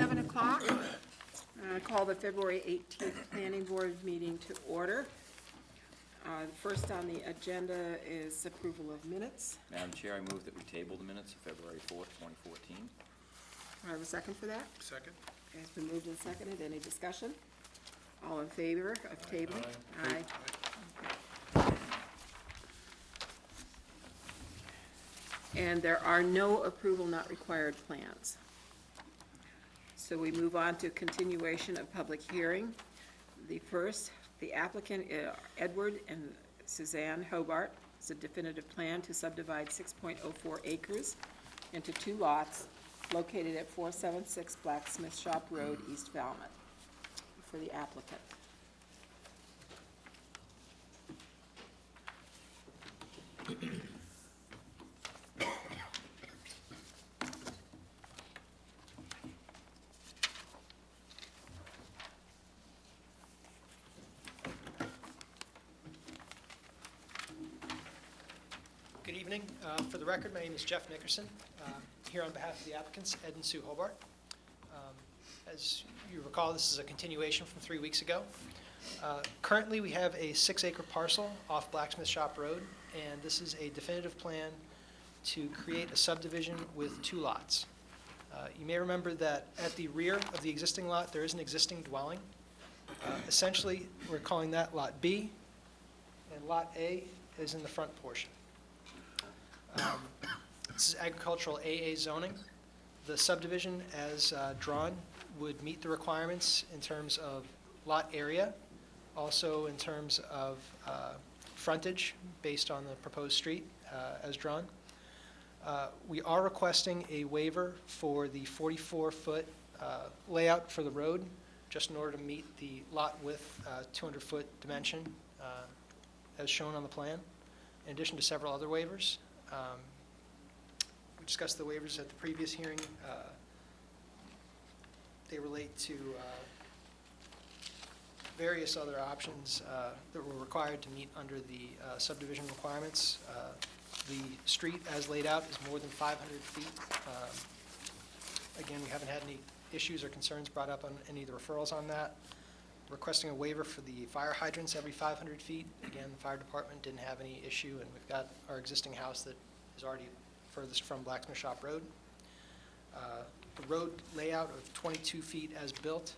7 o'clock. I call the February 18th Planning Board meeting to order. First on the agenda is approval of minutes. Madam Chair, I move that we table the minutes of February 4th, 2014. Do I have a second for that? Second. It's been moved and seconded. Any discussion? All in favor of tabling? Aye. And there are no approval not required plans. So we move on to continuation of public hearing. The first, the applicant, Edward and Suzanne Hobart, is a definitive plan to subdivide 6.04 acres into 2 lots located at 476 Blacksmith Shop Road, East Falmouth, for the applicant. Good evening. For the record, my name is Jeff Nickerson, here on behalf of the applicants, Ed and Sue Hobart. As you recall, this is a continuation from 3 weeks ago. Currently, we have a 6-acre parcel off Blacksmith Shop Road, and this is a definitive plan to create a subdivision with 2 lots. You may remember that at the rear of the existing lot, there is an existing dwelling. Essentially, we're calling that Lot B, and Lot A is in the front portion. This is agricultural AA zoning. The subdivision as drawn would meet the requirements in terms of lot area, also in terms of frontage based on the proposed street as drawn. We are requesting a waiver for the 44-foot layout for the road, just in order to meet the lot width 200-foot dimension as shown on the plan, in addition to several other waivers. We discussed the waivers at the previous hearing. They relate to various other options that were required to meet under the subdivision requirements. The street as laid out is more than 500 feet. Again, we haven't had any issues or concerns brought up on any of the referrals on that. Requesting a waiver for the fire hydrants every 500 feet. Again, the fire department didn't have any issue, and we've got our existing house that is already furthest from Blacksmith Shop Road. The road layout of 22 feet as built.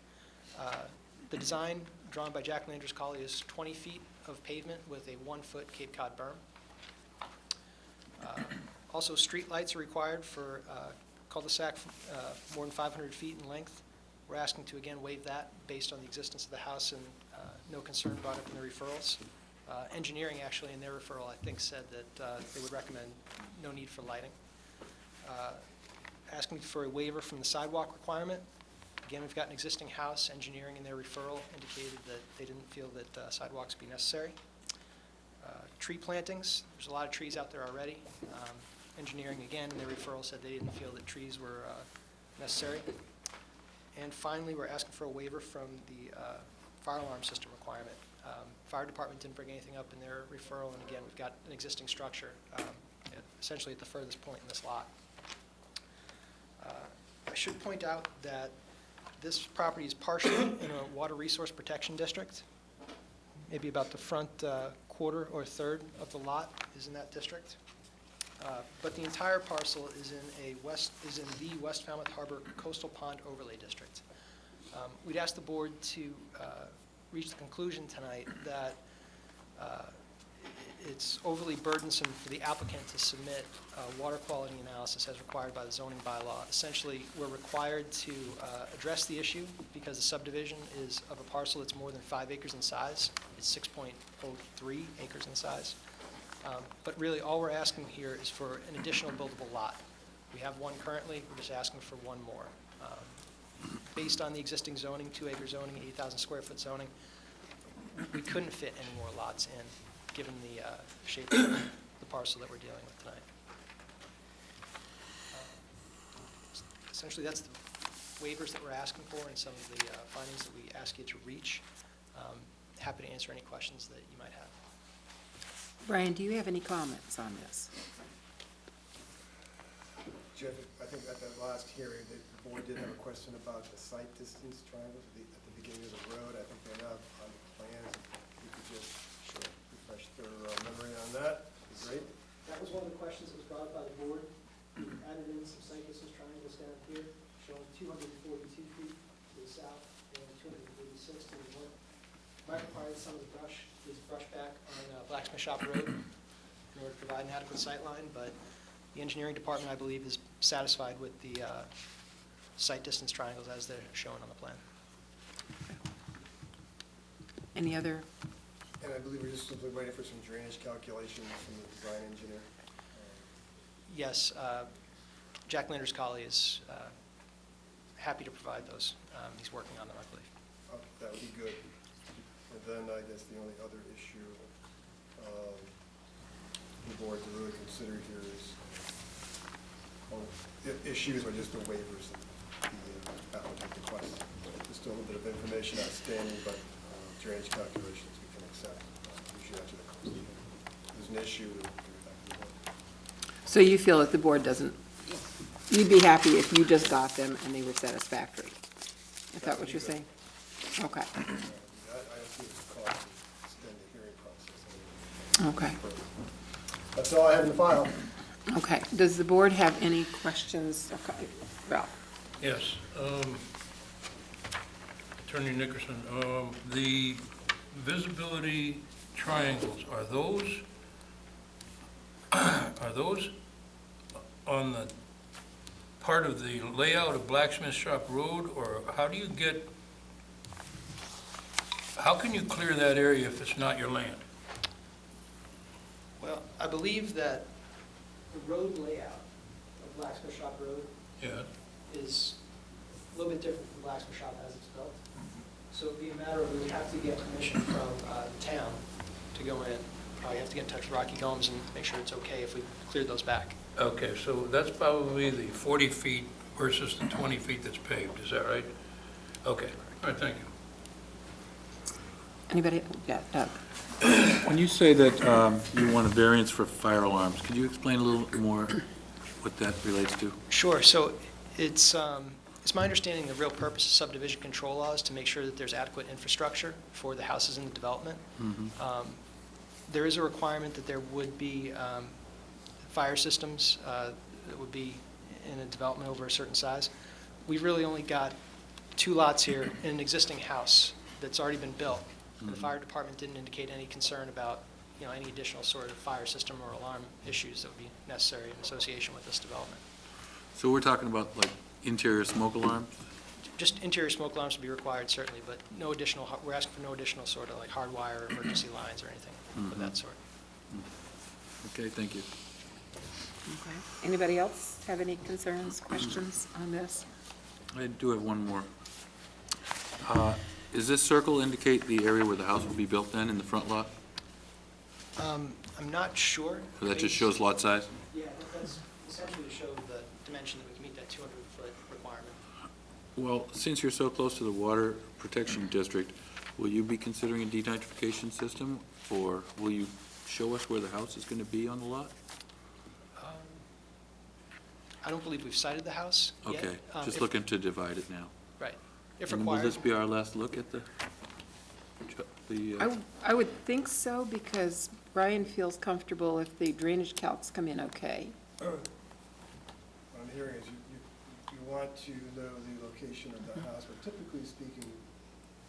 The design drawn by Jack Landers Colley is 20 feet of pavement with a 1-foot Cape Cod berm. Also, street lights are required for cul-de-sac more than 500 feet in length. We're asking to, again, waive that based on the existence of the house and no concern brought up in the referrals. Engineering, actually, in their referral, I think, said that they would recommend no need for lighting. Asking for a waiver from the sidewalk requirement. Again, we've got an existing house. Engineering in their referral indicated that they didn't feel that sidewalks be necessary. Tree plantings, there's a lot of trees out there already. Engineering, again, in their referral said they didn't feel that trees were necessary. And finally, we're asking for a waiver from the fire alarm system requirement. Fire department didn't bring anything up in their referral, and again, we've got an existing structure essentially at the furthest point in this lot. I should point out that this property is partially in a water resource protection district. Maybe about the front quarter or third of the lot is in that district. But the entire parcel is in the West Falmouth Harbor Coastal Pond Overlay District. We'd ask the board to reach the conclusion tonight that it's overly burdensome for the applicant to submit a water quality analysis as required by the zoning bylaw. Essentially, we're required to address the issue because the subdivision is of a parcel that's more than 5 acres in size. It's 6.03 acres in size. But really, all we're asking here is for an additional buildable lot. We have one currently. We're just asking for one more. Based on the existing zoning, 2-acre zoning, 80,000 square foot zoning, we couldn't fit any more lots in, given the shape of the parcel that we're dealing with tonight. Essentially, that's the waivers that we're asking for and some of the findings that we ask you to reach. Happy to answer any questions that you might have. Brian, do you have any comments on this? Jeff, I think at that last hearing, the board did have a question about the site distance triangles at the beginning of the road. I think they're not on the plans. If you could just refresh their memory on that, that'd be great. That was one of the questions that was brought up by the board. We added in some site distance triangles down here, showing 242 feet to the south and 286 to the north. Might require some of the brush back on Blacksmith Shop Road in order to provide an adequate sight line, but the engineering department, I believe, is satisfied with the site distance triangles as they're shown on the plan. Any other? And I believe we're just simply waiting for some drainage calculations from the design engineer. Yes, Jack Landers-Colley is happy to provide those. He's working on them, I believe. Oh, that would be good. And then I guess the only other issue the board to really consider here is issues or just the waivers that the applicant requests. Just a little bit of information outstanding, but drainage calculations we can accept. Usually after the close. If there's an issue, we'll give it back to the board. So you feel that the board doesn't, you'd be happy if you just got them and they were satisfactory? Is that what you're saying? Okay. I don't see it's a cause to extend the hearing process. Okay. That's all I have in the file. Okay. Does the board have any questions? Okay. Ralph? Yes. Attorney Nickerson, the visibility triangles, are those on the part of the layout of Blacksmith Shop Road, or how do you get, how can you clear that area if it's not your land? Well, I believe that the road layout of Blacksmith Shop Road Yeah, is a little bit different from Blacksmith Shop as it's built. So it'd be a matter of, we would have to get permission from the town to go in. Probably have to get in touch with Rocky Gomes and make sure it's okay if we cleared those back. okay, so that's probably the 40 feet versus the 20 feet that's paved, is that right? Okay, all right, thank you. Anybody? Yeah, Doug? When you say that you want a variance for fire alarms, could you explain a little more what that relates to? Sure, so it's my understanding the real purpose of subdivision control law is to make sure that there's adequate infrastructure for the houses in the development. There is a requirement that there would be fire systems that would be in a development over a certain size. We've really only got 2 lots here in an existing house that's already been built. The fire department didn't indicate any concern about, any additional sort of fire system or alarm issues that would be necessary in association with this development. So we're talking about like interior smoke alarms? Just interior smoke alarms would be required, certainly, but no additional, we're asking for no additional sort of like hardwire or emergency lines or anything of that sort. Okay, thank you. Okay. Anybody else have any concerns, questions on this? I do have one more. Does this circle indicate the area where the house will be built then, in the front lot? I'm not sure. Or that just shows lot size? Yeah, that's essentially to show the dimension that we can meet that 200-foot requirement. Well, since you're so close to the water protection district, will you be considering a denitrification system, or will you show us where the house is going to be on the lot? I don't believe we've cited the house yet. Okay, just If- looking to divide it now. Right. If And will required. this be our last look at the I would think so, because Brian feels comfortable if the drainage calcs come in okay. What I'm hearing is you want to know the location of the house, but typically speaking,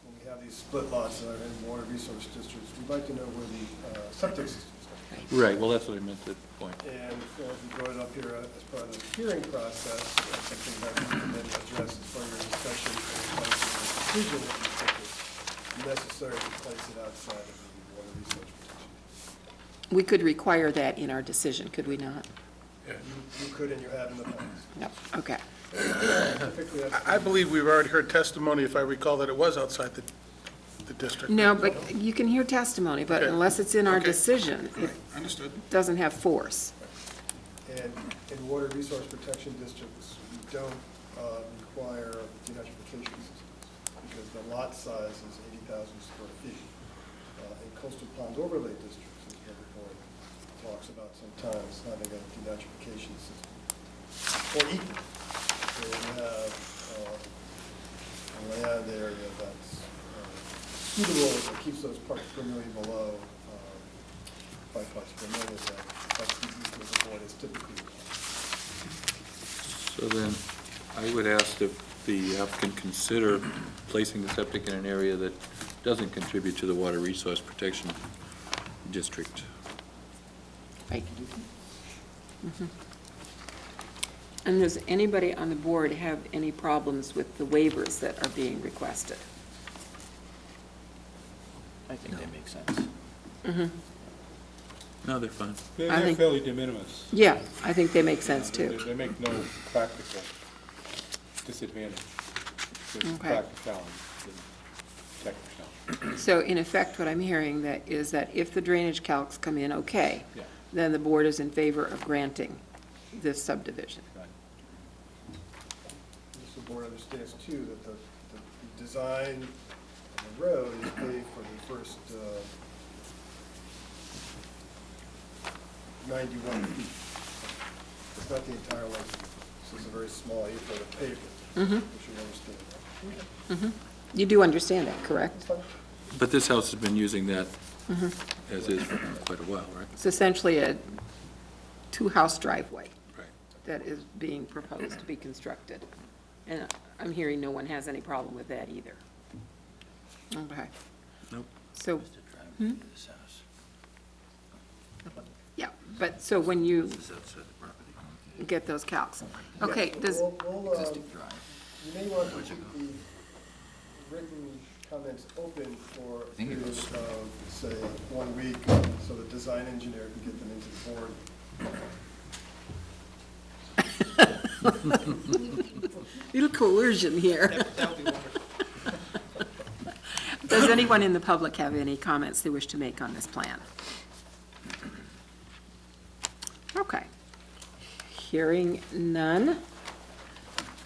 when we have these split lots that are in water resource districts, we'd like to know where the septic systems are. Right, well, that's what I meant to point. And if we brought it up here as part of the hearing process, that's something that we can then address as part of your discussion and place of the decision that you think is necessary to place it outside of the water resource protection. We could require that in our decision, could we not? You could and you have in the past. No, okay. Typically, that's- I believe we've already heard testimony, if I recall, that it was outside the district. No, but you can hear testimony, but Okay. unless it's in our Okay. decision, it Understood. doesn't have force. And in water resource protection districts, we don't require denitrification systems because the lot size is 80,000 square feet. In coastal pond overlay districts, as the board talks about sometimes, having a denitrification system. or equal. So you have a land area that's suitable, that keeps those parts per million below 5 parts per million, that's the use of the board is typically. So then, I would ask if the applicant consider placing the septic in an area that doesn't contribute to the water resource protection district. Right. And does anybody on the board have any problems with the waivers that are being requested? I think that makes sense. No, they're fine. I They're think- fairly de minimis. Yeah, I think they make sense too. They make no practical disadvantage. It's Okay. practicality, than technicality. So in effect, what I'm hearing is that if the drainage calcs come in okay, Yeah. then the board is in favor of granting this subdivision. Right. The board understands too that the design of the road is paid for the first 91 feet. It's not the entire length. This is a very small 8-foot of pavement. You should understand that. You do understand that, correct? But this house has been using that as is for quite a while, right? It's essentially a two-house driveway Right. that is being proposed to be constructed. And I'm hearing no one has any problem with that either. Okay. Nope. So, Just a driveway to this house. yeah, but so when you This is outside the property. get those calcs, okay, does, We'll, Existing drive. you may want to keep the written comments open for a think it period was- of, say, 1 week, so the design engineer can get them into the board. little coercion here. That would be wonderful. Does anyone in the public have any comments they wish to make on this plan? Okay. Hearing none.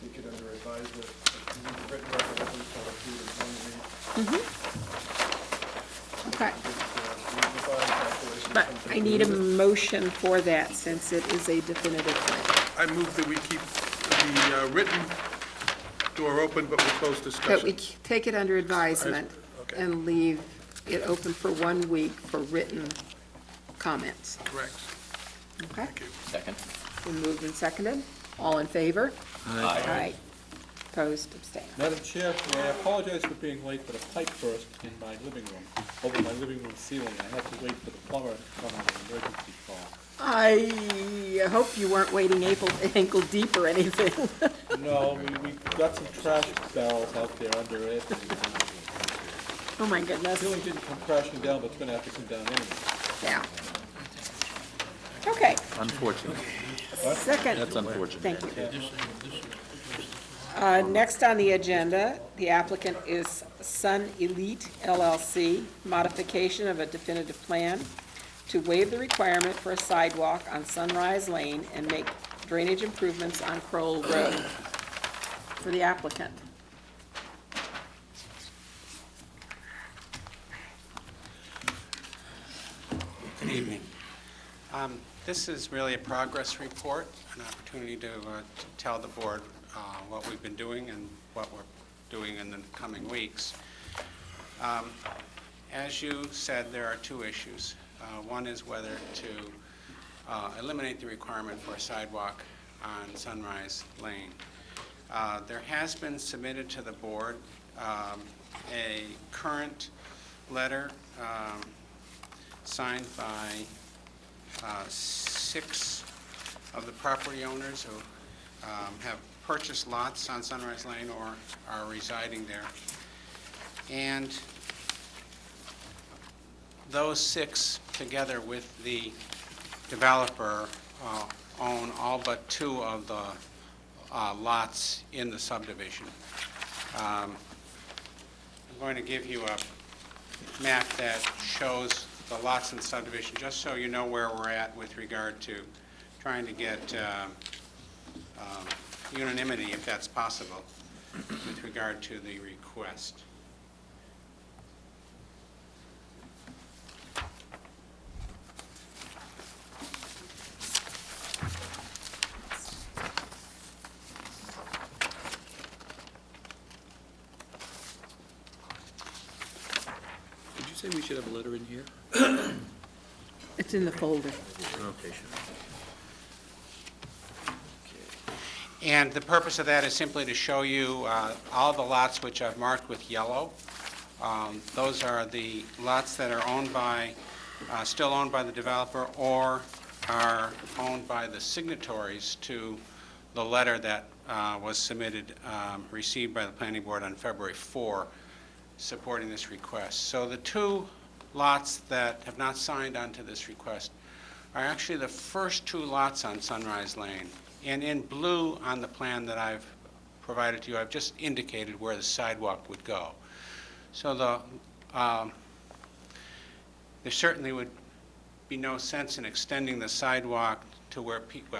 Take it under advisement, the written referendum for a period of 1 week. Okay. Revised calculations But from I need a motion for that since it is a definitive plan. I move that we keep the written door open, but we close That we discussion. take it under advisement Okay. and leave it open for 1 week for written comments. Correct. Okay? Thank you. Second? Been moved and seconded. All in favor? Aye. Opposed, abstained. Madam Chair, may I apologize for being late, but a pipe burst in my living room, over my living room ceiling. I had to wait for the plumber to come on an emergency call. I hope you weren't waiting ankle deep or anything. No, we got some trash barrels out there under it. Oh, my The goodness. ceiling didn't come crashing down, but it's gonna have to come down anyway. Yeah. Okay, Unfortunate. second. That's unfortunate. Thank you. Next on the agenda, the applicant is Sun Elite LLC, modification of a definitive plan to waive the requirement for a sidewalk on Sunrise Lane and make drainage improvements on Crowell Road for the applicant. Good evening. This is really a progress report, an opportunity to tell the board what we've been doing and what we're doing in the coming weeks. As you said, there are two issues. One is whether to eliminate the requirement for a sidewalk on Sunrise Lane. There has been submitted to the board a current letter signed by 6 of the property owners who have purchased lots on Sunrise Lane or are residing there. And those 6, together with the developer, own all but 2 of the lots in the subdivision. I'm going to give you a map that shows the lots in the subdivision, just so you know where we're at with regard to trying to get unanimity, if that's possible, with regard to the request. say we should have a letter in here? It's in the folder. Okay, sure. And the purpose of that is simply to show you all the lots which I've marked with yellow. Those are the lots that are owned by, still owned by the developer or are owned by the signatories to the letter that was submitted, received by the planning board on February 4, supporting this request. So the two lots that have not signed onto this request are actually the first two lots on Sunrise Lane. And in blue on the plan that I've provided to you, I've just indicated where the sidewalk would go. So there certainly would be no sense in extending the sidewalk to where people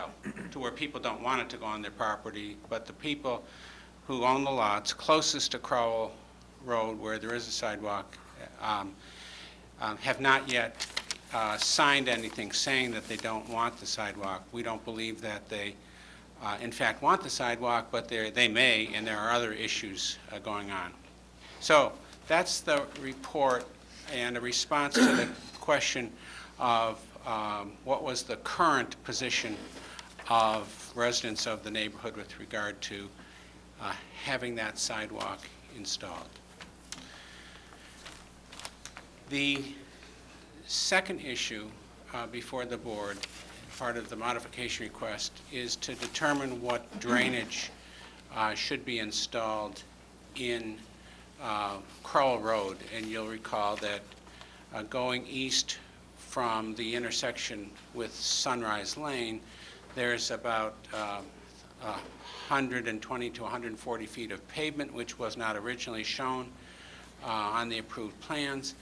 don't want it to go on their property, but the people who own the lots closest to Crowell Road, where there is a sidewalk, have not yet signed anything saying that they don't want the sidewalk. We don't believe that they, in fact, want the sidewalk, but they may, and there are other issues going on. So that's the report and a response to the question of what was the current position of residents of the neighborhood with regard to having that sidewalk installed. The second issue before the board, part of the modification request, is to determine what drainage should be installed in Crowell Road. And you'll recall that going east from the intersection with Sunrise Lane, there's about 120 to 140 feet of pavement, which was not originally shown on the approved plans.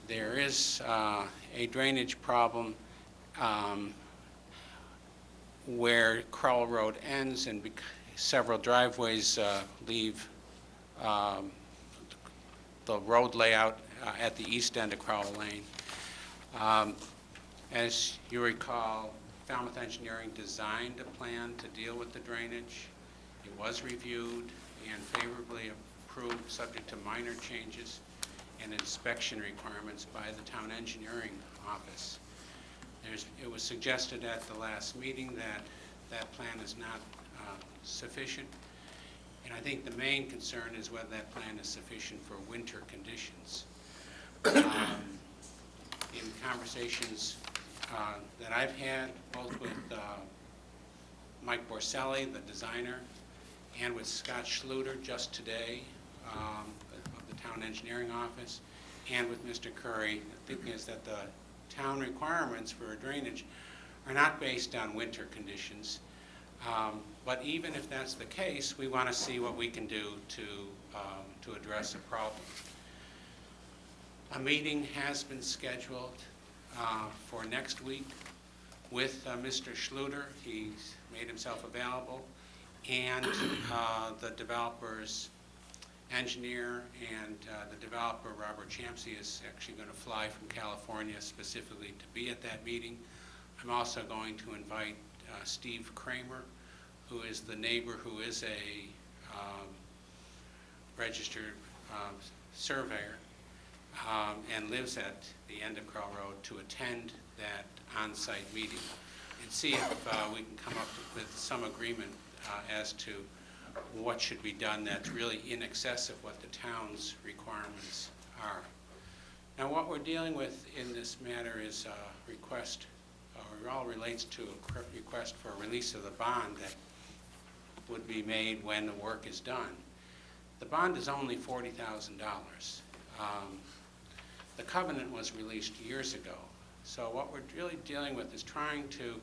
There is a drainage problem where Crowell Road ends and several driveways leave the road layout at the east end of Crowell Lane. As you recall, Falmouth Engineering designed a plan to deal with the drainage. It was reviewed and favorably approved, subject to minor changes and inspection requirements by the town engineering office. It was suggested at the last meeting that that plan is not sufficient, and I think the main concern is whether that plan is sufficient for winter conditions. In conversations that I've had, both with Mike Borselli, the designer, and with Scott Schluter just today of the town engineering office, and with Mr. Curry, the thing is that the town requirements for drainage are not based on winter conditions. But even if that's the case, we want to see what we can do to address the problem. A meeting has been scheduled for next week with Mr. Schluter. He's made himself available, and the developer's engineer and the developer, Robert Champsey, is actually going to fly from California specifically to be at that meeting. I'm also going to invite Steve Kramer, who is the neighbor who is a registered surveyor and lives at the end of Crowell Road, to attend that on-site meeting and see if we can come up with some agreement as to what should be done that's really in excess of what the town's requirements are. Now, what we're dealing with in this matter is a request, or it all relates to a request for a release of the bond that would be made when the work is done. The bond is only $40,000. The covenant was released years ago. So what we're really dealing with is trying to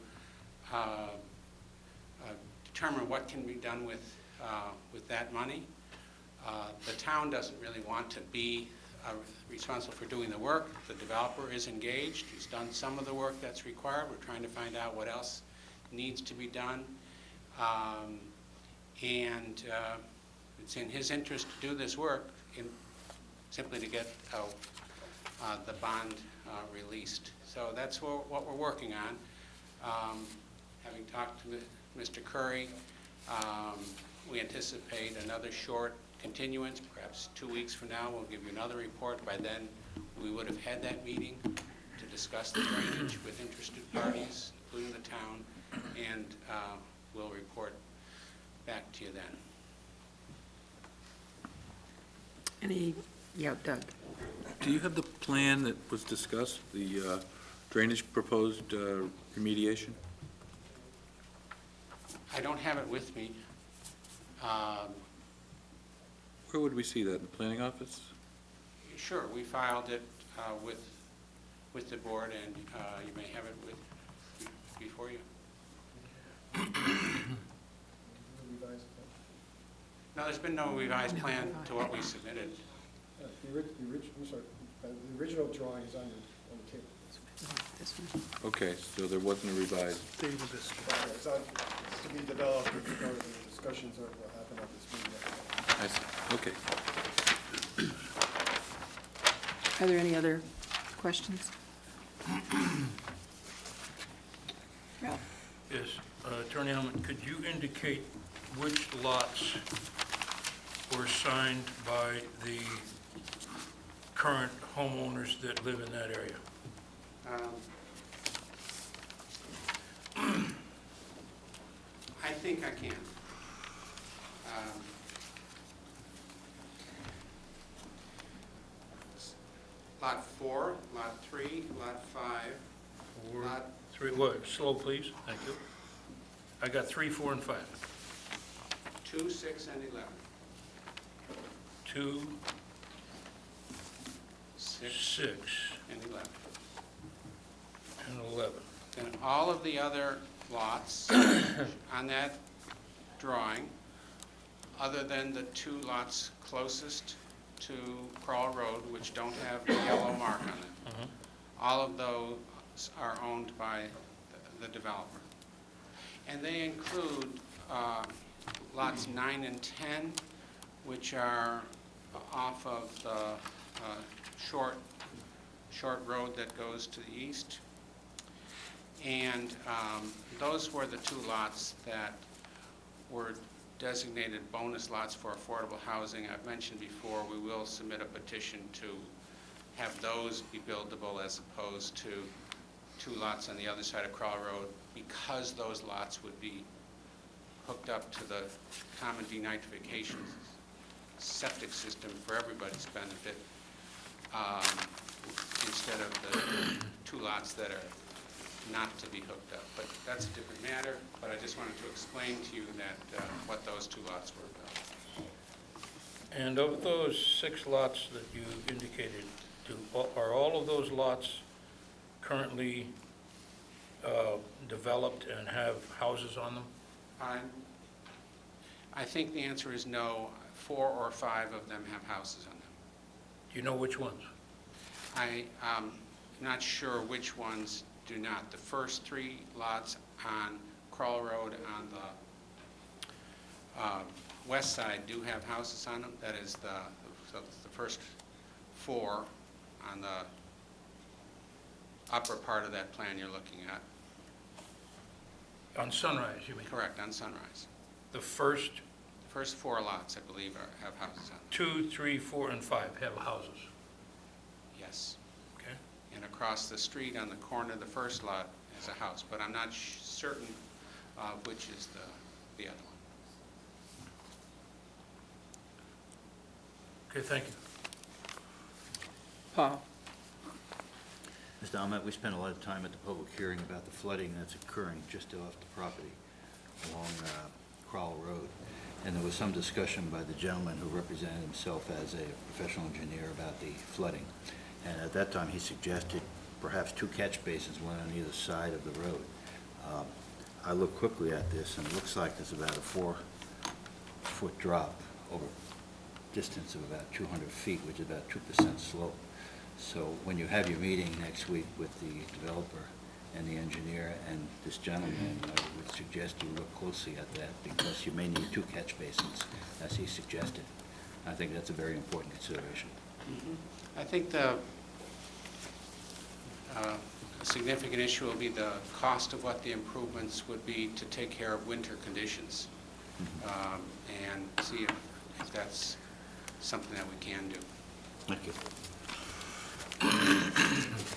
determine what can be done with that money. The town doesn't really want to be responsible for doing the work. The developer is engaged. He's done some of the work that's required. We're trying to find out what else needs to be done. And it's in his interest to do this work simply to get the bond released. So that's what we're working on. Having talked to Mr. Curry, we anticipate another short continuance, perhaps 2 weeks from now. We'll give you another report. By then, we would have had that meeting to discuss the drainage with interested parties, including the town, and we'll report back to you then. Doug? Do you have the plan that was discussed, the drainage proposed remediation? I don't have it with me. Where would we see that, in the planning office? Sure, we filed it with the board, and you may have it before you. No, there's been no revised plan to what we submitted. The original drawing is on the table. This one? Okay, so there wasn't a revised. It's to be developed as part of the discussions that will happen at this meeting. I see, okay. Are there any other questions? Ralph? Yes, Attorney Allen, could you indicate which lots were signed by the current homeowners that live in that area? I think I can. Lot 4, Lot 3, Lot 5, Four, Lot 3, what, slow please, thank you. I got 3, 4, and 5. 2, 6, and 11. 2, 6 6, and 11. and 11. And all of the other lots on that drawing, other than the 2 lots closest to Crawl Road, which don't have the yellow mark on it, all of those are owned by the developer. And they include lots 9 and 10, which are off of the short road that goes to the east. And those were the 2 lots that were designated bonus lots for affordable housing. I've mentioned before, we will submit a petition to have those be buildable as opposed to 2 lots on the other side of Crawl Road, because those lots would be hooked up to the common denitrification septic system for everybody's benefit, instead of the 2 lots that are not to be hooked up. But that's a different matter, but I just wanted to explain to you that what those 2 lots were about. And of those 6 lots that you indicated, are all of those lots currently developed and have houses on them? I think the answer is no. 4 or 5 of them have houses on them. Do you know which ones? I'm not sure which ones do not. The first 3 lots on Crawl Road on the west side do have houses on them. That is the first 4 on the upper part of that plan you're looking at. On Sunrise, you mean? Correct, on Sunrise. The first The first 4 lots, I believe, have houses on them. 2, 3, 4, and 5 have houses, Yes. okay? And across the street on the corner of the first lot is a house, but I'm not certain which is the other one. Okay, thank you. Paul? Mr. Ahmet, we spent a lot of time at the public hearing about the flooding that's occurring just off the property along Crowell Road. And there was some discussion by the gentleman who represented himself as a professional engineer about the flooding. And at that time, he suggested perhaps 2 catch basins, one on either side of the road. I looked quickly at this, and it looks like there's about a 4-foot drop over distance of about 200 feet, which is about 2% slope. So when you have your meeting next week with the developer and the engineer and this gentleman, I would suggest you look closely at that, because you may need 2 catch basins, as he suggested. I think that's a very important consideration. I think the significant issue will be the cost of what the improvements would be to take care of winter conditions, and see if that's something that we can do. Thank you.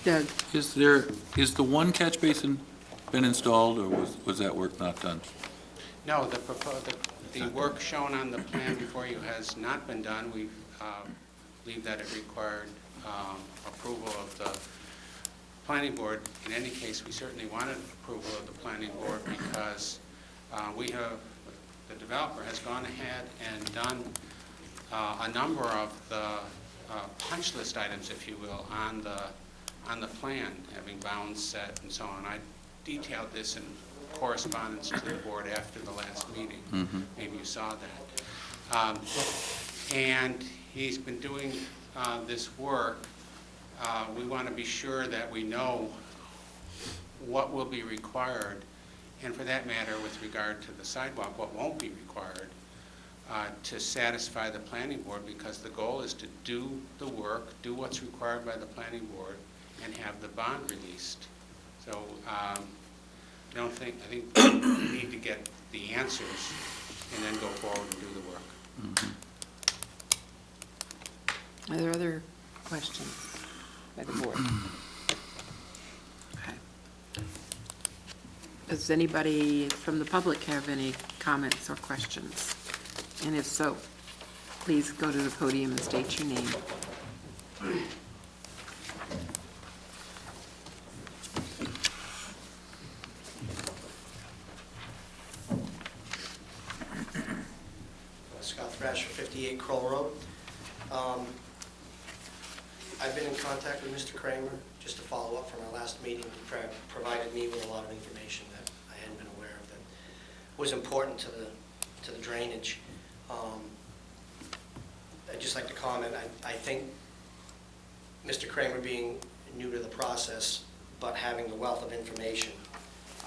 Doug? Is the one catch basin been installed, or was that work not done? No, the work shown on the plan before you has not been done. We believe that it required approval of the planning board. In any case, we certainly wanted approval of the planning board because the developer has gone ahead and done a number of the punch list items, if you will, on the plan, having bounds set and so on. I detailed this in correspondence to the board after the last meeting. Maybe you saw that. And he's been doing this work. We want to be sure that we know what will be required, and for that matter, with regard to the sidewalk, what won't be required to satisfy the planning board, because the goal is to do the work, do what's required by the planning board, and have the bond released. So I think we need to get the answers and then go forward and do the work. Are there other questions by the board? Okay. Does anybody from the public have any comments or questions? And if so, please go to the podium and state your name. Scott Thrasher, 58 Kroll Road. I've been in contact with Mr. Kramer, just to follow up from our last meeting. He provided me with a lot of information that I hadn't been aware of that was important to the drainage. I'd just like to comment, I think Mr. Kramer being new to the process, but having the wealth of information,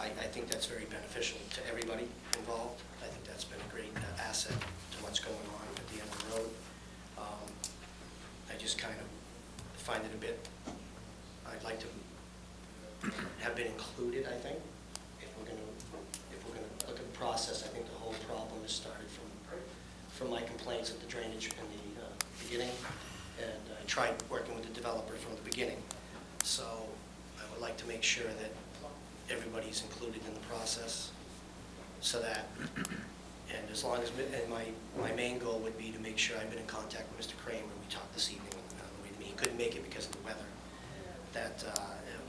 I think that's very beneficial to everybody involved. I think that's been a great asset to what's going on at the end of the road. I just kind of find it a bit, I'd like to have been included, I think. If we're going to look at the process, I think the whole problem has started from my complaints of the drainage in the beginning, and I tried working with the developer from the beginning. So I would like to make sure that everybody's included in the process, so that, and as long as, and my main goal would be to make sure I've been in contact with Mr. Kramer. We talked this evening, he couldn't make it because of the weather, that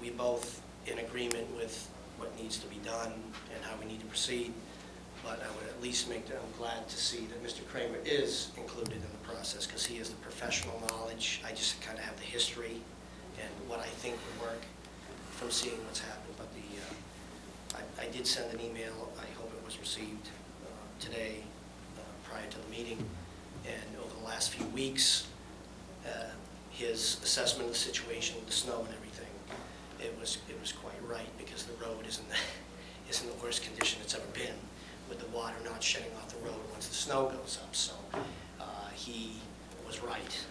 we both in agreement with what needs to be done and how we need to proceed. But I would at least I'm glad to see that Mr. Kramer is included in the process, because he has the professional knowledge. I just kind of have the history and what I think would work from seeing what's happened. But I did send an email. I hope it was received today prior to the meeting. And over the last few weeks, his assessment of the situation with the snow and everything, it was quite right, because the road isn't the worst condition it's ever been, with the water not shedding off the road once the snow goes up. So he was right.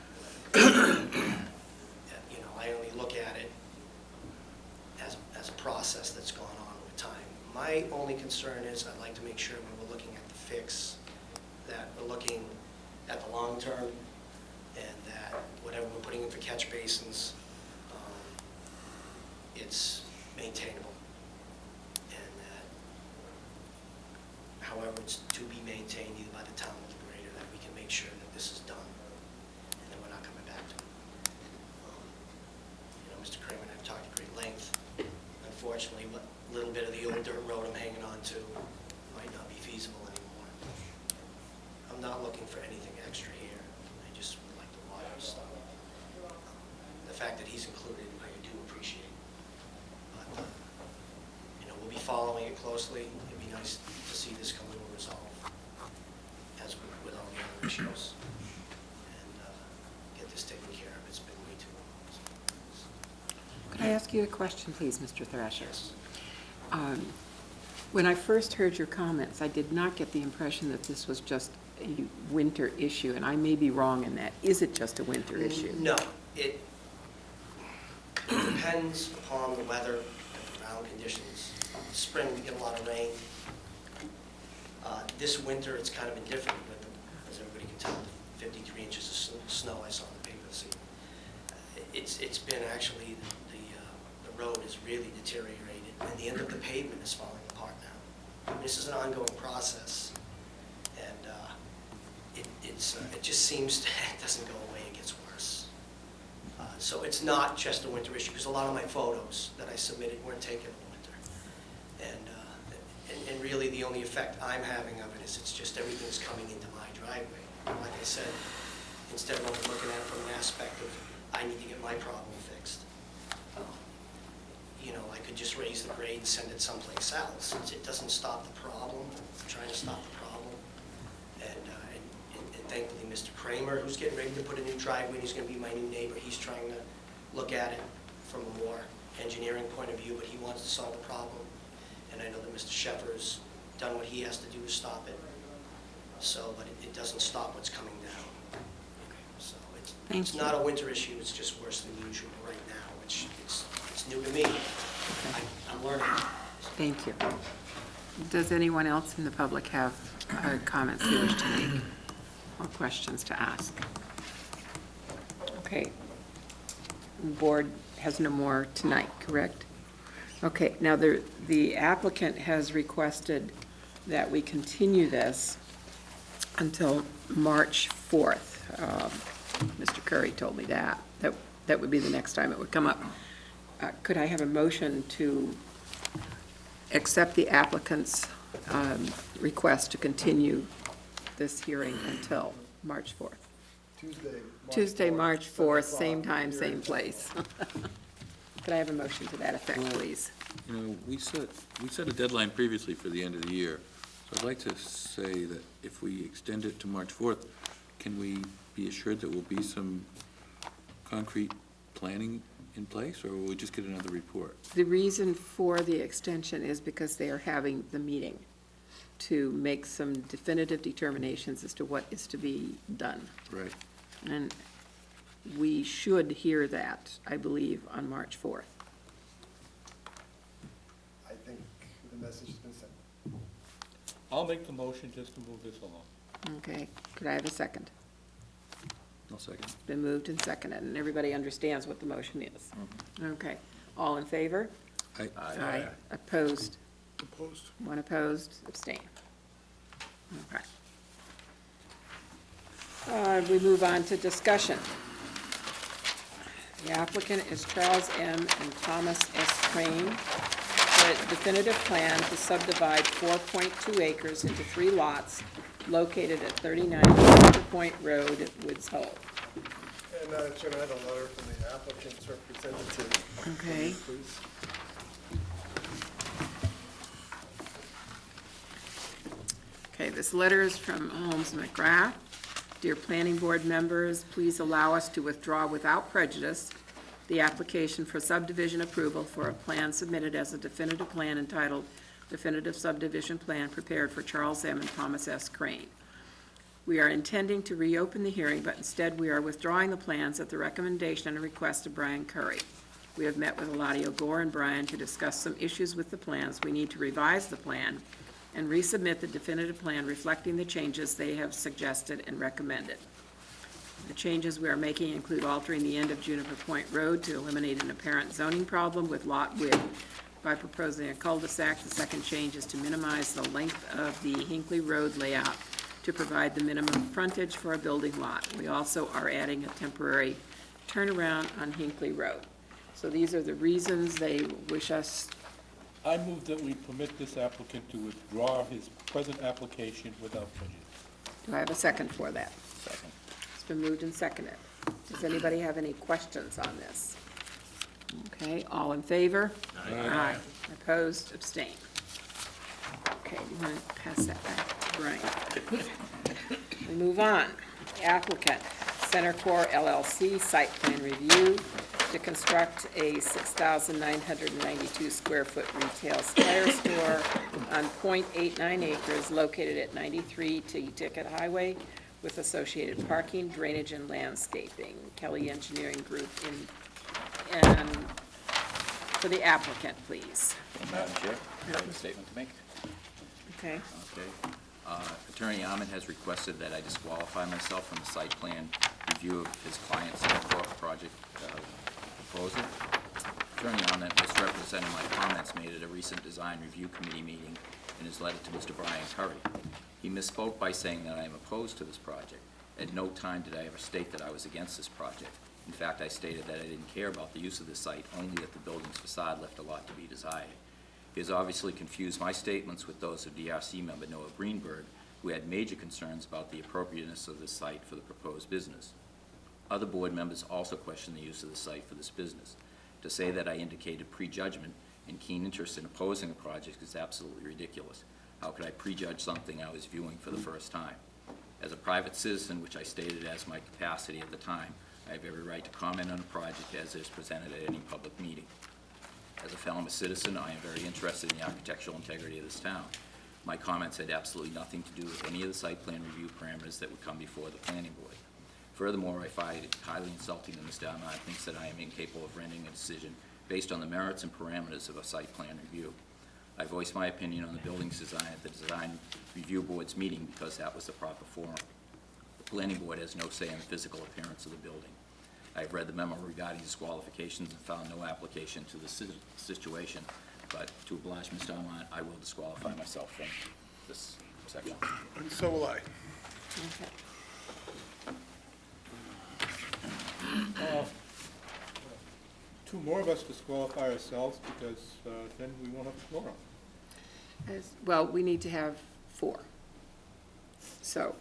I only look at it as a process that's gone on over time. My only concern is I'd like to make sure when we're looking at the fix, that we're looking at the long term, and that whatever we're putting in for catch basins, it's maintainable. And that however it's to be maintained either by the town or the grader, that we can make sure that this is done, and then we're not coming back to it. Mr. Kramer and I have talked at great length. Unfortunately, what little bit of the old dirt road I'm hanging on to might not be feasible anymore. I'm not looking for anything extra here. I just would like the water to stop. The fact that he's included, I do appreciate. But, we'll be following it closely. It'd be nice to see this come to a resolve, as with all the other issues, and get this taken care of. It's been way too long. Could I ask you a question, please, Mr. Thrasher? Yes. When I first heard your comments, I did not get the impression that this was just a winter issue, and I may be wrong in that. Is it just a winter issue? No. It depends upon the weather and ground conditions. Spring, we get a lot of rain. This winter, it's kind of been different, with as everybody can tell, the 53 inches of snow I saw on the paper this evening. It's been actually the has really deteriorated, and the end of the pavement is falling apart now. I mean, this is an ongoing process, and it just seems it doesn't go away, it gets worse. So it's not just a winter issue, because a lot of my photos that I submitted weren't taken in the winter. And really, the only effect I'm having of it is it's just everything's coming into my driveway. Like I said, instead of looking at it from an aspect of, I need to get my problem fixed, you know, I could just raise the grade and send it someplace else. It doesn't stop the problem. I'm trying to stop the problem. And thankfully, Mr. Kramer, who's getting ready to put a new driveway, he's going to be my new neighbor, he's trying to look at it from a more engineering point of view, but he wants to solve the problem. And I know that Mr. Sheffer's done what he has to do to stop it. So, but it doesn't stop what's coming down. So it's not a winter issue, it's just worse than usual right now, which it's new to me. I'm learning. Thank you. Does anyone else in the public have comments they wish to make or questions to ask? Okay. The board has no more tonight, correct? Okay, now the applicant has requested that we continue this until March 4th. Mr. Curry told me that would be the next time it would come up. Could I have a motion to accept the applicant's request to continue this hearing until March 4th? Tuesday, March 4th, same time, same place. Could I have a motion to that effect, please? You know, we set a deadline previously for the end of the year. So I'd like to say that if we extend it to March 4th, can we be assured that will be some concrete planning in place, or will we just get another report? The reason for the extension is because they are having the meeting to make some definitive determinations as to what is to be done. Right. And we should hear that, I believe, on March 4th. I think the message has been sent. I'll make the motion just to move this along. Okay, could I have a second? I'll second. It's been moved and seconded, and everybody understands what the motion is. Okay, all in favor? Aye. Opposed? Opposed? One opposed, abstain. Okay. We move on to discussion. The applicant is Charles M. and Thomas S. Crane for a definitive plan to subdivide 4.2 acres into 3 lots located at 39 Center Point Road, Woods Hole. And, Chairman, I have a letter from the applicant's representative. Okay. Please. Okay, this letter is from Holmes McGrath. Dear Planning Board members, please allow us to withdraw without prejudice the application for subdivision approval for a plan submitted as a definitive plan entitled Definitive Subdivision Plan prepared for Charles M. and Thomas S. Crane. We are intending to reopen the hearing, but instead we are withdrawing the plans at the recommendation and request of Brian Curry. We have met with Eladio Gore and Brian to discuss some issues with the plans. We need to revise the plan and resubmit the definitive plan reflecting the changes they have suggested and recommended. The changes we are making include altering the end of Juniper Point Road to eliminate an apparent zoning problem with lot width by proposing a cul-de-sac. The second change is to minimize the length of the Hinckley Road layout to provide the minimum frontage for a building lot. We also are adding a temporary turnaround on Hinckley Road. So these are the reasons they wish us. I move that we permit this applicant to withdraw his present application without prejudice. Do I have a second for that? Second. It's been moved and seconded. Does anybody have any questions on this? Okay, all in favor? Aye. Opposed, abstain. Okay, you want to pass that back to Brian? We move on. Applicant, CenterCore LLC, site plan review to construct a 6,992 square foot retail tire store on .89 acres located at 93 T-Ticket Highway with associated parking, drainage, and landscaping. Kelly Engineering Group and for the applicant, please. Madam Chair, I have a statement to make. Okay. Okay. Attorney Ahmed has requested that I disqualify myself from the site plan review of his client's project proposal. Attorney Arment misrepresented my comments made at a recent Design Review Committee meeting in his letter to Mr. Brian Curry. He misspoke by saying that I am opposed to this project. At no time did I ever state that I was against this project. In fact, I stated that I didn't care about the use of the site, only that the building's facade left a lot to be desired. He has obviously confused my statements with those of DRC member Noah Greenberg, who had major concerns about the appropriateness of this site for the proposed business. Other board members also questioned the use of the site for this business. To say that I indicated prejudgment and keen interest in opposing a project is absolutely ridiculous. How could I prejudge something I was viewing for the first time? As a private citizen, which I stated as my capacity at the time, I have every right to comment on a project as it is presented at any public meeting. As a Falmouth citizen, I am very interested in the architectural integrity of this town. My comments had absolutely nothing to do with any of the site plan review parameters that would come before the planning board. Furthermore, I find it highly insulting that Mr. Arment thinks that I am incapable of rendering a decision based on the merits and parameters of a site plan review. I voiced my opinion on the building's design at the Design Review Board's meeting because that was the proper forum. The planning board has no say in the physical appearance of the building. I have read the memo regarding disqualifications and found no application to the situation, but to oblige Mr. Arment, I will disqualify myself from this section. And so will I. Okay. Two more of us disqualify ourselves because then we won't have a quorum. Well, we need to have 4. So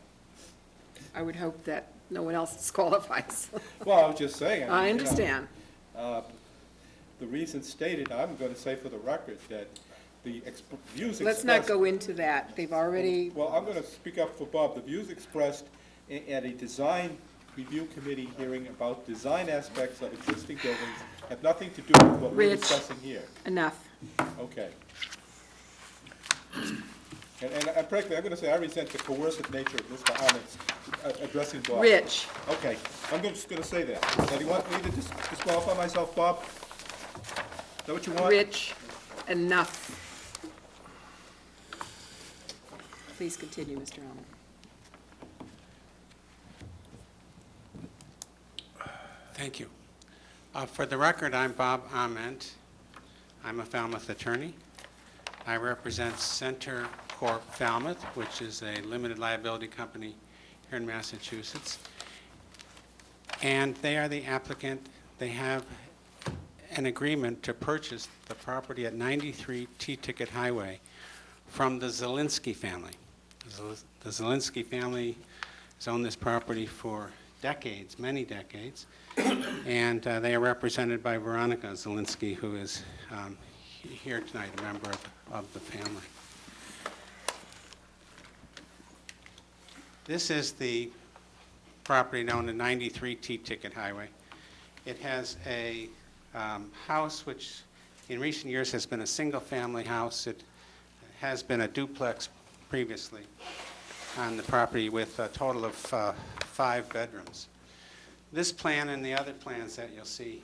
I would hope that no one else disqualifies. Well, I was just saying. I mean, understand. The reason stated, I'm going to say for the record that the views expressed... Let's not go into that. They've already, Well, I'm going to speak up for Bob. The views expressed at a design review committee hearing about design aspects of existing buildings have nothing to do with what we're Rich. discussing here. enough. Okay. And frankly, I'm going to say I resent the coercive nature of Mr. Arment's addressing Bob. Rich, Okay, just going to say that. Now, do you want me to disqualify myself, Bob? Is that what you want? Rich, enough. Please continue, Mr. Arment. Thank you. For the record, I'm Bob Ament. I'm a Falmouth attorney. I represent Center Corp Falmouth, which is a limited liability company here in Massachusetts. And they are the applicant. They have an agreement to purchase the property at 93 T-Ticket Highway from the Zielinski family. The Zielinski family has owned this property for decades, many decades, and they are represented by Veronica Zielinski, who is here tonight, a member of the family. This is the property known as 93 T-Ticket Highway. It has a house which in recent years has been a single-family house. It has been a duplex previously on the property with a total of 5 bedrooms. This plan and the other plans that you'll see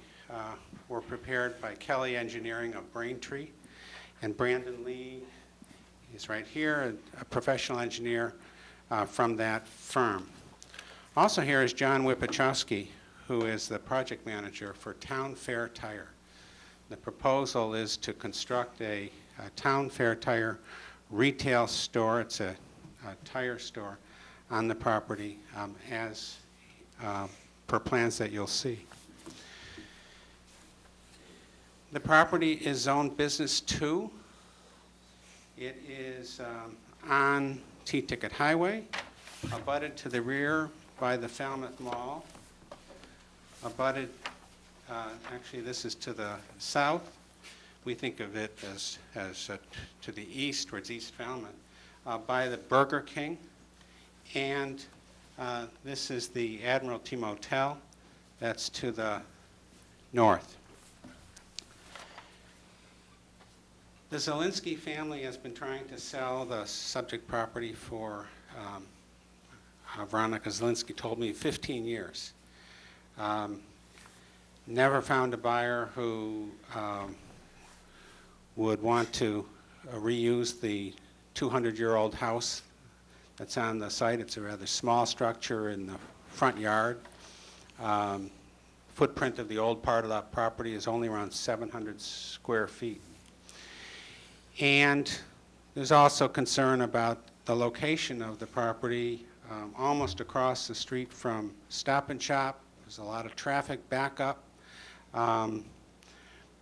were prepared by Kelly Engineering of Braintree, and Brandon Lee is right here, a professional engineer from that firm. Also here is John Wipachowski, who is the project manager for Town Fair Tire. The proposal is to construct a Town Fair Tire retail store. It's a tire store on the property as per plans that you'll see. The property is zoned Business 2. It is on T-Ticket Highway, abutted to the rear by the Falmouth Mall, abutted, actually this is to the south. We think of it as to the east, towards East Falmouth, by the Burger King, and this is the Admiralty Motel. That's to the north. The Zielinski family has been trying to sell the subject property for, Veronica Zielinski told me, 15 years. Never found a buyer who would want to reuse the 200-year-old house that's on the site. It's a rather small structure in the front yard. For footprint of the old part of that property is only around 700 square feet. And there's also concern about the location of the property, almost across the street from Stop and Shop. There's a lot of traffic backup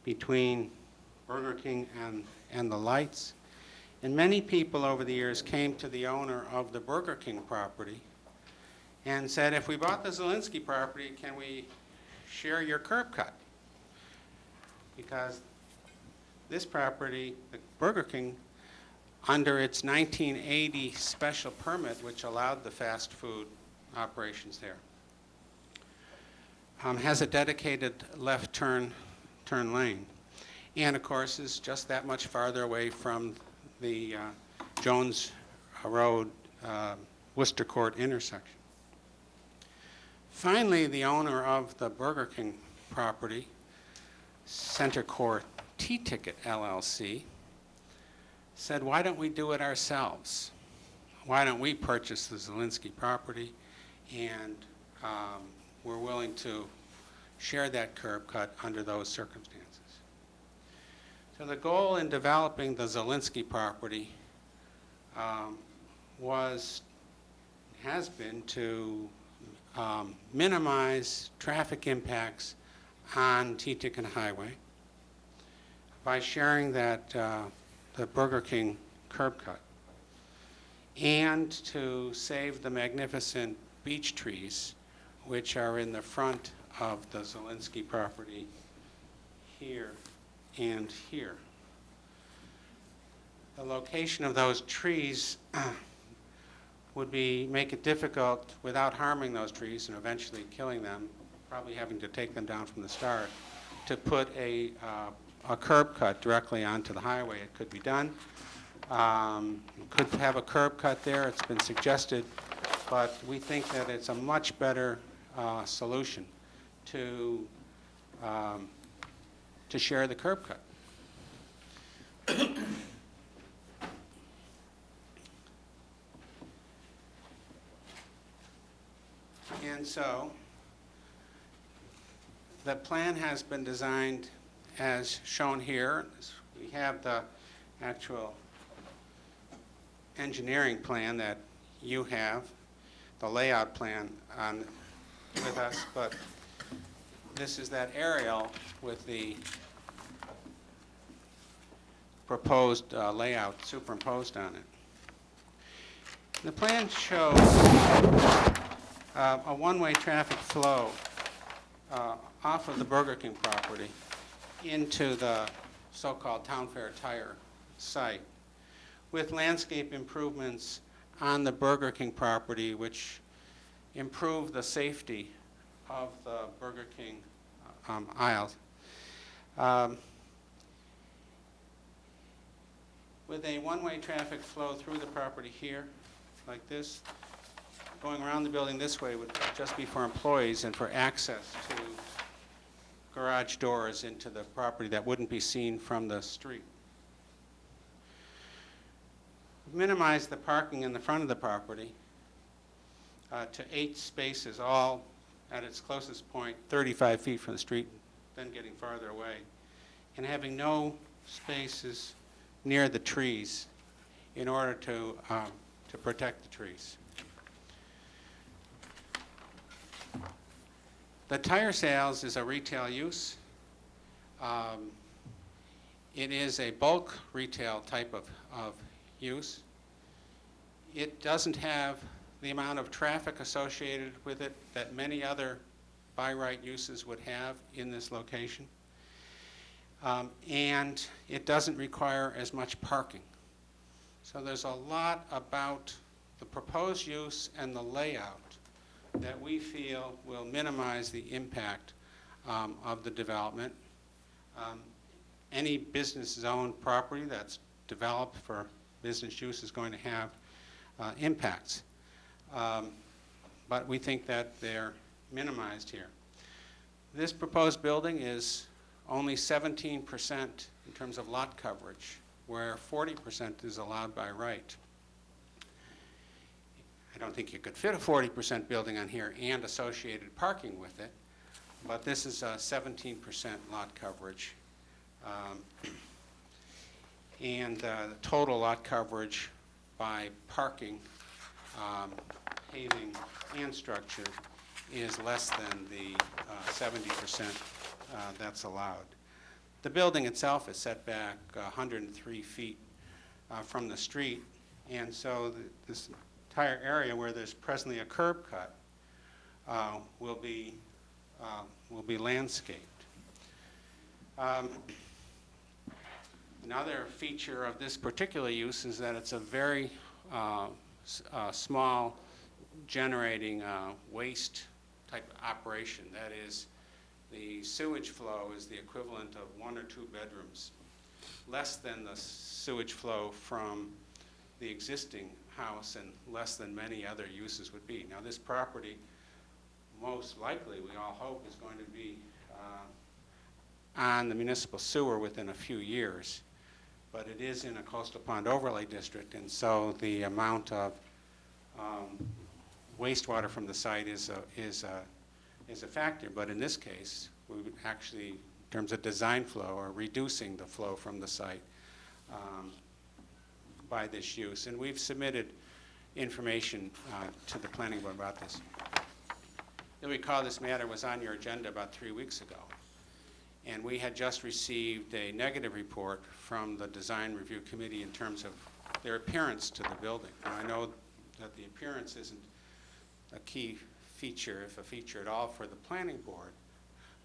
between Burger King and the lights. And many people over the years came to the owner of the Burger King property and said, if we bought the Zielinski property, can we share your curb cut? Because this property, the Burger King, under its 1980 special permit, which allowed the fast food operations there, has a dedicated left turn lane. And of course is just that much farther away from the Jones Road Worcester Court intersection. Finally, the owner of the Burger King property, Center Court T-Ticket LLC, said, why don't we do it ourselves? Why don't we purchase the Zielinski property, and we're willing to share that curb cut under those circumstances. So the goal in developing the Zielinski property has been to minimize traffic impacts on T-Ticket Highway by sharing that the Burger King curb cut, and to save the magnificent beech trees which are in the front of the Zielinski property here and here. The location of those trees would make it difficult, without harming those trees and eventually killing them, probably having to take them down from the start, to put a curb cut directly onto the highway. It could be done. Could have a curb cut there. It's been suggested, but we think that it's a much better solution to share the curb cut. And so the plan has been designed as shown here. We have the actual engineering plan that you have, the layout plan with us, but this is that aerial with the proposed layout superimposed on it. The plan shows a one-way traffic flow off of the Burger King property into the so-called Town Fair Tire site, with landscape improvements on the Burger King property which improve the safety of the Burger King aisles. With a one-way traffic flow through the property here, like this, going around the building this way would just be for employees and for access to garage doors into the property that wouldn't be seen from the street. Minimize the parking in the front of the property to 8 spaces, all at its closest point 35 feet from the street, then getting farther away, and having no spaces near the trees in order to protect the trees. The tire sales is a retail use. It is a bulk retail type of use. It doesn't have the amount of traffic associated with it that many other by right uses would have in this location. And it doesn't require as much parking. So there's a lot about the proposed use and the layout that we feel will minimize the impact of the development. Any business zone property that's developed for business use is going to have impacts. But we think that they're minimized here. This proposed building is only 17% in terms of lot coverage, where 40% is allowed by right. I don't think you could fit a 40% building on here and associated parking with it, but this is 17% lot coverage. And the total lot coverage by parking, paving, and structure is less than the 70% that's allowed. The building itself is set back 103 feet from the street, and so this entire area where there's presently a curb cut will be landscaped. Another feature of this particular use is that it's a very small generating waste type operation. That is, the sewage flow is the equivalent of 1 or 2 bedrooms, less than the sewage flow from the existing house and less than many other uses would be. Now, this property, most likely, we all hope, is going to be on the municipal sewer within a few years, but it is in a coastal pond overlay district, and so the amount of wastewater from the site is a factor. But in this case, we would actually, in terms of design flow, are reducing the flow from the site by this use. And we've submitted information to the planning board about this. You'll recall this matter was on your agenda about 3 weeks ago, and we had just received a negative report from the Design Review Committee in terms of their appearance to the building. Now, I know that the appearance isn't a key feature, if a feature at all, for the planning board,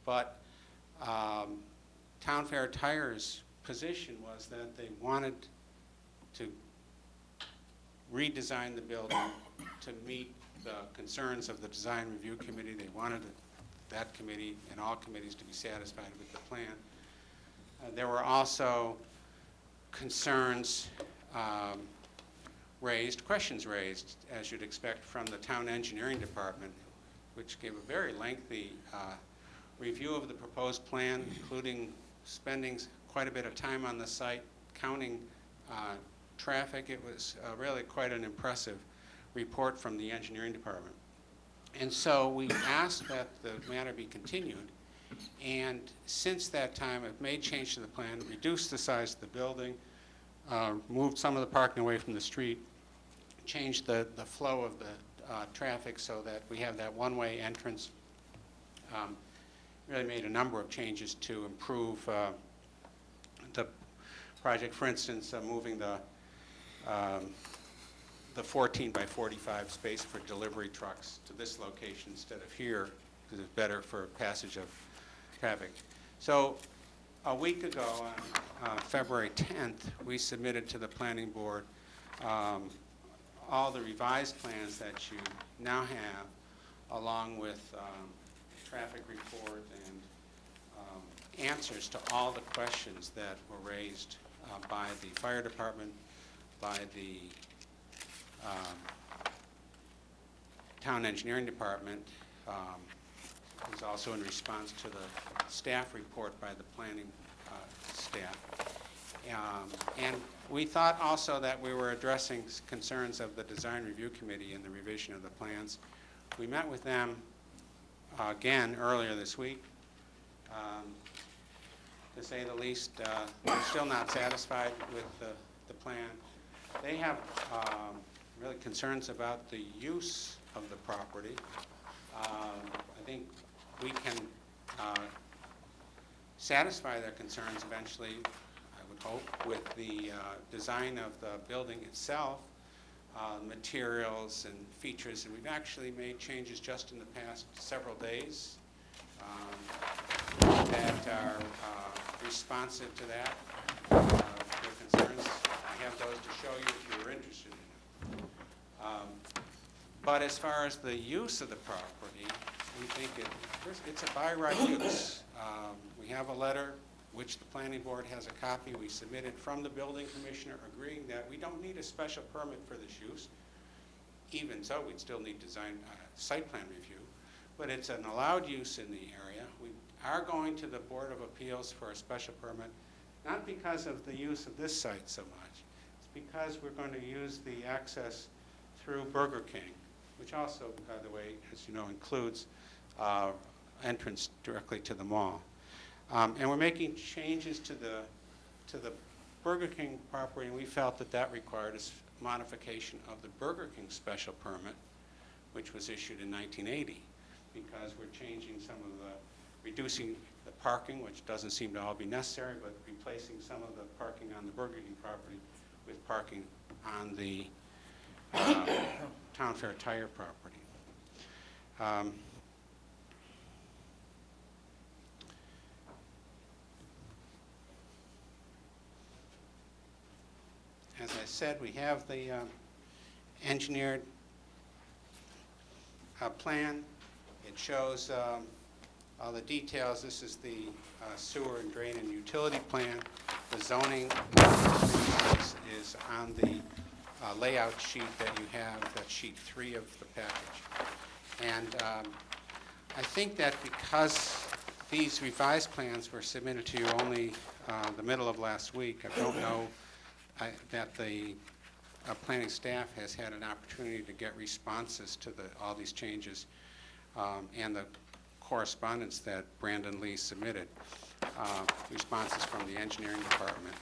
but Town Fair Tire's position was that they wanted to redesign the building to meet the concerns of the Design Review Committee. They wanted that committee and all committees to be satisfied with the plan. There were also concerns questions raised, as you'd expect, from the town engineering department, which gave a very lengthy review of the proposed plan, including spending quite a bit of time on the site, counting traffic. It was really quite an impressive report from the engineering department. And so we asked that the matter be continued, and since that time I've made change to the plan, reduced the size of the building, moved some of the parking away from the street, changed the flow of the traffic so that we have that one-way entrance. Really made a number of changes to improve the project. For instance, moving the 14 by 45 space for delivery trucks to this location instead of here, because it's better for passage of traffic. So a week ago, on February 10th, we submitted to the planning board all the revised plans that you now have, along with traffic report and answers to all the questions that were raised by the fire department, by the town engineering department. It was also in response to the staff report by the planning staff. And we thought also that we were addressing concerns of the Design Review Committee in the revision of the plans. We met with them again earlier this week. To say the least, they're still not satisfied with the plan. They have really concerns about the use of the property. I think we can satisfy their concerns eventually, I would hope, with the design of the building itself, materials and features, and we've actually made changes just in the past several days that are responsive to that, their concerns. I have those to show you if you're interested in them. But as far as the use of the property, we think it's a by right use. We have a letter, which the planning board has a copy we submitted from the building commissioner agreeing that we don't need a special permit for this use. Even so, we'd still need design site plan review. But it's an allowed use in the area. We are going to the Board of Appeals for a special permit, not because of the use of this site so much. It's because we're going to use the access through Burger King, which also, by the way, as you know, includes entrance directly to the mall. And we're making changes to the Burger King property, and we felt that that required a modification of the Burger King special permit, which was issued in 1980, because we're changing some of the, reducing the parking, which doesn't seem to all be necessary, but replacing some of the parking on the Burger King property with parking on the Town Fair Tire property. As I said, we have the engineered plan. It shows all the details. This is the sewer and drain and utility plan. The zoning is on the layout sheet that you have, that's sheet 3 of the package. And I think that because these revised plans were submitted to you only the middle of last week, I don't know that the planning staff has had an opportunity to get responses to all these changes and the correspondence that Brandon Lee submitted, responses from the engineering department,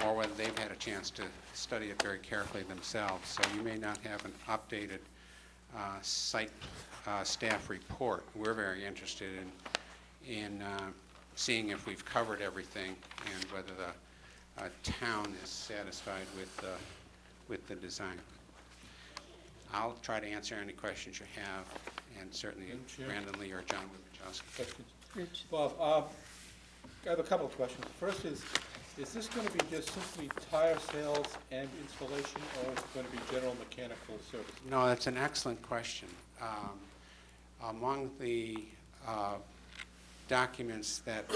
or whether they've had a chance to study it very carefully themselves. So you may not have an updated site staff report. We're very interested in seeing if we've covered everything and whether the town is satisfied with the design. I'll try to answer any questions you have, and certainly Brandon Lee or John Wojciechowski. Questions? Rich? Bob, I have a couple of questions. First is this going to be just simply tire sales and installation, or is it going to be general mechanical service? No, that's an excellent question. Among the documents that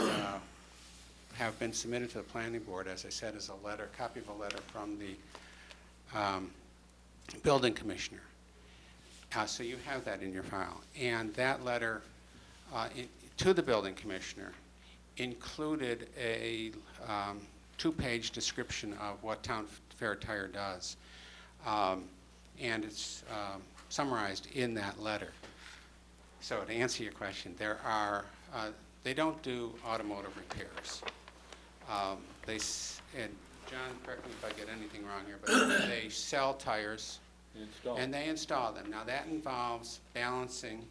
have been submitted to the planning board, as I said, is a letter, copy of a letter from the building commissioner. So you have that in your file. And that letter to the building commissioner included a 2-page description of what Town Fair Tire does. And it's summarized in that letter. So to answer your question, there are, they don't do automotive repairs. And John, correct me if I get anything wrong here, but they sell tires and they install them. Now that involves balancing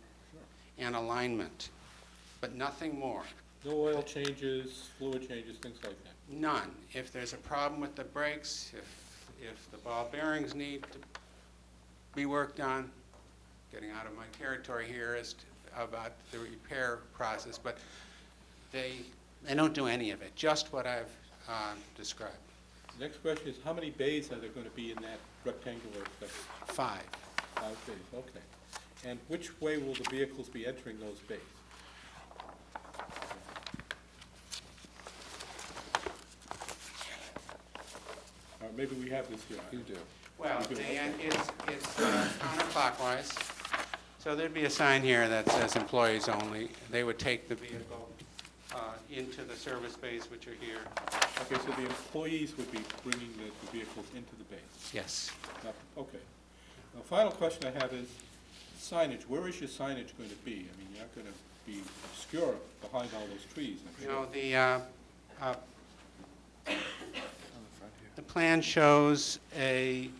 and alignment, but nothing more. No oil changes, fluid changes, things like that? None. If there's a problem with the brakes, if the ball bearings need to be worked on, getting out of my territory here as to, about the repair process, but they don't do any of it, just what I've described. The next question is, how many bays are there going to be in that rectangular section? 5. 5 bays, okay. And which way will the vehicles be entering those bays? Maybe we have this here. You do. Well, it's counterclockwise. So there'd be a sign here that says employees only. They would take the vehicle into the service bays, which are here. Okay, so the employees would be bringing the vehicles into the bays? Yes. Okay. The final question I have is signage. Where is your signage going to be? I mean, you're not going to be obscure behind all those trees. You know, the plan shows a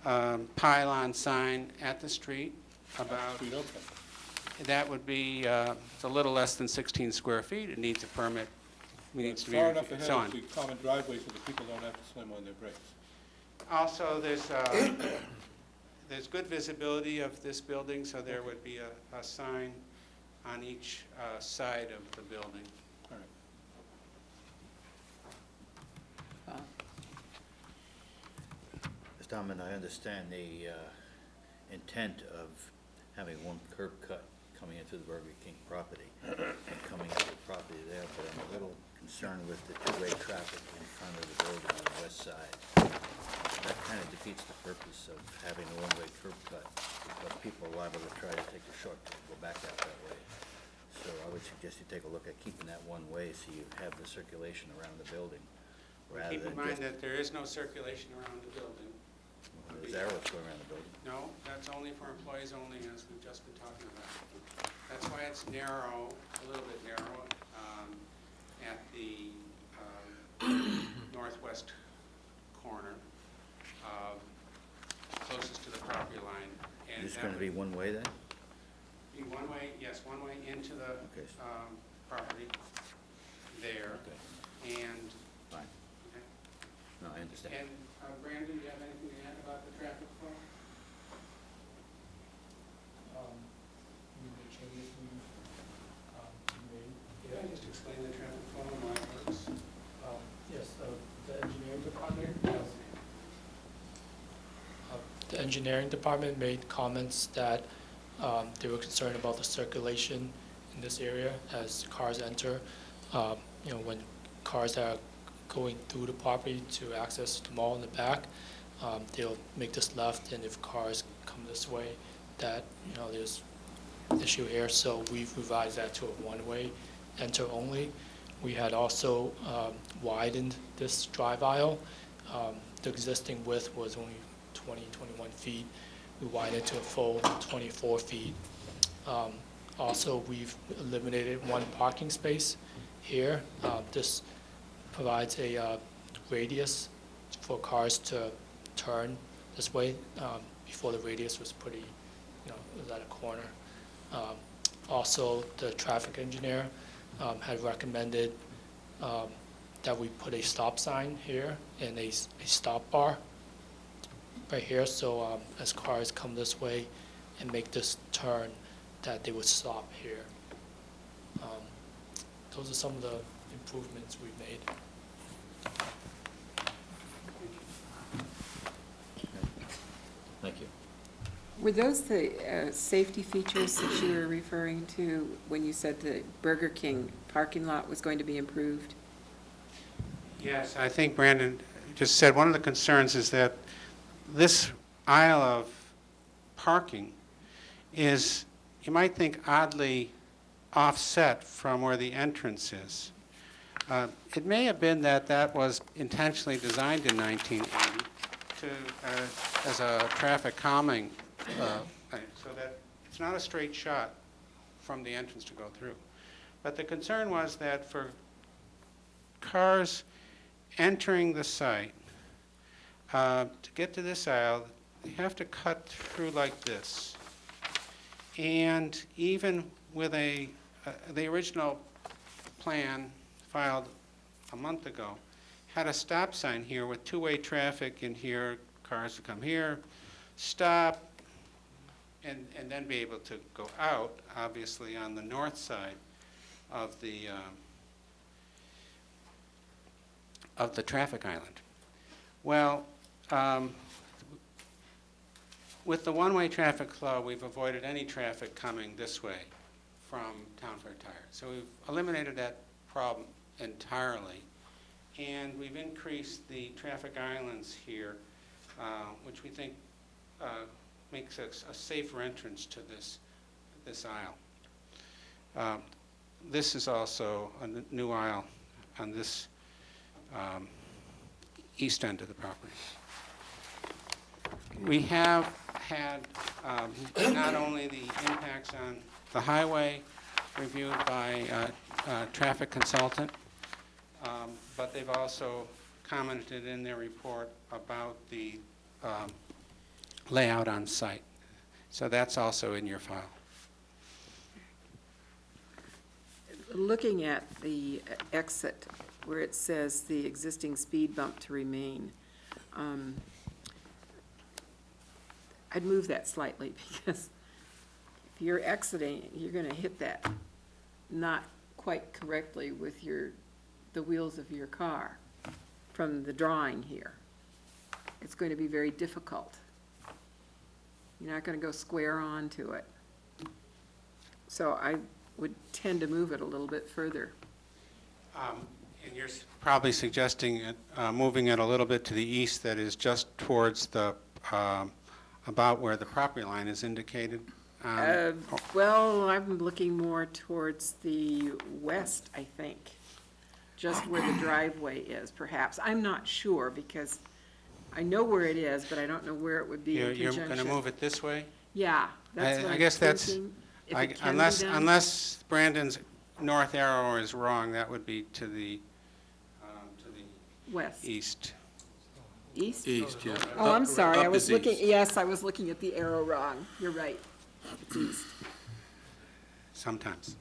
pylon sign at the street about. Street, okay. That would be, it's a little less than 16 square feet. It needs a permit. It needs to be far enough ahead so of on. the common driveway so that people don't have to slam on their brakes. Also, there's good visibility of this building, so there would be a sign on each side of the building. All right. Mr. Alman, I understand the intent of having one curb cut coming into the Burger King property and coming into the property there, but I'm a little concerned with the two-way traffic in front of the building on the west side. That kind of defeats the purpose of having a one-way curb cut, because people are liable to try to take the shortcut and go back out that way. So I would suggest you take a look at keeping that one way so you have the circulation around the building, rather Keep in than mind just, that there is no circulation around the building. there's arrows going around the building. No, that's only for employees only, as we've just been talking about. That's why Well, it's narrow, a little bit narrow, at the northwest corner, closest to the property line. And Is this that going to be would one way then? be one way, yes, one way into the Okay. property there. Okay, And, fine. okay. No, I understand. And Brandon, do you have anything to add about the traffic flow? The changes we made. Yeah, just explain the traffic flow and why it works. Yes, the engineering department. The engineering department made comments that they were concerned about the circulation in this area as cars enter. When cars are going through the property to access the mall in the back, they'll make this left, and if cars come this way, that, there's an issue here. So we've revised that to a one-way enter only. We had also widened this drive aisle. The existing width was only 21 feet. We widened it to a full 24 feet. Also, we've eliminated one parking space here. This provides a radius for cars to turn this way. Before, the radius was pretty, was at a corner. Also, the traffic engineer had recommended that we put a stop sign here and a stop bar right here, so as cars come this way and make this turn, that they would stop here. Those are some of the improvements we've made. Thank you. Were those the safety features that you were referring to when you said the Burger King parking lot was going to be improved? Yes, I think Brandon just said one of the concerns is that this aisle of parking is, you might think, oddly offset from where the entrance is. It may have been that that was intentionally designed in 1980 as a traffic calming thing, so that it's not a straight shot from the entrance to go through. But the concern was that for cars entering the site, to get to this aisle, they have to cut through like this. And even with the original plan filed a month ago, had a stop sign here with two-way traffic in here, cars would come here, stop, and then be able to go out, obviously, on the north side of the traffic island. Well, with the one-way traffic flow, we've avoided any traffic coming this way from Town Fair Tire. So we've eliminated that problem entirely. And we've increased the traffic islands here, which we think makes a safer entrance to this aisle. This is also a new aisle on this east end of the property. We have had not only the impacts on the highway reviewed by a traffic consultant, but they've also commented in their report about the layout on site. So that's also in your file. Looking at the exit where it says the existing speed bump to remain, I'd move that slightly because if you're exiting, you're going to hit that not quite correctly with the wheels of your car from the drawing here. It's going to be very difficult. You're not going to go square onto it. So I would tend to move it a little bit further. And you're probably suggesting it, moving it a little bit to the east, that is just towards the, about where the property line is indicated? Well, I'm looking more towards the west, I think, just where the driveway is, perhaps. I'm not sure, because I know where it is, but I don't know where it would be in You're conjunction. going to move it this way? Yeah, that's what I I'm guess that's thinking. if it can be done? Unless Brandon's north arrow is wrong, that would be to the West. east. East? East, yeah. Oh, I'm sorry, I Up was is looking, east. yes, I was looking at the arrow wrong. You're right. It's east. Sometimes.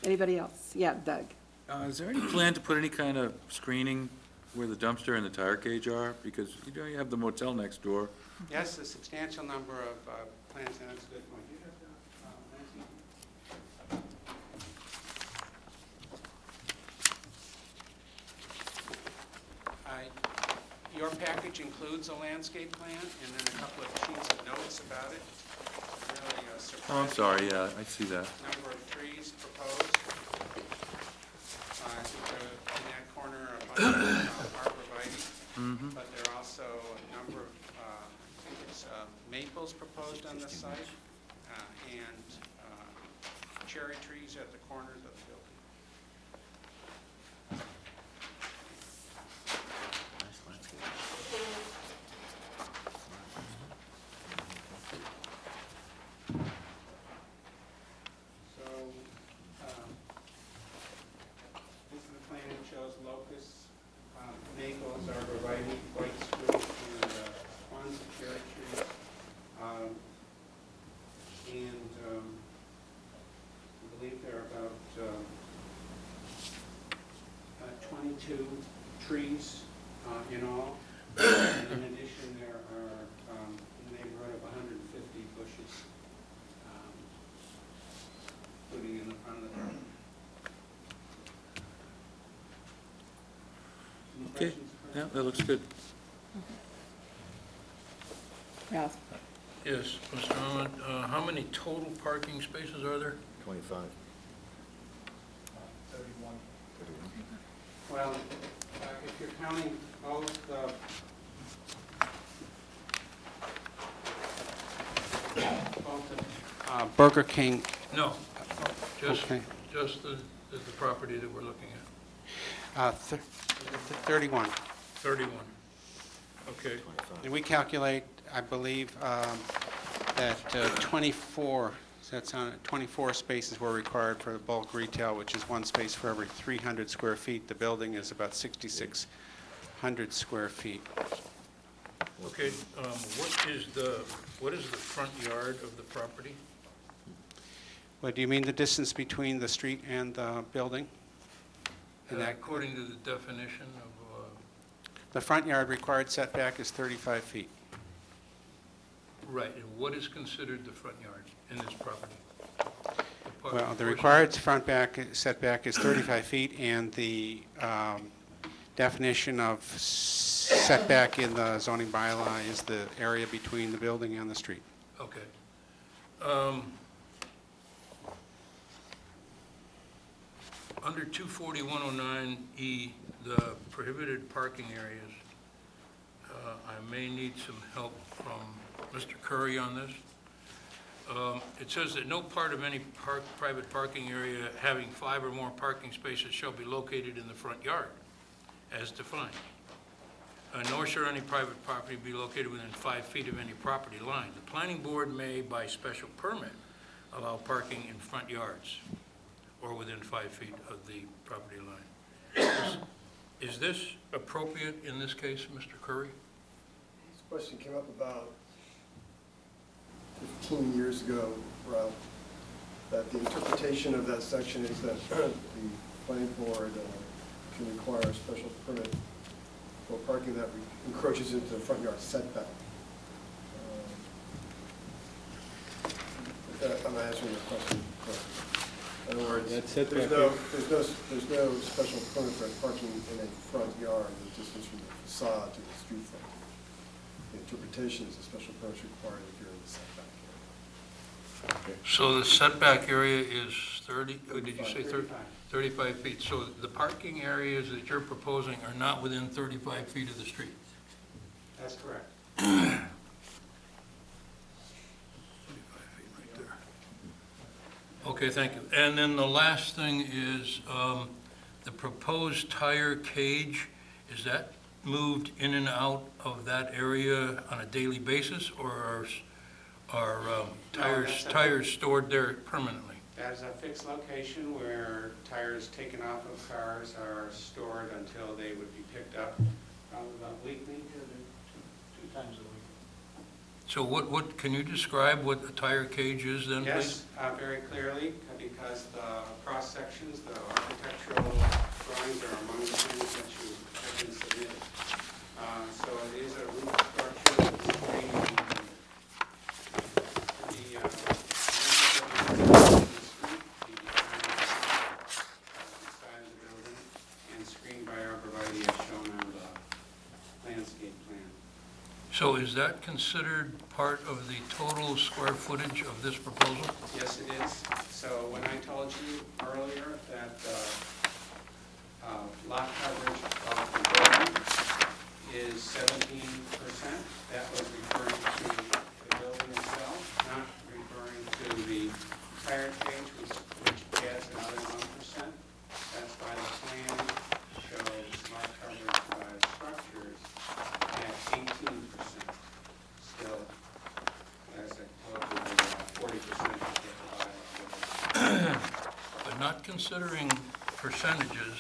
Anybody else? Yeah, Doug. Is there any plan to put any kind of screening where the dumpster and the tire cage are? Because, you know, you have the motel next door. Yes, a substantial number of plants, and that's a good point. Do you have landscape? Your package includes a landscape plan and then a couple of sheets of notes about it. Really a surprising Oh, I'm sorry, yeah, I see that. number of trees proposed. I think in that corner, a bunch of arborvitae, but there are also a number of, I think it's maples proposed on the site, and cherry trees at the corners of the building. Nice landscape. So, this is the plan that shows locusts, maples, arborvitae, white spruce, and Kwanzaa cherry trees. I believe there are about 22 trees in all. And in addition, there are in the neighborhood of 150 bushes, including in the front of the building. Any Okay, questions? yeah, that looks good. Ralph? Yes, Mr. Ahmed, how many total parking spaces are there? 25. 31. Well, if you're counting both Burger King. No, just, Okay. just the property that we're looking at, 31. 31. Okay, And we calculate, I believe, that 24, does that sound, 24 spaces were required for the bulk retail, which is one space for every 300 square feet. The building is about 6,600 square feet. okay, what is the front yard of the property? What, do you mean the distance between the street and the building? And that, According to the definition of, the front yard required setback is 35 feet. right, and what is considered the front yard in this property? Well, the required setback is 35 feet, and the definition of setback in the zoning bylaw is the area between the building and the street. Okay. Under 24109E, the prohibited parking areas, I may need some help from Mr. Curry on this. It says that no part of any private parking area having 5 or more parking spaces shall be located in the front yard, as defined. Nor shall any private property be located within 5 feet of any property line. The planning board may, by special permit, allow parking in front yards or within 5 feet of the property line. Is this appropriate in this case, Mr. Curry? This question came up about 15 years ago, Ralph, that the interpretation of that section is that the planning board can require a special permit for parking that encroaches into the front yard setback. I'm not answering your question correctly. In other words, That setback- there's no special permit for parking in a front yard, the distance from the facade to the street front. The interpretation is a special permit required if you're in the setback area. So the setback area is 30, or did you say 35. 35 feet? So the parking areas that you're proposing are not within 35 feet of the street? That's correct. 35 feet right there. Okay, thank you. And then the last thing is the proposed tire cage, is that moved in and out of that area on a daily basis, or are tires stored there permanently? That is a fixed location where tires taken off of cars are stored until they would be picked up, probably about weekly, two times a week. So what, can you describe what a tire cage is then, please? Yes, very clearly, because the cross-sections, the architectural drawings are among the things that you have been submitted. So it is a roof structure that's screened side of the building and screened by arborvitae as shown on the landscape plan. So is that considered part of the total square footage of this proposal? Yes, it is. So when I told you earlier that lot coverage of the building is 17%, that was referring to the building itself, not referring to the tire cage, which adds another 1%. That's why the plan shows lot coverage by structures at 18%. Still, as I told you, 40% to get the bylaw. But not considering percentages,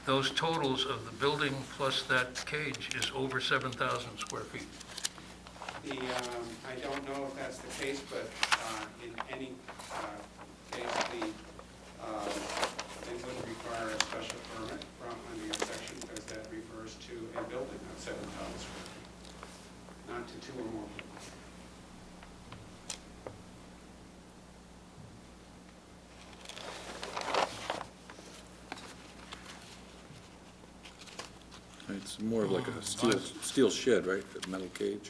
those totals of the building plus that cage is over 7,000 square feet. I don't know if that's the case, but in any case, they wouldn't require a special permit from under your section because that refers to a building of 7,000 square feet, not to two or more buildings. It's more of like a steel shed, right, a metal cage?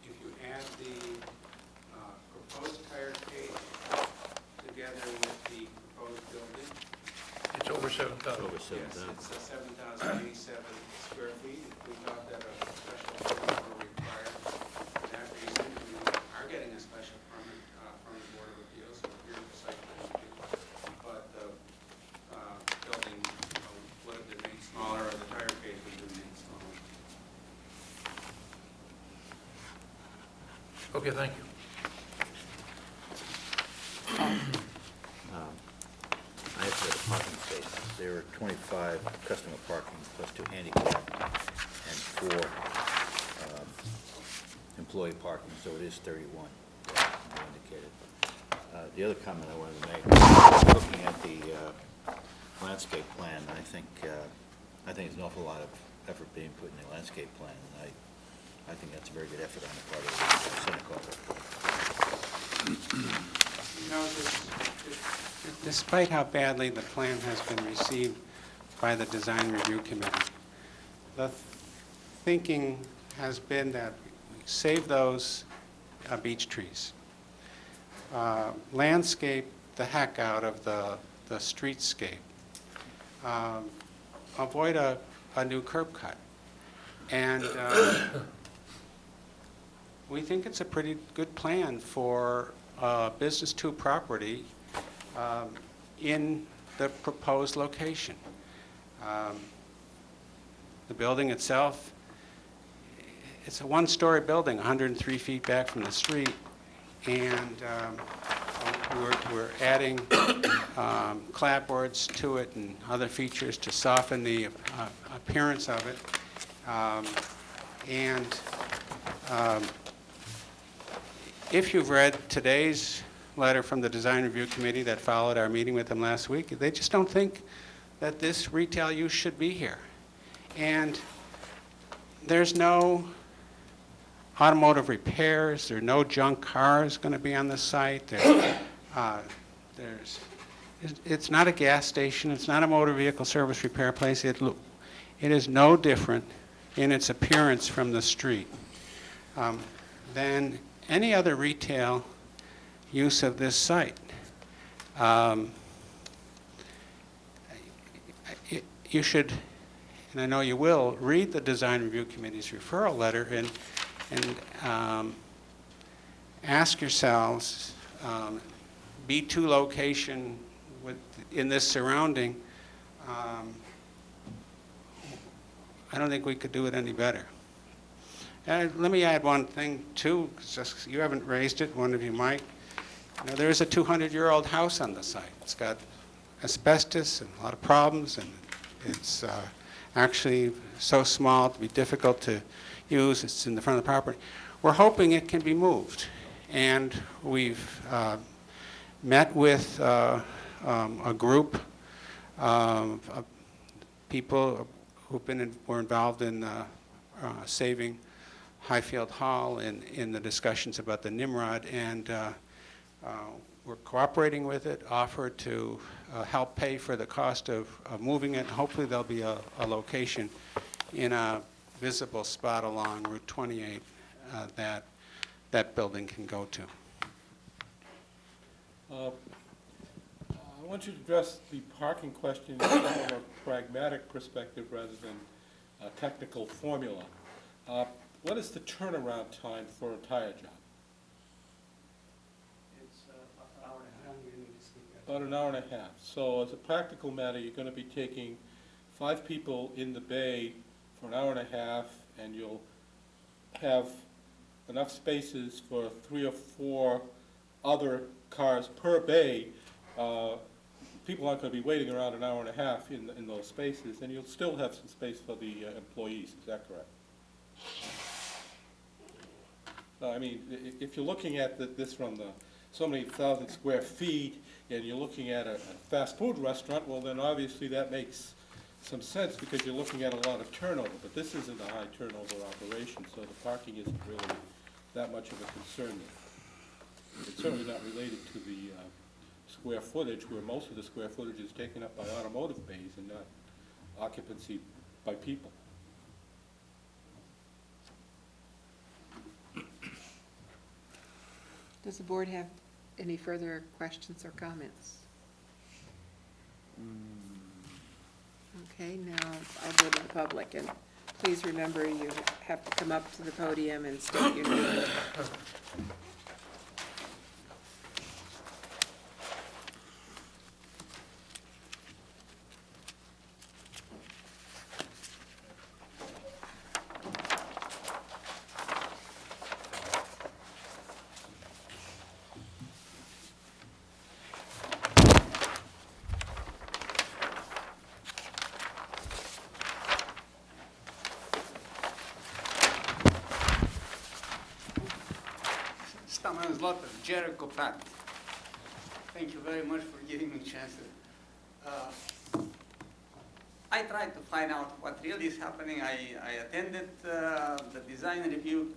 If you add the proposed tire cage together with the proposed building, It's over 7,000. Over yes, 7,000. it's 7,087 square feet. If we thought that a special permit were required for that reason, we are getting a special permit from the Board of Appeals, so here's the site plan review. But the building would have been made smaller, or the tire cage would have been made smaller. Okay, thank you. I have the parking spaces. There are 25 customer parking plus 2 handicap and 4 employee parking, so it is 31, as indicated. The other comment I wanted to make, looking at the landscape plan, I think there's an awful lot of effort being put in the landscape plan, and I think that's a very good effort on the part of the Senate. You know, despite how badly the plan has been received by the Design Review Committee, the thinking has been that we save those beech trees, landscape the heck out of the streetscape, avoid a new curb cut, and we think it's a pretty good plan for Business 2 property in the proposed location. The building itself, it's a one-story building, 103 feet back from the street, and we're adding clapboards to it and other features to soften the appearance of it. If you've read today's letter from the Design Review Committee that followed our meeting with them last week, they just don't think that this retail use should be here. And there's no automotive repairs, there are no junk cars going to be on the site. It's not a gas station, it's not a motor vehicle service repair place. It is no different in its appearance from the street than any other retail use of this site. You should, and I know you will, read the Design Review Committee's referral letter and ask yourselves B2 location in this surrounding, I don't think we could do it any better. And let me add one thing too, 'cause you haven't raised it, one of you might. You know, there is a 200-year-old house on the site. It's got asbestos and a lot of problems, and it's actually so small to be difficult to use. It's in the front of the property. We're hoping it can be moved, and we've met with a group of people who were involved in saving Highfield Hall in the discussions about the Nimrod, and we're cooperating with it, offered to help pay for the cost of moving it. Hopefully there'll be a location in a visible spot along Route 28 that building can go to. I want you to address the parking question from a pragmatic perspective rather than a technical formula. What is the turnaround time for a tire job? It's about an hour and a half. About an hour and a half. So as a practical matter, you're going to be taking 5 people in the bay for an hour and a half, and you'll have enough spaces for 3 or 4 other cars per bay. People aren't going to be waiting around an hour and a half in those spaces, and you'll still have some space for the employees. Is that correct? I mean, if you're looking at this from so many thousand square feet, and you're looking at a fast food restaurant, well, then obviously that makes some sense because you're looking at a lot of turnover. But this isn't a high turnover operation, so the parking isn't really that much of a concern. It's certainly not related to the square footage, where most of the square footage is taken up by automotive bays and not occupancy by people. Does the board have any further questions or comments? Okay, now I'll go to the public, and please remember you have to come up to the podium and state your name. Jericho Pat. Thank you very much for giving me a chance. I tried to find out what really is happening. I attended the design review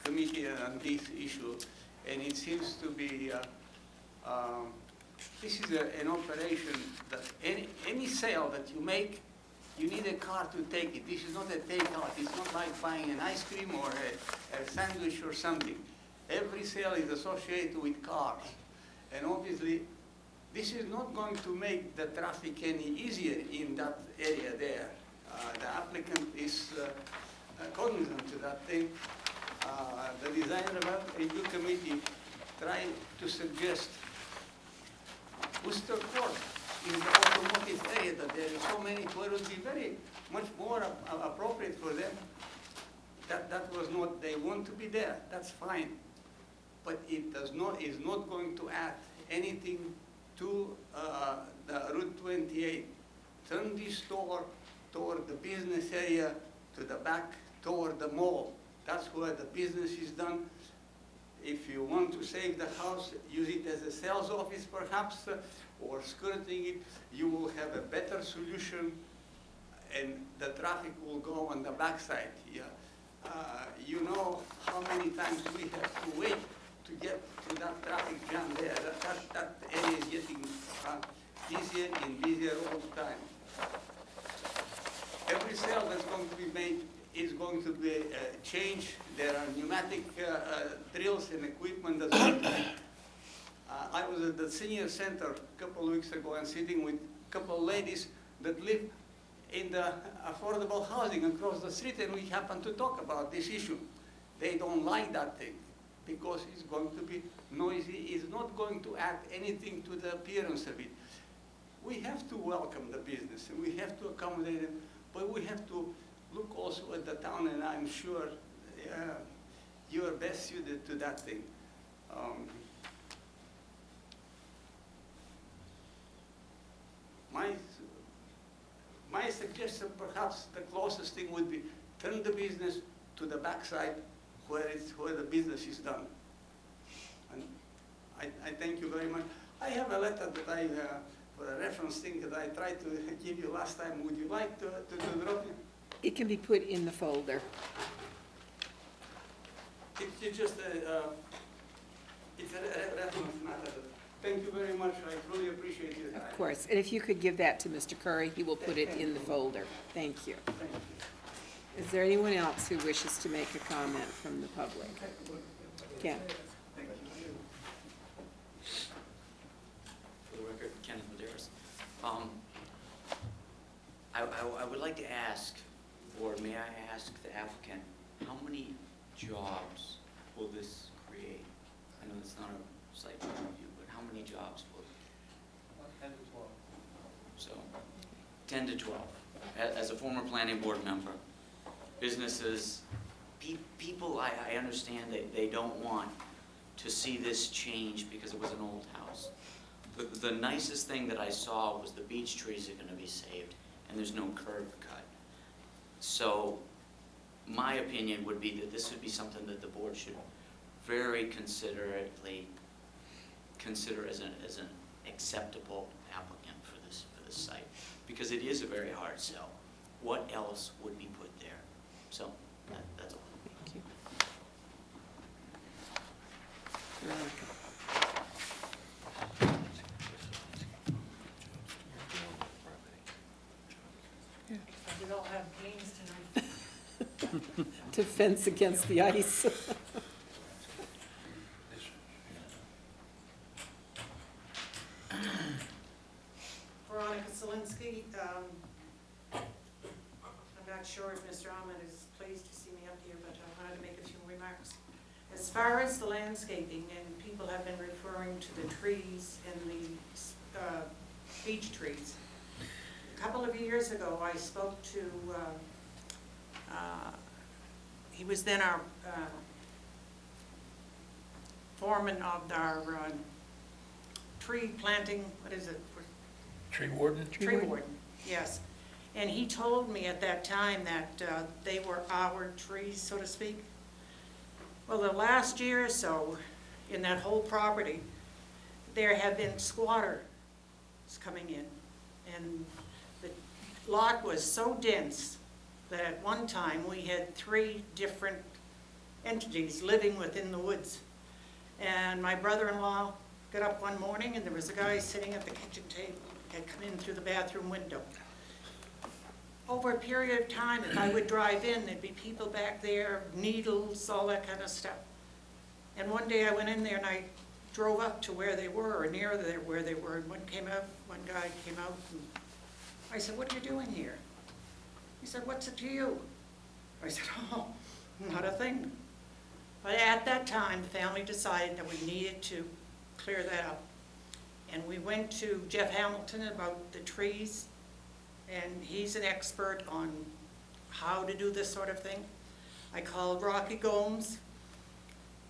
committee on this issue, and it seems to be this is an operation that any sale that you make, you need a car to take it. This is not a takeout. It's not like buying an ice cream or a sandwich or something. Every sale is associated with cars. And obviously, this is not going to make the traffic any easier in that area there. The applicant is cognizant to that thing. The design review committee tried to suggest Worcester Court in the automotive area, that there are so many, where it would be very much more appropriate for them. That was not, they want to be there, that's fine. But it is not going to add anything to the Route 28. Turn this store toward the business area, to the back, toward the mall. That's where the business is done. If you want to save the house, use it as a sales office perhaps, or skirting it, you will have a better solution, and the traffic will go on the backside here. You know how many times we have to wait to get to that traffic jam there. That area is getting busier and busier all the time. Every sale that's going to be made is going to be changed. There are pneumatic drills and equipment that's going to be. I was at the senior center a couple of weeks ago and sitting with a couple of ladies that live in the affordable housing across the street, and we happened to talk about this issue. They don't like that thing. because it's going to be noisy, it's not going to add anything to the appearance of it. We have to welcome the business, and we have to accommodate it, but we have to look also at the town, and I'm sure you are best suited to that thing. My suggestion, perhaps the closest thing would be turn the business to the backside where the business is done. And I thank you very much. I have a letter that for a reference thing that I tried to give you last time. Would you like to drop it? It can be put in the folder. It's just it's a reference matter. Thank you very much. I truly appreciate your time. Of course, and if you could give that to Mr. Curry, he will put it in the folder. Thank you. Thank you. Is there anyone else who wishes to make a comment from the public? Ken? For the record, Kenneth Medeiros. I would like to ask, or may I ask the applicant, how many jobs will this create? I know it's not a site plan review, but how many jobs will it? 10 to 12. So, 10 to 12. As a former planning board member, businesses, people, I understand that they don't want to see this change because it was an old house. The nicest thing that I saw was the beech trees are going to be saved, and there's no curb cut. So, my opinion would be that this would be something that the board should very considerately consider as an acceptable applicant for this site, because it is a very hard sell. What else would be put there? So that's all. Thank you. Veronica? We all have games tonight. To fence against the ice. Veronica Zielinski. I'm not sure if Mr. Ahmed is pleased to see me up here, but I wanted to make a few remarks. As far as the landscaping, and people have been referring to the trees and the beech trees. A couple of years ago, I spoke to, he was then our foreman of our tree planting, what is it? Tree warden? Tree warden, yes. And he told me at that time that they were our trees, so to speak. Well, the last year or so, in that whole property, there have been squatters coming in. And the lot was so dense that at one time we had 3 different entities living within the woods. And my brother-in-law got up one morning and there was a guy sitting at the kitchen table, had come in through the bathroom window. Over a period of time, if I would drive in, there'd be people back there, needles, all that kind of stuff. And one day I went in there and I drove up to where they were, or near where they were, and one guy came out, and I said, "What are you doing here?" He said, "What's it to you?" I said, "Oh, not a thing." But at that time, the family decided that we needed to clear that up. And we went to Jeff Hamilton about the trees, and he's an expert on how to do this sort of thing. I called Rocky Gomes,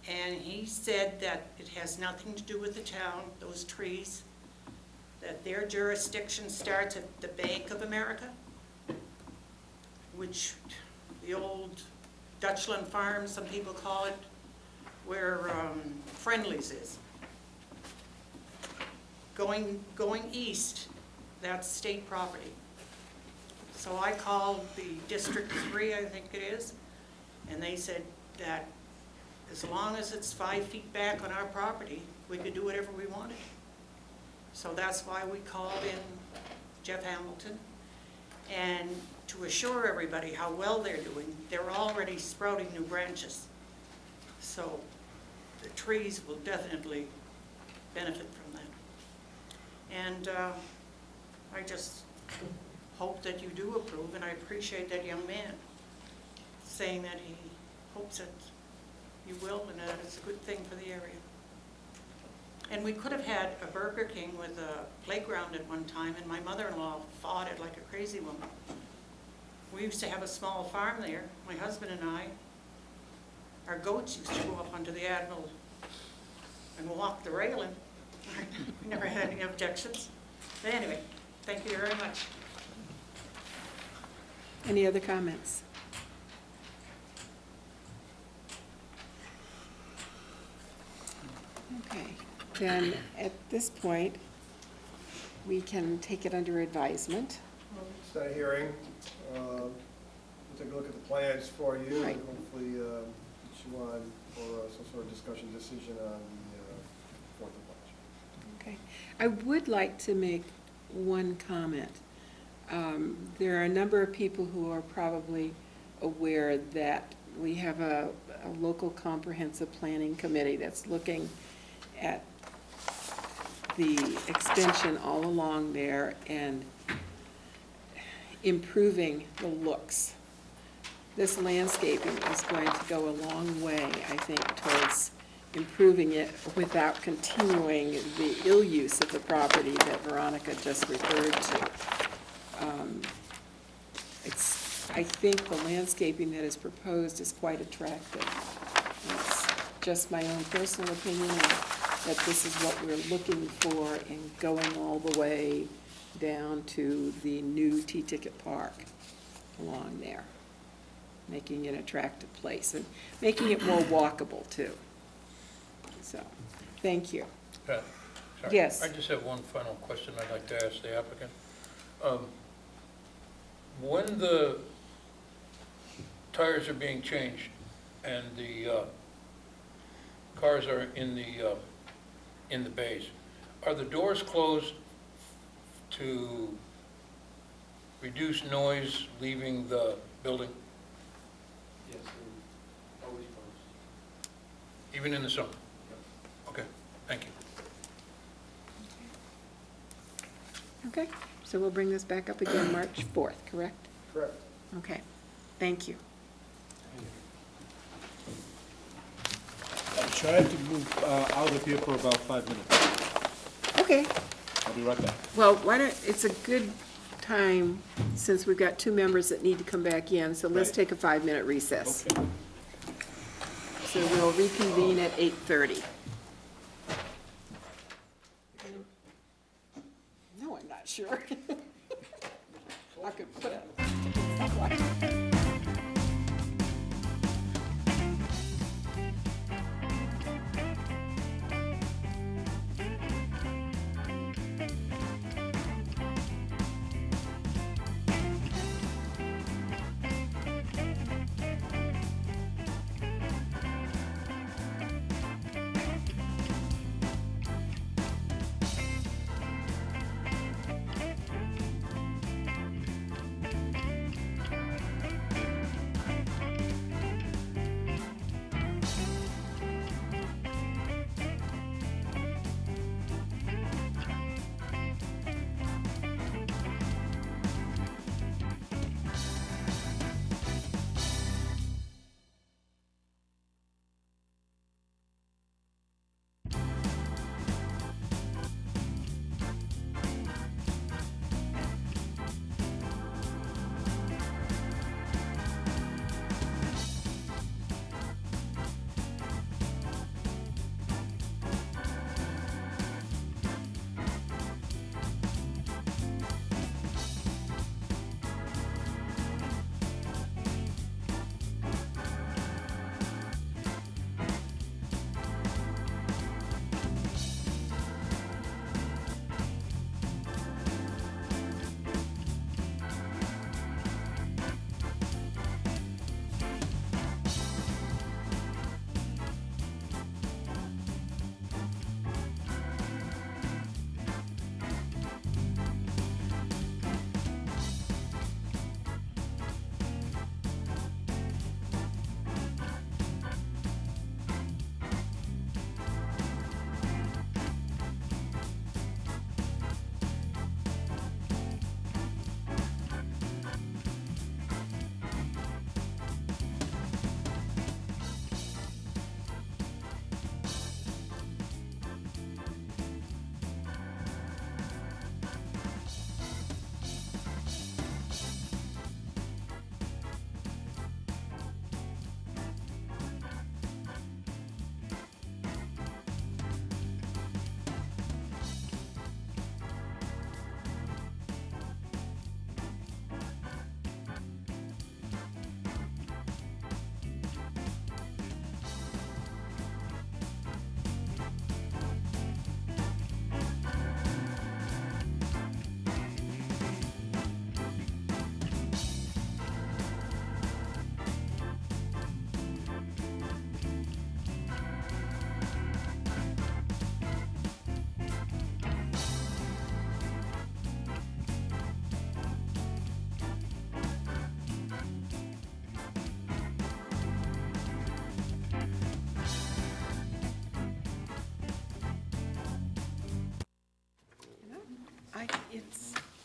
and he said that it has nothing to do with the town, those trees, that their jurisdiction starts at the Bank of America, which the old Dutchland Farm, some people call it, where Friendly's is. Going east, that's state property. So I called the District 3, I think it is, and they said that as long as it's 5 feet back on our property, we could do whatever we wanted. So that's why we called in Jeff Hamilton. And to assure everybody how well they're doing, they're already sprouting new branches. So the trees will definitely benefit from that. And I just hope that you do approve, and I appreciate that young man saying that he hopes that you will, and it's a good thing for the area. And we could have had a Burger King with a playground at one time, and my mother-in-law fought it like a crazy woman. We used to have a small farm there, my husband and I. Our goats used to go up onto the Admiral and walk the railing. We never had any objections. But anyway, thank you very much. Any other comments? Okay, then at this point, we can take it under advisement. Set a hearing, we'll take a look at the plans for you, Right. and hopefully put you on for some sort of discussion decision on the 4th of March. Okay. I would like to make one comment. There are a number of people who are probably aware that we have a local comprehensive planning committee that's looking at the extension all along there and improving the looks. This landscaping is going to go a long way, I think, towards improving it without continuing the ill use of the property that Veronica just referred to. I think the landscaping that is proposed is quite attractive. It's just my own personal opinion that this is what we're looking for in going all the way down to the new T-Ticket Park along there, making it an attractive place and making it more walkable too. So, thank you. Pat, sorry. Yes. I just have one final question I'd like to ask the applicant. When the tires are being changed and the cars are in the bays, are the doors closed to reduce noise leaving the building, Yes, they're always closed. even in the summer? Okay, thank you. Okay, so we'll bring this back up again March 4th, correct? Correct. Okay, thank you. I'm trying to move out of here for about 5 minutes. Okay, I'll be right back. well, it's a good time, since we've got two members that need to come back in, so let's Right. take a 5-minute recess. Okay. So we'll reconvene at 8:30. No, I'm not sure. I could put it.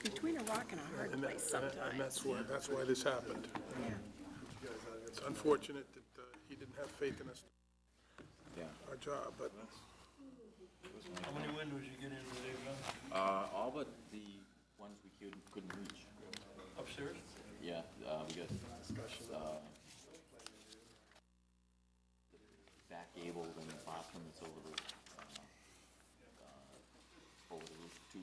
between a rock and a hard And place that- sometimes. and that's why this happened. Yeah. It's unfortunate that he didn't have faith in us, Yeah. our job, but How many windows you get in today, John? All but the ones we couldn't reach. Upstairs? Yeah, we got, back gable and the bathroom that's over the roof, two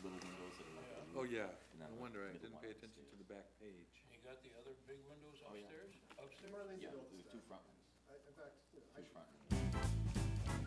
little windows that are over the roof. Oh, yeah, And then no wonder I the middle didn't one pay upstairs. attention to the back page. You got the other big windows upstairs? Upstairs? Yeah, there's two front ones, In fact, two front ones.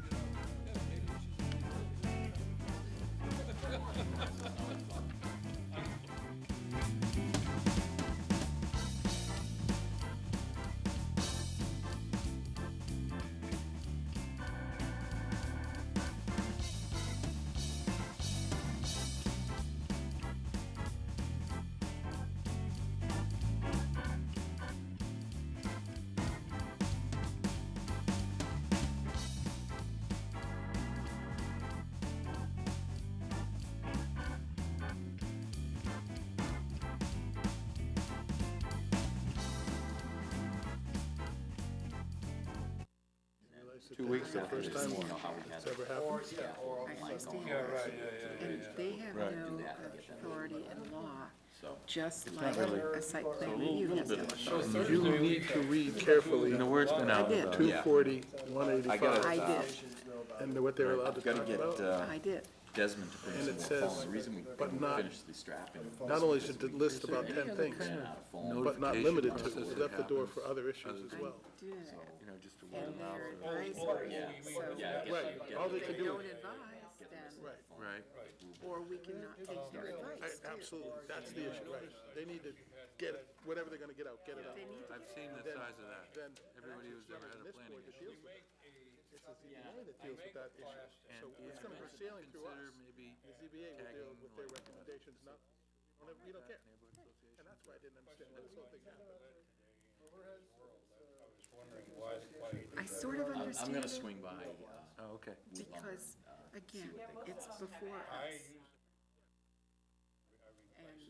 realized that 2 weeks that's the after first this. time You know how we had it's ever happened. I understand. Yeah, right, yeah. And they have Do no that and get that. authority in law, So, just not like really- a site plan review has no authority. You need to read carefully And the word's been out I did. about it. 240, I 185, gotta, I did, and what they're allowed to I've gotta talk get about. I did. Desmond to bring And some it more says, foam. The reason we but couldn't not- finish the strapping. Not only should it list about 10 things, ran out of foam. but not Notification limited to, process we that left the door happens. for other issues as I well. did, You know, just a word and of mouth. they're or- advisory, Yeah, so yeah, Right, all they if can they do, don't advise, then, right, or we cannot take their advice, too. absolutely, that's the issue, right. They need to get it, whatever they're gonna get out, get it out. They need to I've seen the Then- size of that. Then, Everybody who's ever had a this planning board that issue. deals with that. It's the ZBA that deals with that issue. So it's gonna go sailing through Consider us. maybe The ZBA will deal tagging with their like, recommendations, not, we don't care. And that's why I didn't understand why this whole thing happened. I sort of I'm understand gonna it, swing by, Oh, okay. because, again, it's before us. And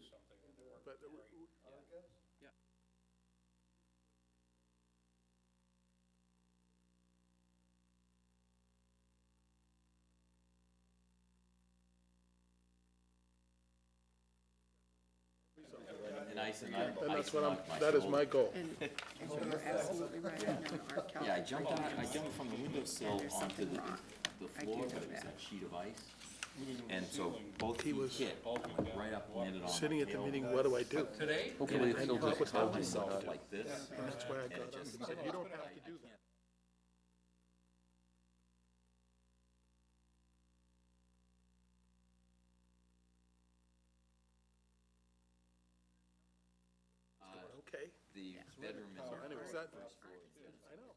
But and I said, and that's what that is my goal. And you're absolutely right, I know our Yeah, I calculations. jumped from the windowsill There's onto something the wrong. I do floor, know but it was that. that sheet of ice. And so both He feet was hit, I went right up, landed on my Sitting at the tail. meeting, what do I do? Today? Hopefully And he'll I just held tell you myself what. like this. And that's why I and it got up. just- He said, you don't have to do that. Okay, The bedroom is on the anyways, first that, floor. I know.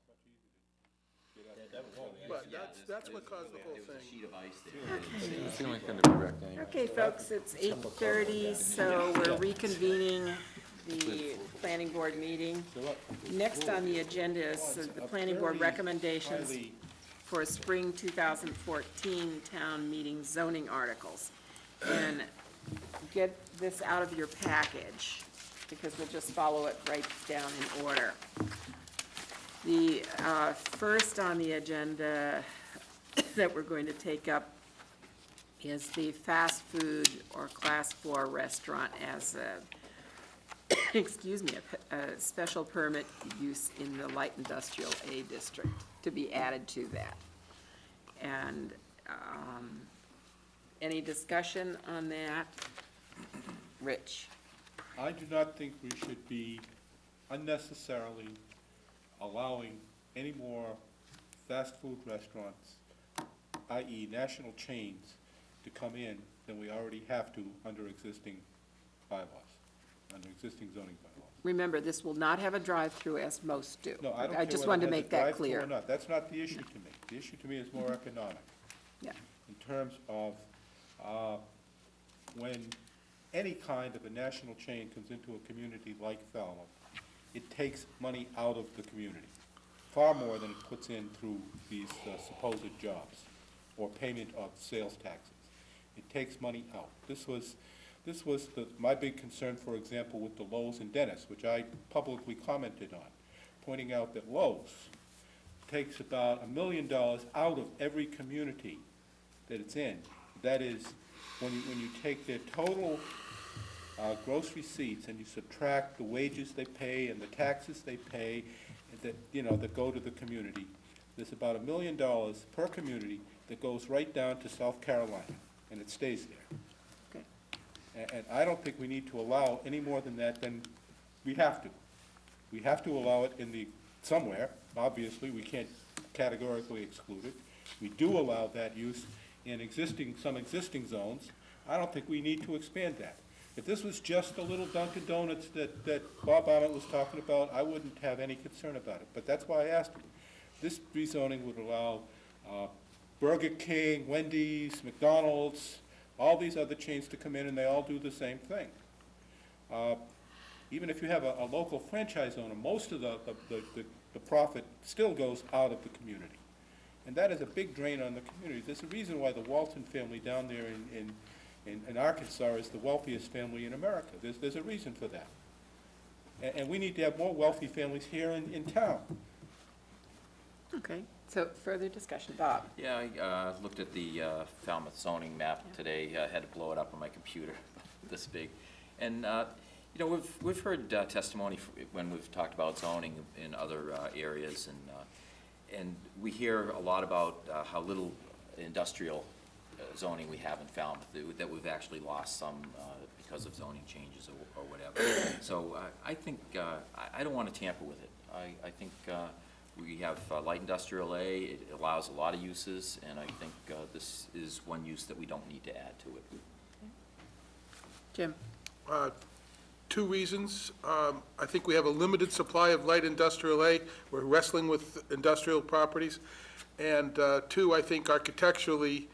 But that's what caused the whole There was a thing. sheet of ice there. The ceiling's gonna be wrecked anyway. Okay, folks, it's 8:30, so we're reconvening the planning board meeting. Next on the agenda is the planning board recommendations for spring 2014 town meeting zoning articles. And get this out of your package, because we'll just follow it right down in order. The first on the agenda that we're going to take up is the fast food or Class 4 restaurant as a, excuse me, a special permit use in the light industrial A district to be added to that. And any discussion on that? Rich? I do not think we should be unnecessarily allowing any more fast food restaurants, i.e. national chains, to come in than we already have to under existing bylaws, under existing zoning bylaws. Remember, this will not have a drive-through as most do. No, I don't care I just whether wanted it to has a make that drive-through clear. or not. That's not the issue to me. The issue to me is more economic. Yeah. In terms of when any kind of a national chain comes into a community like Falmouth, it takes money out of the community, far more than it puts in through these supposed jobs or payment of sales taxes. It takes money out. This was This was my big concern, for example, with the Lowe's in Dennis, which I publicly commented on, pointing out that Lowe's takes about $1 million out of every community that it's in. That is, when you take their total gross receipts and you subtract the wages they pay and the taxes they pay that, that go to the community, there's about $1 million per community that goes right down to South Carolina, and it stays there. Okay. And I don't think we need to allow any more than that, than we have to. We have to allow it somewhere. Obviously, we can't categorically exclude it. We do allow that use in some existing zones. I don't think we need to expand that. If this was just a little Dunkin' Donuts that Bob Ahmet was talking about, I wouldn't have any concern about it. But that's why I asked him. This rezoning would allow Burger King, Wendy's, McDonald's, all these other chains to come in, and they all do the same thing. Even if you have a local franchise owner, most of the profit still goes out of the community. And that is a big drain on the community. There's a reason why the Walton family down there in Arkansas is the wealthiest family in America. There's a reason for that. And we need to have more wealthy families here in town. Okay, so further discussion. Bob? Yeah, I looked at the Falmouth zoning map today. I had to blow it up on my computer, this big. And, we've heard testimony when we've talked about zoning in other areas, and we hear a lot about how little industrial zoning we have in Falmouth, that we've actually lost some because of zoning changes or whatever. So I think, I don't want to tamper with it. I think we have light industrial A, it allows a lot of uses, and I think this is one use that we don't need to add to it. Jim? Two reasons. I think we have a limited supply of light industrial A. We're wrestling with industrial properties. And two, I think architecturally,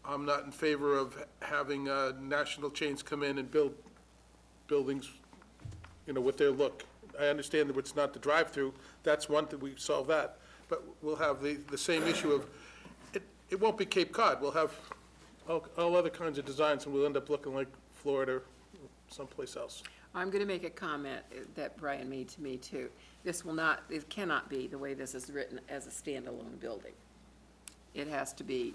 I'm not in favor of having national chains come in and build buildings, with their look. I understand that it's not the drive-through. That's one thing, we solve that. But we'll have the same issue of, it won't be Cape Cod. We'll have all other kinds of designs, and we'll end up looking like Florida or someplace else. I'm going to make a comment that Brian made to me, too. It cannot be, the way this is written, as a standalone building. It has to be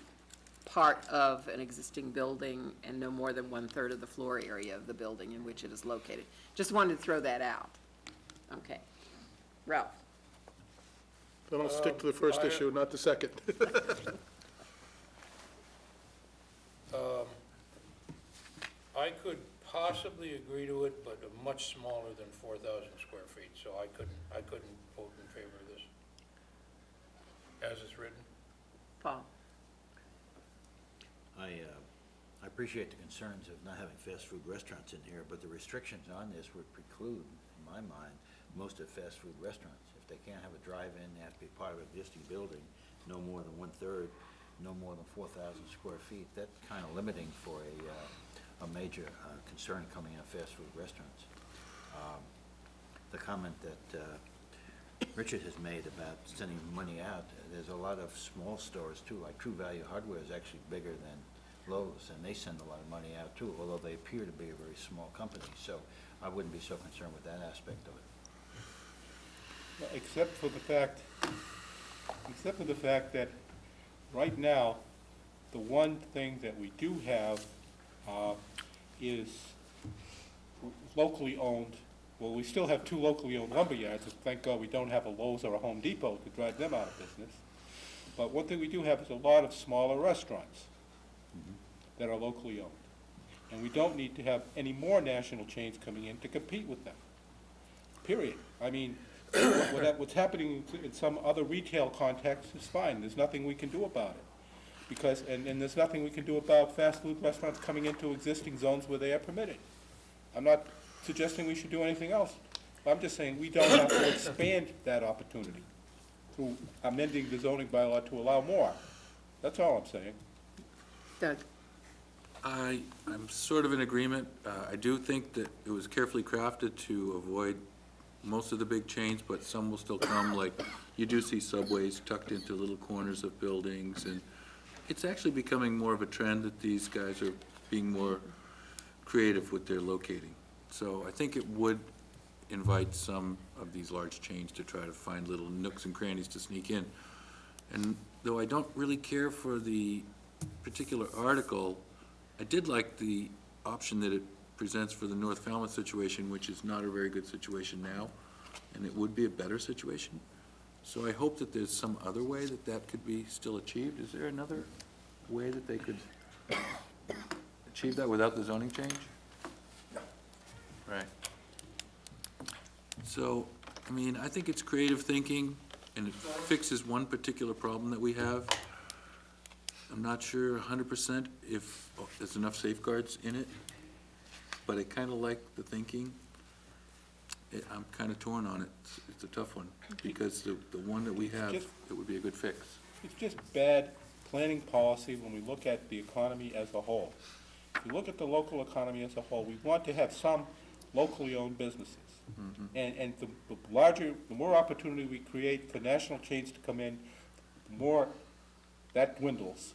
part of an existing building and no more than 1/3 of the floor area of the building in which it is located. Just wanted to throw that out. Okay. Ralph? Then I'll stick to the first issue, not the second. I could possibly agree to it, but much smaller than 4,000 square feet, so I couldn't vote in favor of this, as it's written. Paul? I appreciate the concerns of not having fast food restaurants in here, but the restrictions on this would preclude, in my mind, most of fast food restaurants. If they can't have a drive-in, they have to be part of an existing building, no more than 1/3, no more than 4,000 square feet. That's kind of limiting for a major concern coming out of fast food restaurants. The comment that Richard has made about sending money out, there's a lot of small stores too, like True Value Hardware is actually bigger than Lowe's, and they send a lot of money out too, although they appear to be a very small company. So I wouldn't be so concerned with that aspect of it. Except for the fact that right now, the one thing that we do have is locally owned. Well, we still have 2 locally owned lumber yards, and thank God we don't have a Lowe's or a Home Depot to drive them out of business. But one thing we do have is a lot of smaller restaurants that are locally owned. And we don't need to have any more national chains coming in to compete with them, period. I mean, what's happening in some other retail context is fine. There's nothing we can do about it. And there's nothing we can do about fast food restaurants coming into existing zones where they are permitted. I'm not suggesting we should do anything else. I'm just saying we don't have to expand that opportunity through amending the zoning bylaw to allow more. That's all I'm saying. Doug? I'm sort of in agreement. I do think that it was carefully crafted to avoid most of the big chains, but some will still come. Like, you do see Subways tucked into little corners of buildings, and it's actually becoming more of a trend that these guys are being more creative with their locating. So I think it would invite some of these large chains to try to find little nooks and crannies to sneak in. And though I don't really care for the particular article, I did like the option that it presents for the North Falmouth situation, which is not a very good situation now, and it would be a better situation. So I hope that there's some other way that that could be still achieved. Is there another way that they could achieve that without the zoning change? No. Right. So, I mean, I think it's creative thinking, and it fixes one particular problem that we have. I'm not sure 100% if there's enough safeguards in it, but I kind of like the thinking. I'm kind of torn on it. It's a tough one, because the one that we have, it would be a good fix. It's just bad planning policy when we look at the economy as a whole. If you look at the local economy as a whole, we want to have some locally owned businesses. And the more opportunity we create for national chains to come in, the more that dwindles.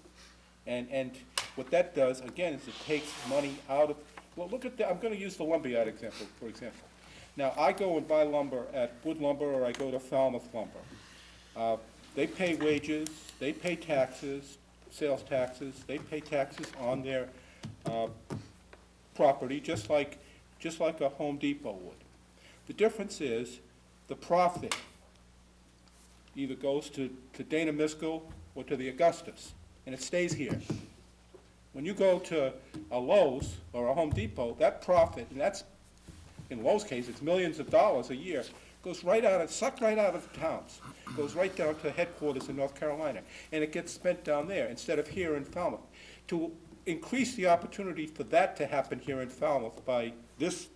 And what that does, again, is it takes money out of, well, look at I'm going to use the lumberyard example, for example. Now, I go and buy lumber at Wood Lumber, or I go to Falmouth Lumber. They pay wages, they pay taxes, sales taxes, they pay taxes on their property, just like a Home Depot would. The difference is the profit either goes to Dana Miskell or to the Augustus, and it stays here. When you go to a Lowe's or a Home Depot, that profit, and that's, in Lowe's case, it's millions of dollars a year, goes sucked right out of the towns, goes right down to headquarters in North Carolina, and it gets spent down there instead of here in Falmouth. To increase the opportunity for that to happen here in Falmouth by this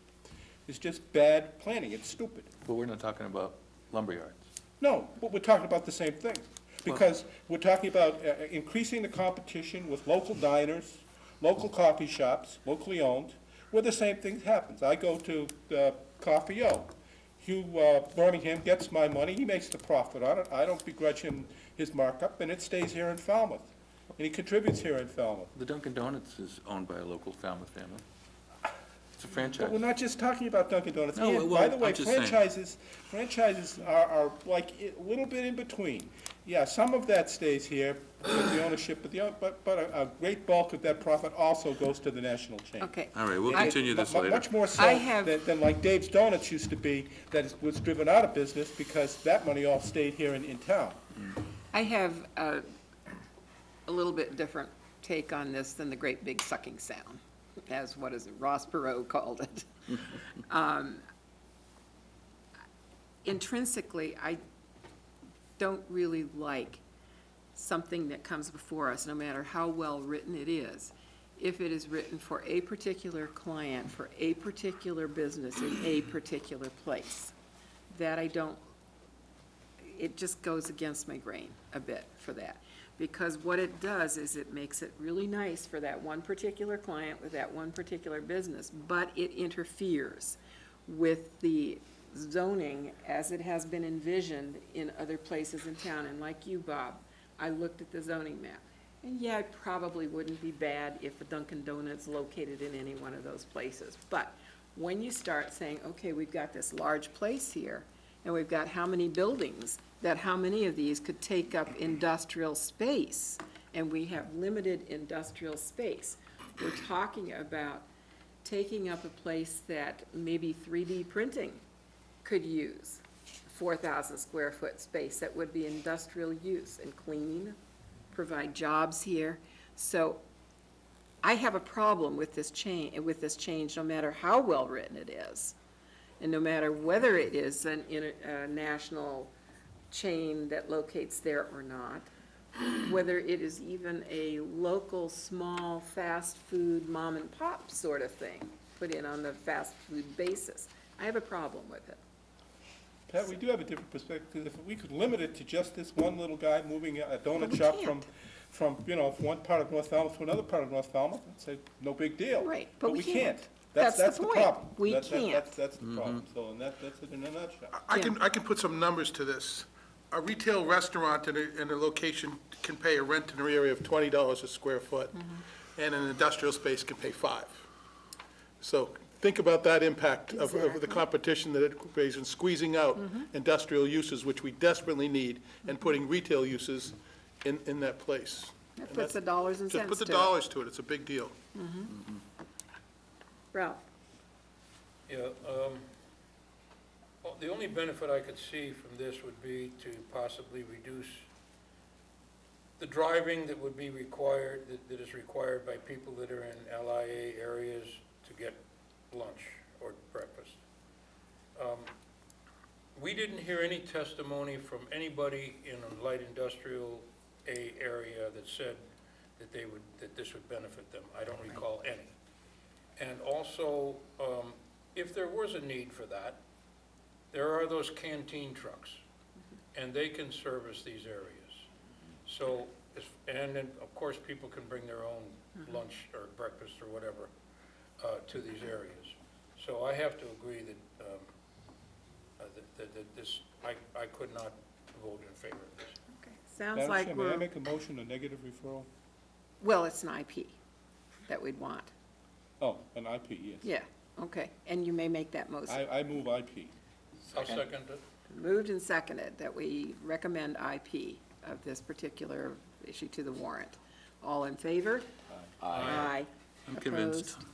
is just bad planning. It's stupid. But we're not talking about lumberyards. No, but we're talking about the same thing. Because we're talking about increasing the competition with local diners, local coffee shops, locally owned, where the same thing happens. I go to Coffee O. Hugh Birmingham gets my money. He makes the profit on it. I don't begrudge him his markup, and it stays here in Falmouth. And he contributes here in Falmouth. The Dunkin' Donuts is owned by a local Falmouth family. It's a franchise. But we're not just talking about Dunkin' Donuts. No, And, well, by the way, I'm just saying. franchises are like a little bit in between. Yeah, some of that stays here with the ownership, but a great bulk of that profit also goes to the national chain. Okay. All right, we'll continue this later. Much more so than like Dave's Donuts used to be, that was driven out of business because that money all stayed here in town. I have a little bit different take on this than the great big sucking sound, as what is it, Ross Perot called it. Intrinsically, I don't really like something that comes before us, no matter how well written it is, if it is written for a particular client, for a particular business, in a particular place. That I don't, it just goes against my grain a bit for that. Because what it does is it makes it really nice for that one particular client with that one particular business, but it interferes with the zoning as it has been envisioned in other places in town. And like you, Bob, I looked at the zoning map. And yeah, it probably wouldn't be bad if a Dunkin' Donuts located in any one of those places. But when you start saying, okay, we've got this large place here, and we've got how many buildings, that how many of these could take up industrial space, and we have limited industrial space. We're talking about taking up a place that maybe 3D printing could use, 4,000 square foot space that would be industrial use and clean, provide jobs here. So I have a problem with this change, no matter how well written it is, and no matter whether it is a national chain that locates there or not, whether it is even a local, small, fast food, mom and pop sort of thing, put in on the fast food basis. I have a problem with it. Pat, we do have a different perspective. If we could limit it to just this one little guy moving a donut But we shop can't. from one part of North Falmouth to another part of North Falmouth, and say, no big deal. Right, But we can't. That's the point. problem. We That's can't. the problem. So, and that's it in a nutshell. I can put some numbers to this. A retail restaurant in a location can pay a rent in the area of $20 a square foot, and an industrial space can pay $5. So think about that impact of the Exactly. competition that it creates in squeezing out industrial uses, which we desperately need, and putting retail uses in that place. That And puts the dollars and Just cents put the to it. dollars to it, it's a big deal. Ralph? Yeah, well, the only benefit I could see from this would be to possibly reduce the driving that would be required, that is required by people that are in LIA areas to get lunch or breakfast. We didn't hear any testimony from anybody in a light industrial A area that said that that this would benefit them. I don't recall any. And also, if there was a need for that, there are those canteen trucks, and they can service these areas. So, and then, of course, people can bring their own lunch or breakfast or whatever to these areas. So I have to agree that this, I could not vote in favor of this. Okay. Sounds Madam like Chair, may I we're, make a motion, a negative referral? well, it's an IP that we'd want. Oh, an IP, yes. Yeah, okay. And you may make that motion. I move IP. I'll second it. Moved and seconded that we recommend IP of this particular issue to the warrant. All in favor? Aye. I'm convinced. Opposed?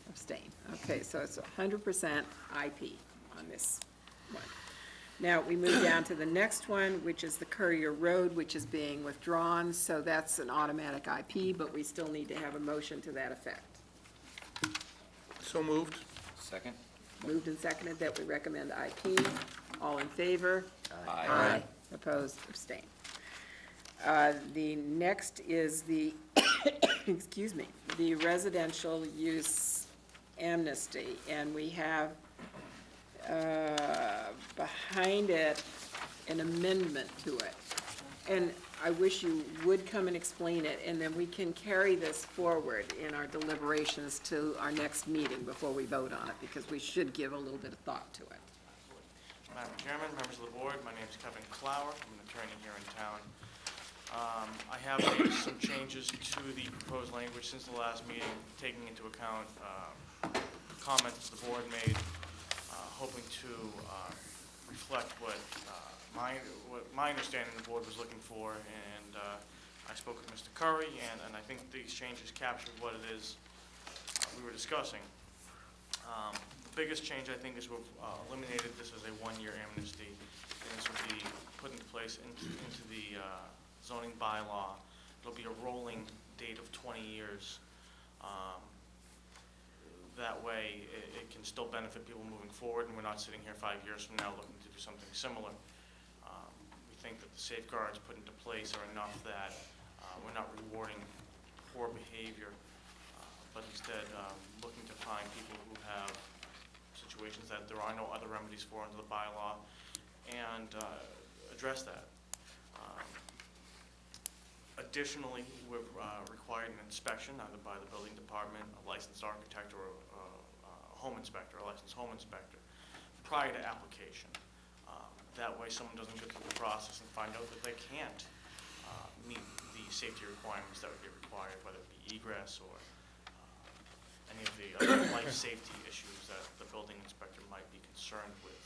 Abstain. Okay, so it's 100% IP on this one. Now, we move down to the next one, which is the Courier Road, which is being withdrawn, so that's an automatic IP, but we still need to have a motion to that effect. So moved. Second? Moved and seconded that we recommend IP. All in favor? Aye. Opposed, abstain. The next is the, excuse me, the residential use amnesty, and we have behind it an amendment to it. And I wish you would come and explain it, and then we can carry this forward in our deliberations to our next meeting before we vote on it, because we should give a little bit of thought to it. Madam Chairman, members of the board, my name is Kevin Clower. I'm an attorney here in town. I have made some changes to the proposed language since the last meeting, taking into account comments the board made, hoping to reflect what my understanding the board was looking for, and I spoke with Mr. Curry, and I think these changes captured what it is we were discussing. The biggest change, I think, is we've eliminated this as a one-year amnesty, and this will be put into place into the zoning bylaw. It'll be a rolling date of 20 years. That way, it can still benefit people moving forward, and we're not sitting here 5 years from now looking to do something similar. We think that the safeguards put into place are enough that we're not rewarding poor behavior, but instead looking to find people who have situations that there are no other remedies for under the bylaw, and address that. Additionally, we've required an inspection either by the building department, a licensed architect, or a home inspector, a licensed home inspector, prior to application. That way someone doesn't go through the process and find out that they can't meet the safety requirements that would be required, whether it be egress or any of the other life safety issues that the building inspector might be concerned with.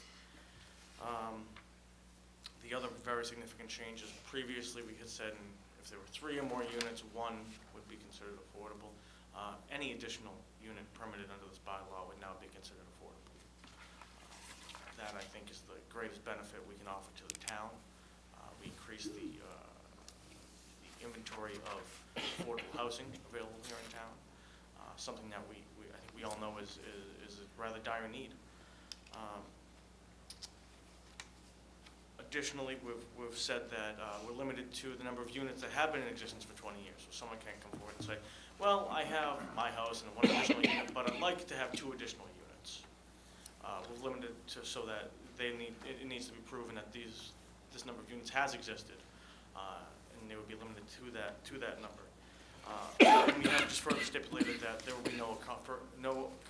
The other very significant change is previously we had said if there were 3 or more units, 1 would be considered affordable. Any additional unit permitted under this bylaw would now be considered affordable. That, I think, is the greatest benefit we can offer to the town. We increase the inventory of affordable housing available here in town, something that I think we all know is a rather dire need. Additionally, we've said that we're limited to the number of units that have been in existence for 20 years. So someone can't come forward and say, well, I have my house and 1 additional unit, but I'd like to have 2 additional units. We've limited to so that it needs to be proven that this number of units has existed, and they would be limited to that number. And we have just further stipulated that there will be no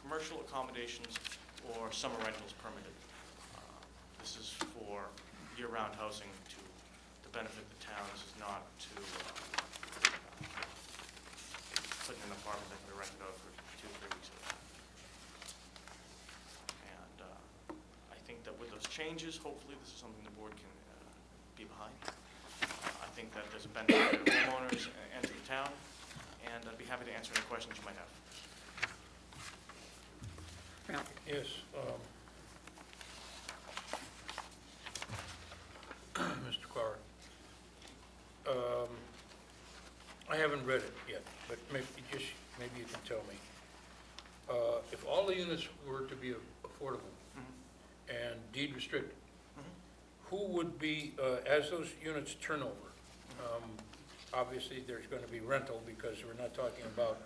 commercial accommodations or summer rentals permitted. This is for year-round housing to benefit the town. This is not to put in an apartment that can be rented out for 2 or 3 weeks at a time. changes, hopefully this is something the board can be behind. I think that there's a benefit to the homeowners and to the town, and I'd be happy to answer any questions you might have. Ralph? Yes. Mr. Clark, I haven't read it yet, but maybe you can tell me. If all the units were to be affordable and deed restricted, who would be, as those units turn over, obviously there's going to be rental because we're not talking about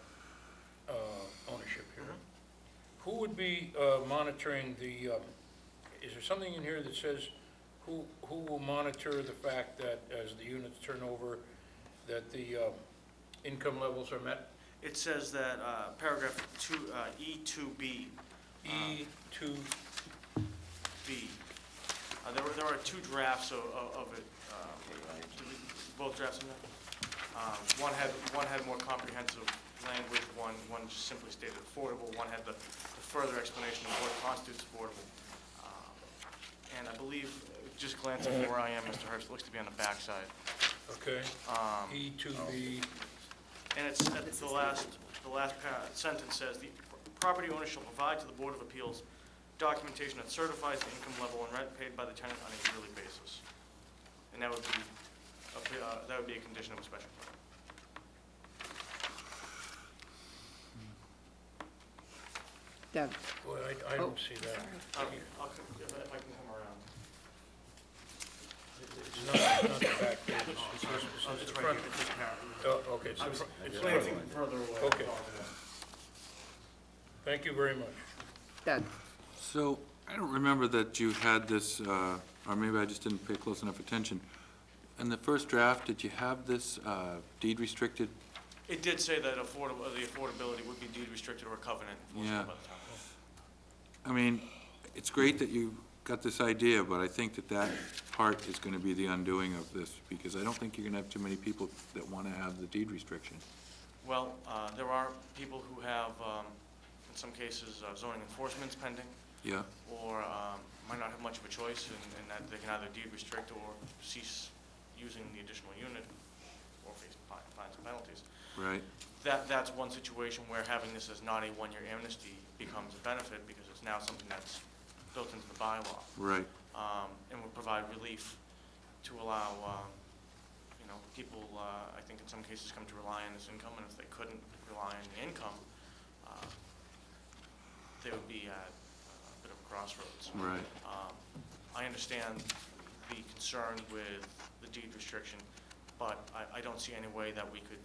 ownership here. Who would be monitoring the, is there something in here that says who will monitor the fact that as the units turn over, that the income levels are met? It says that paragraph E2B. E2. B. There are two drafts of it. Both drafts in there. One had more comprehensive language. One just simply stated affordable. One had the further explanation of what constitutes affordable. And I believe, just glancing from where I am, Mr. Herbst, it looks to be on the backside. Okay. E2B. And it's at the last sentence says the property owner shall provide to the Board of Appeals documentation that certifies the income level and rent paid by the tenant on a yearly basis. And that would be a condition of a special permit. Doug? Boy, I don't see that. If I can come around. It's not the back page, it's the front. Oh, okay, it's the front. It's the front. Glancing further away. Okay. Thank you very much. Doug? So, I don't remember that you had this, or maybe I just didn't pay close enough attention. In the first draft, did you have this deed restricted? It did say that the affordability would be deed restricted or a covenant enforced Yeah. by the town. I mean, it's great that you got this idea, but I think that part is going to be the undoing of this, because I don't think you're going to have too many people that want to have the deed restriction. Well, there are people who have, in some cases, zoning enforcement's pending, Yeah, or might not have much of a choice in that they can either deed restrict or cease using the additional unit or face fines and penalties. right, That's one situation where having this as not a one-year amnesty becomes a benefit because it's now something that's built into the bylaw. right. And would provide relief to allow, people, I think in some cases come to rely on this income, and if they couldn't rely on the income, they would be at a bit of a crossroads. Right. I understand the concern with the deed restriction, but I don't see any way that we could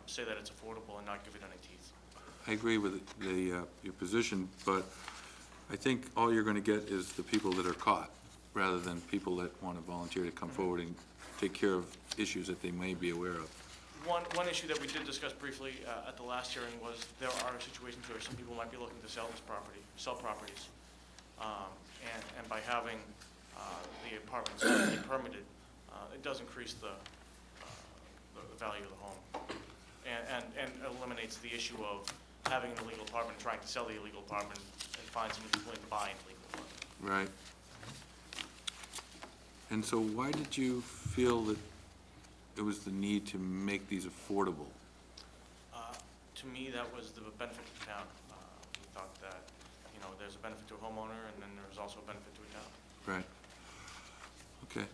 say that it's affordable and not give it any teeth. I agree with your position, but I think all you're going to get is the people that are caught, rather than people that want to volunteer to come forward and take care of issues that they may be aware of. One issue that we did discuss briefly at the last hearing was there are situations where some people might be looking to sell properties. And by having the apartments permitted, it does increase the value of the home. And eliminates the issue of having an illegal apartment, trying to sell the illegal apartment, and find someone who's willing to buy an illegal apartment. Right. And so why did you feel that it was the need to make these affordable? To me, that was the benefit to the town. We thought that, there's a benefit to a homeowner, and then there's also a benefit to a town. Right. Okay.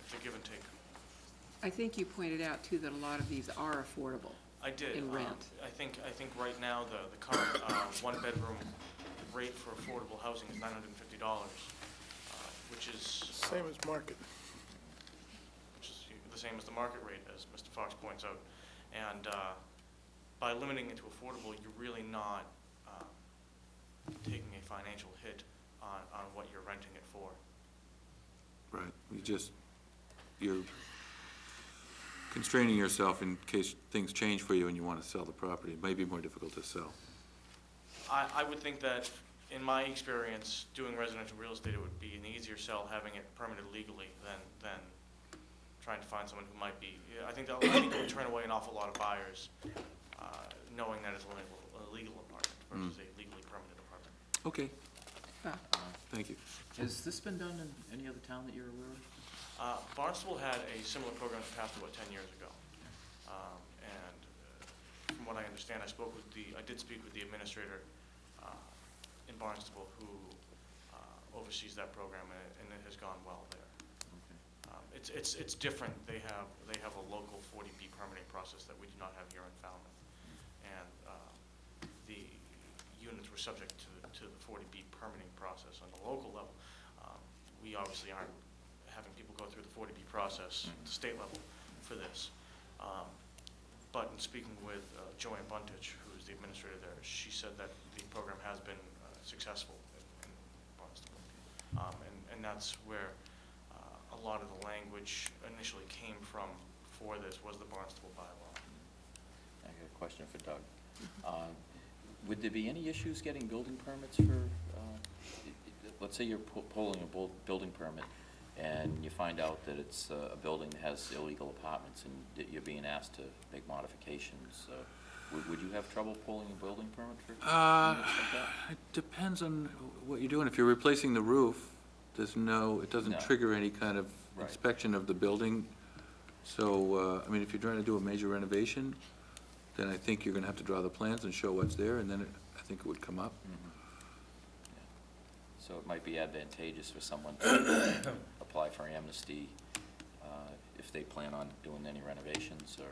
It's a give and take. I think you pointed out, too, that a lot of these are affordable. I did. In rent. I think right now, the current one-bedroom rate for affordable housing is $950, which is... Same as market. Which is the same as the market rate, as Mr. Fox points out. And by limiting it to affordable, you're really not taking a financial hit on what you're renting it for. Right. You're constraining yourself in case things change for you and you want to sell the property. It might be more difficult to sell. I would think that, in my experience, doing residential real estate, it would be an easier sell having it permitted legally than trying to find someone who might be. I think it would turn away an awful lot of buyers, knowing that it's a legal apartment versus a legally permitted apartment. Okay. Thank you. Has this been done in any other town that you're aware of? Barnstable had a similar program that passed about 10 years ago. And from what I understand, I did speak with the administrator in Barnstable who oversees that program, and it has gone well there. It's different. They have a local 40B permitting process that we do not have here in Falmouth. And the units were subject to the 40B permitting process on the local level. We obviously aren't having people go through the 40B process at the state level for this. But in speaking with Joanne Buntich, who's the administrator there, she said that the program has been successful in Barnstable. And that's where a lot of the language initially came from for this, was the Barnstable bylaw. I got a question for Doug. Would there be any issues getting building permits for, let's say you're pulling a building permit and you find out that it's a building that has illegal apartments and that you're being asked to make modifications, would you have trouble pulling a building permit for units like that? It depends on what you're doing. If you're replacing the roof, it doesn't trigger any kind of Right. inspection of the building. So, I mean, if you're trying to do a major renovation, then I think you're gonna have to draw the plans and show what's there, and then I think it would come up. Mhm. Yeah. So it might be advantageous for someone to apply for amnesty if they plan on doing any renovations, or?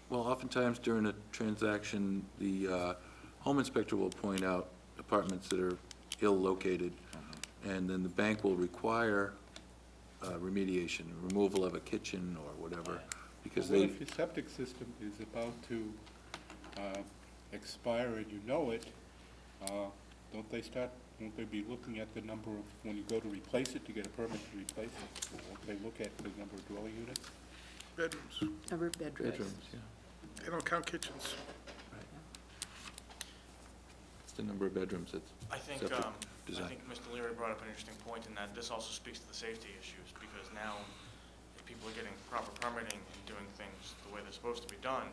Well, oftentimes during a transaction, the home inspector will point out apartments that are ill-located, and then the bank will require remediation, removal of a kitchen or whatever, because Well, they, if your septic system is about to expire and you know it, don't they be looking at the number of, when you go to replace it, to get a permit to replace it? Won't they look at the number of dwelling units? Bedrooms. Number of bedrooms. bedrooms, yeah. They don't count kitchens. It's the number of bedrooms that's I think design. Mr. Leary brought up an interesting point in that this also speaks to the safety issues, because now if people are getting proper permitting and doing things the way they're supposed to be done,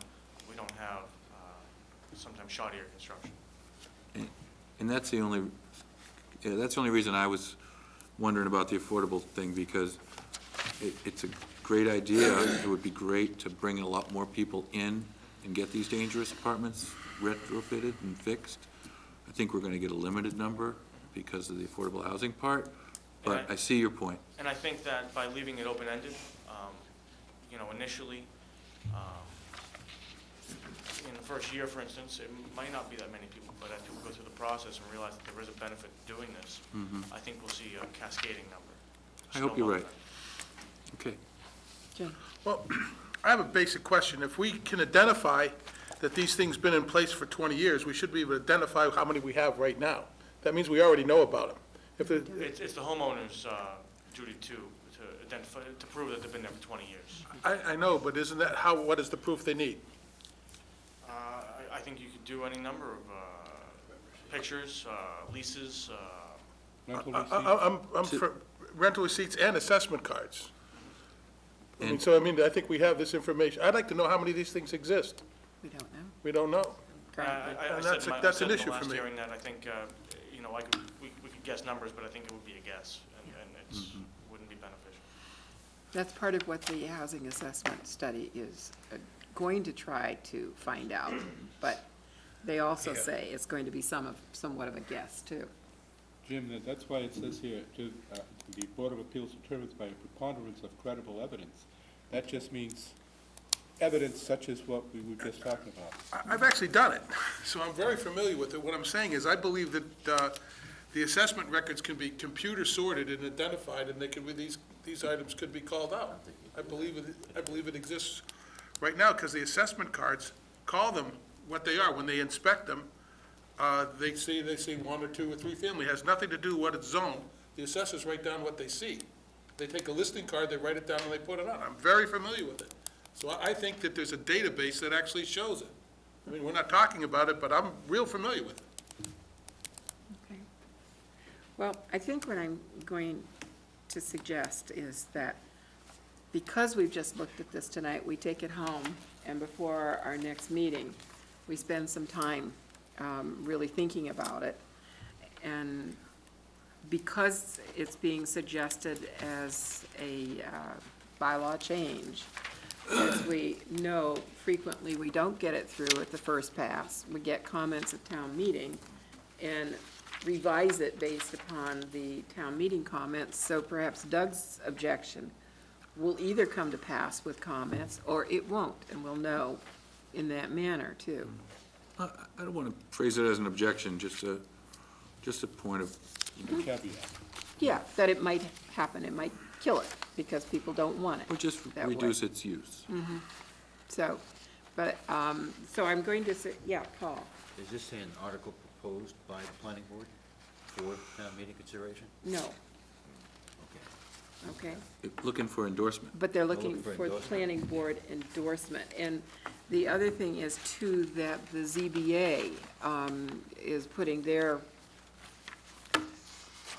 we don't have sometimes shoddier construction. And that's the only reason I was wondering about the affordable thing, because it's a great idea. It would be great to bring a lot more people in and get these dangerous apartments retrofitted and fixed. I think we're gonna get a limited number because of the affordable housing part, but I see your point. And I think that by leaving it open-ended, initially, in the first year, for instance, it might not be that many people, but as people go through the process and realize that there is a benefit to doing this, I think we'll see a cascading number. I hope you're Snowball right. effect. Okay. Jim? Well, I have a basic question. If we can identify that these things been in place for 20 years, we should be able to identify how many we have right now. That means we already know about them. If it, It's the homeowner's duty to identify, to prove that they've been there for 20 years. I know, but isn't that what is the proof they need? I think you could do any number of pictures, leases, Rental receipts? I'm for rental receipts and assessment cards. I And- I think we have this information. I'd like to know how many of these things exist. We don't know. We don't know. Currently. I And said that's in a- my- that's I an said issue in the for last me. hearing that I think, we could guess numbers, but I think it would be a guess, and it's, wouldn't be beneficial. That's part of what the housing assessment study is going to try to find out, but they also say it's going to be somewhat of a guess, too. Jim, that's why it says here, the Board of Appeals determines by a preponderance of credible evidence. That just means evidence such as what we were just talking about. I've actually done it, so I'm very familiar with it. What I'm saying is, I believe that the assessment records can be computer sorted and identified, and these items could be called out. I believe it exists right now, because the assessment cards call them what they are. When they inspect them, they say 1 or 2 or 3 family. It has nothing to do with what it's zoned. The assessors write down what they see. They take a listing card, they write it down, and they put it on. I'm very familiar with it. So I think that there's a database that actually shows it. I mean, we're not talking about it, but I'm real familiar with it. Okay. Well, I think what I'm going to suggest is that because we've just looked at this tonight, we take it home, and before our next meeting, we spend some time really thinking about it. And because it's being suggested as a bylaw change, as we know, frequently we don't get it through at the first pass. We get comments at town meeting and revise it based upon the town meeting comments. So perhaps Doug's objection will either come to pass with comments, or it won't, and we'll know in that manner, too. I don't want to phrase it as an objection, just a point of, Caveat. Yeah, that it might happen, it might kill it, because people don't want it. or just that way. reduce its use. So, but, so I'm going to say, yeah, Paul? Is this an article proposed by the planning board for town meeting consideration? No, Okay. okay. Looking for endorsement. But they're looking Look for for endorsement. planning board endorsement. And the other thing is too, that the ZBA is putting their,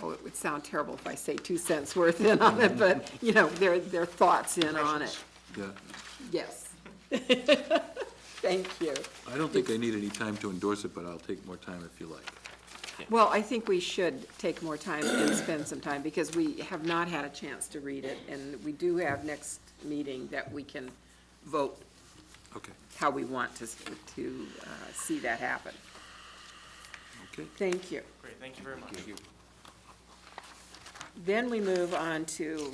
oh, it would sound terrible if I say 2 cents worth in on it, but, you know, their thoughts in on it. Yeah. Yes. Thank you. I don't think I need any time to endorse it, but I'll take more time if you like. Well, I think we should take more time and spend some time, because we have not had a chance to read it, and we do have next meeting that we can vote Okay, how we want to see that happen. okay. Thank you. Great, thank you very much. Then we move on to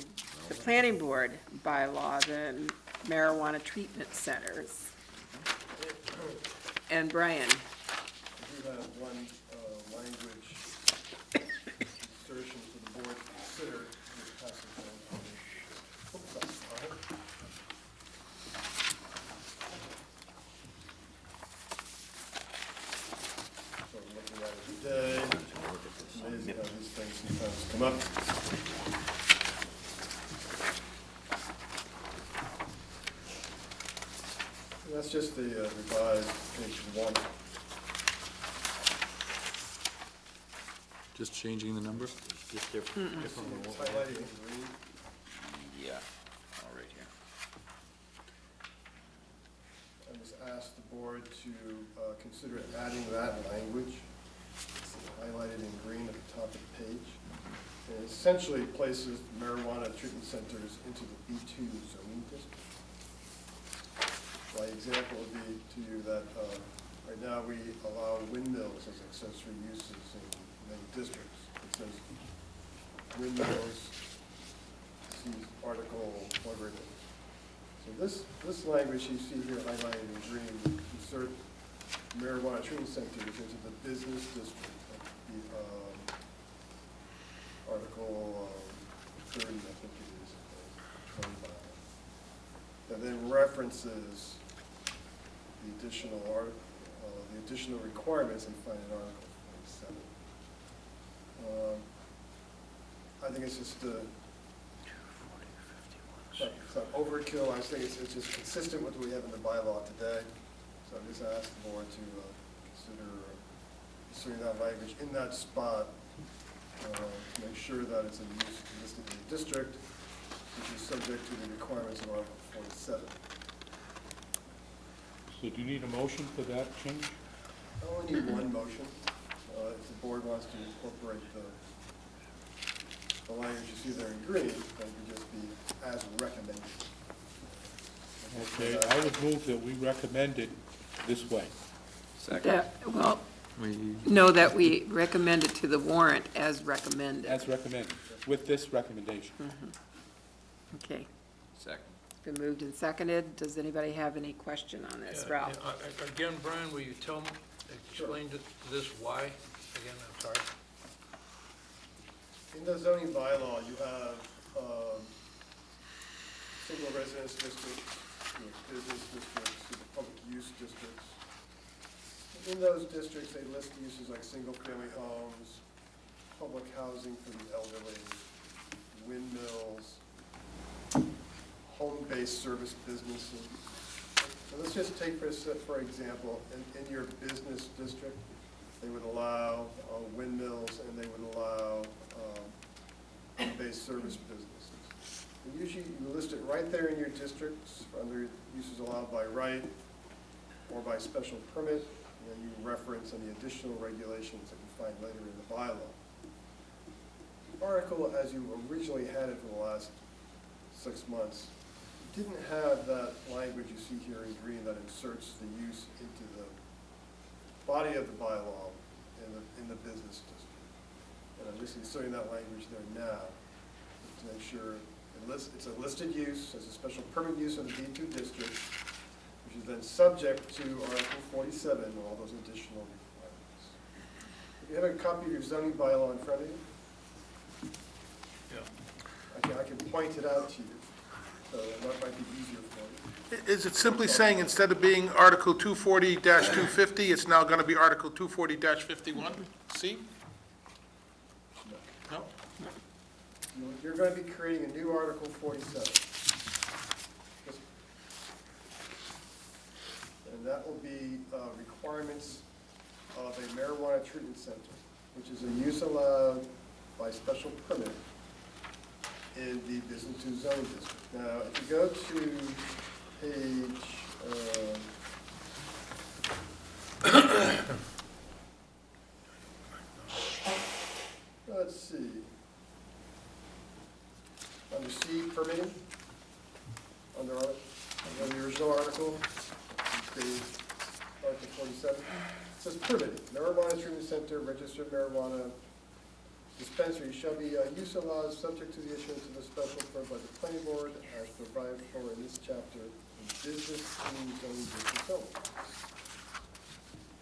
the planning board bylaw, the marijuana treatment centers. And Brian, I do have one language insertion for the board to consider this passage on the, oops, I'm sorry. So I'm looking at it today. It's amazing how these things sometimes come up. And that's just the revised page 1. Just changing the number? Just different. It's highlighted in green. Yeah, all right here. I just asked the board to consider adding that language. It's highlighted in green at the top of the page. And it essentially places marijuana treatment centers into the B2 zoning district. My example would be to you that right now we allow windmills as accessory uses in many districts. It says windmills, see article, whatever it is. So this language you see here highlighted in green, insert marijuana treatment centers into the business district, the article 30, I think it is, 25. That then references the additional requirements and find in Article 47. I think it's just it's not overkill. I think it's just consistent with what we have in the bylaw today. So I just asked the board to consider inserting that language in that spot to make sure that it's in use listed in the district, which is subject to the requirements of Article 47. So do you need a motion for that change? I only need one motion. If the board wants to incorporate the language you see there in green, that would just be as recommended. Okay, I would move that we recommend it this way. Second. well, We, no, that we recommend it to the warrant as recommended. As recommended, with this recommendation. Okay, Second. been moved and seconded. Does anybody have any question on this, Yeah, Ralph? yeah, Again, Brian, will you explain this why, again, I'm sorry? In the zoning bylaw, you have single residence districts, business districts, public use districts. In those districts, they list uses like single-family homes, public housing for the elderly, windmills, home-based service businesses. So let's just take, for example, in your business district, they would allow windmills and they would allow home-based service businesses. And usually you list it right there in your districts under uses allowed by right or by special permit, and then you reference any additional regulations that you find later in the bylaw. article, as you originally had it for the last 6 months, didn't have that language you see here in green that inserts the use into the body of the bylaw in the business district. And I'm just inserting that language there now, just to make sure it's a listed use as a special permit use of the B2 district, which is then subject to Article 47 and all those additional requirements. If you have a copy of your zoning bylaw in front of you, Yeah. I can point it out to you, so that might be easier for you. Is it simply saying instead of being Article 240-250, it's now going to be Article 240-51? See? No? You're going to be creating a new Article 47. And that will be requirements of a marijuana treatment center, which is a use allowed by special permit in the business to zoning district. Now, if you go to page, let's see, under C, permitting, under the original article, page Article 47, it says permitting. Marijuana treatment center, registered marijuana dispensary shall be use allowed subject to the issuance of a special permit by the planning board as provided for in this chapter in business and zoning district zone.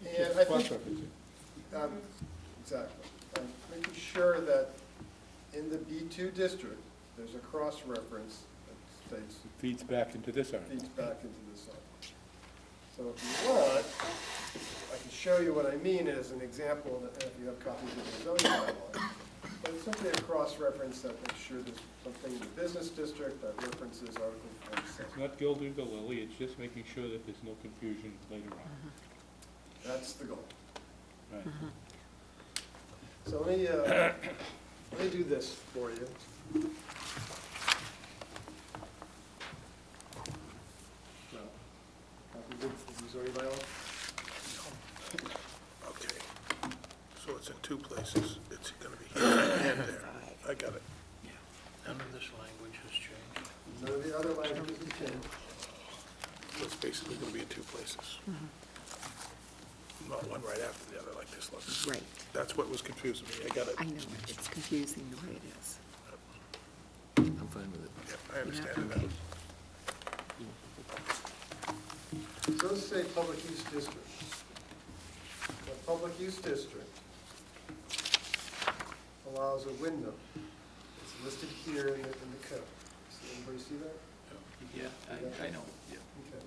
And I think, exactly, I'm making sure that in the B2 district, there's a cross-reference that states, It feeds back into this article. feeds back into this article. So if you want, I can show you what I mean as an example, that if you have copies of the zoning bylaw. But it's simply a cross-reference that makes sure there's something in the business district that references Article 47. It's not gilding the lily, it's just making sure that there's no confusion later on. That's the goal. Right. So let me do this for you. No. Copy of the zoning bylaw? Okay. So it's in two places. It's going to be here and there. I got it. None of this language has changed. None of the other languages have changed. So it's basically going to be in two places. Not one right after the other like this looks. Right. That's what was confusing me. I got it. I know, it's confusing the way it is. I'm fine with it. Yeah, I understand it now. It does say public use district. A public use district allows a window. It's listed here in the code. Does anybody see that? Yeah, I know, yeah. Okay.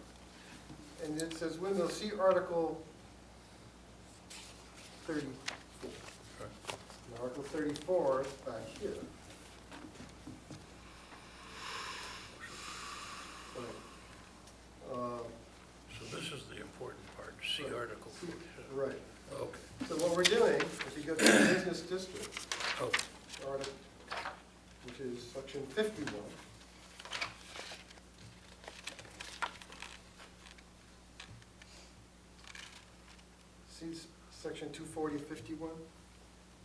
And it says window, see Article 34. And Article 34 is back here. So this is the important part, C Right. article. Right. Okay. So what we're doing, if you go to the business district, Oh, article, which is section 51. See section 240-51?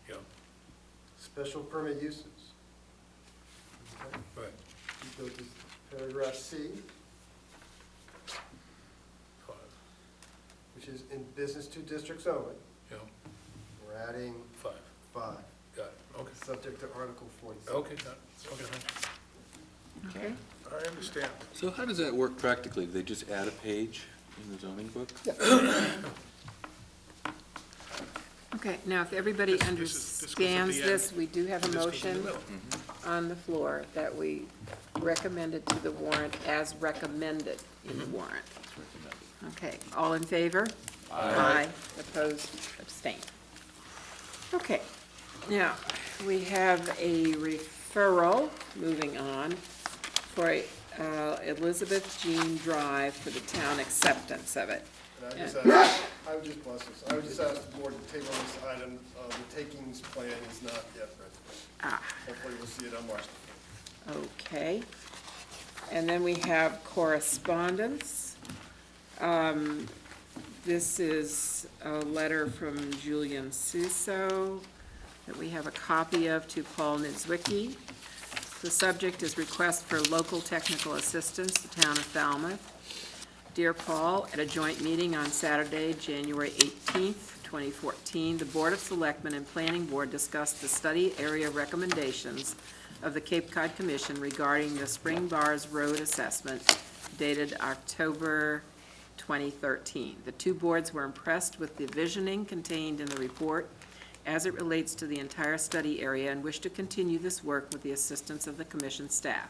yeah, Special permit uses. Okay. right. You go to paragraph C, Five, which is in business to districts only. yeah, We're adding five. 5, Got it, okay. subject to Article 47. Okay, got it. Okay, thank you. Okay? I understand. So how does that work practically? Do they just add a page in the zoning book? Okay, now if everybody This goes at understands the end. this, we do have a This goes in the motion middle. on the floor that we recommended to the warrant as recommended in the warrant. Okay, all in favor? Aye. Opposed, abstained. Okay, now, we have a referral, moving on, for Elizabeth Jean Drive for the town acceptance of it. And I would just bless this. I would just ask the board to table this item. The takings plan is not yet ready. Ah, Hopefully we'll see it on March. okay. And then we have correspondence. This is a letter from Julian Suso that we have a copy of to Paul Nizwicki. The subject is request for local technical assistance, the town of Falmouth. Dear Paul, at a joint meeting on Saturday, January 18th, 2014, the Board of Selectmen and Planning Board discussed the study area recommendations of the Cape Cod Commission regarding the Spring Bars Road assessment dated October 2013. The two boards were impressed with the visioning contained in the report as it relates to the entire study area and wish to continue this work with the assistance of the commission staff.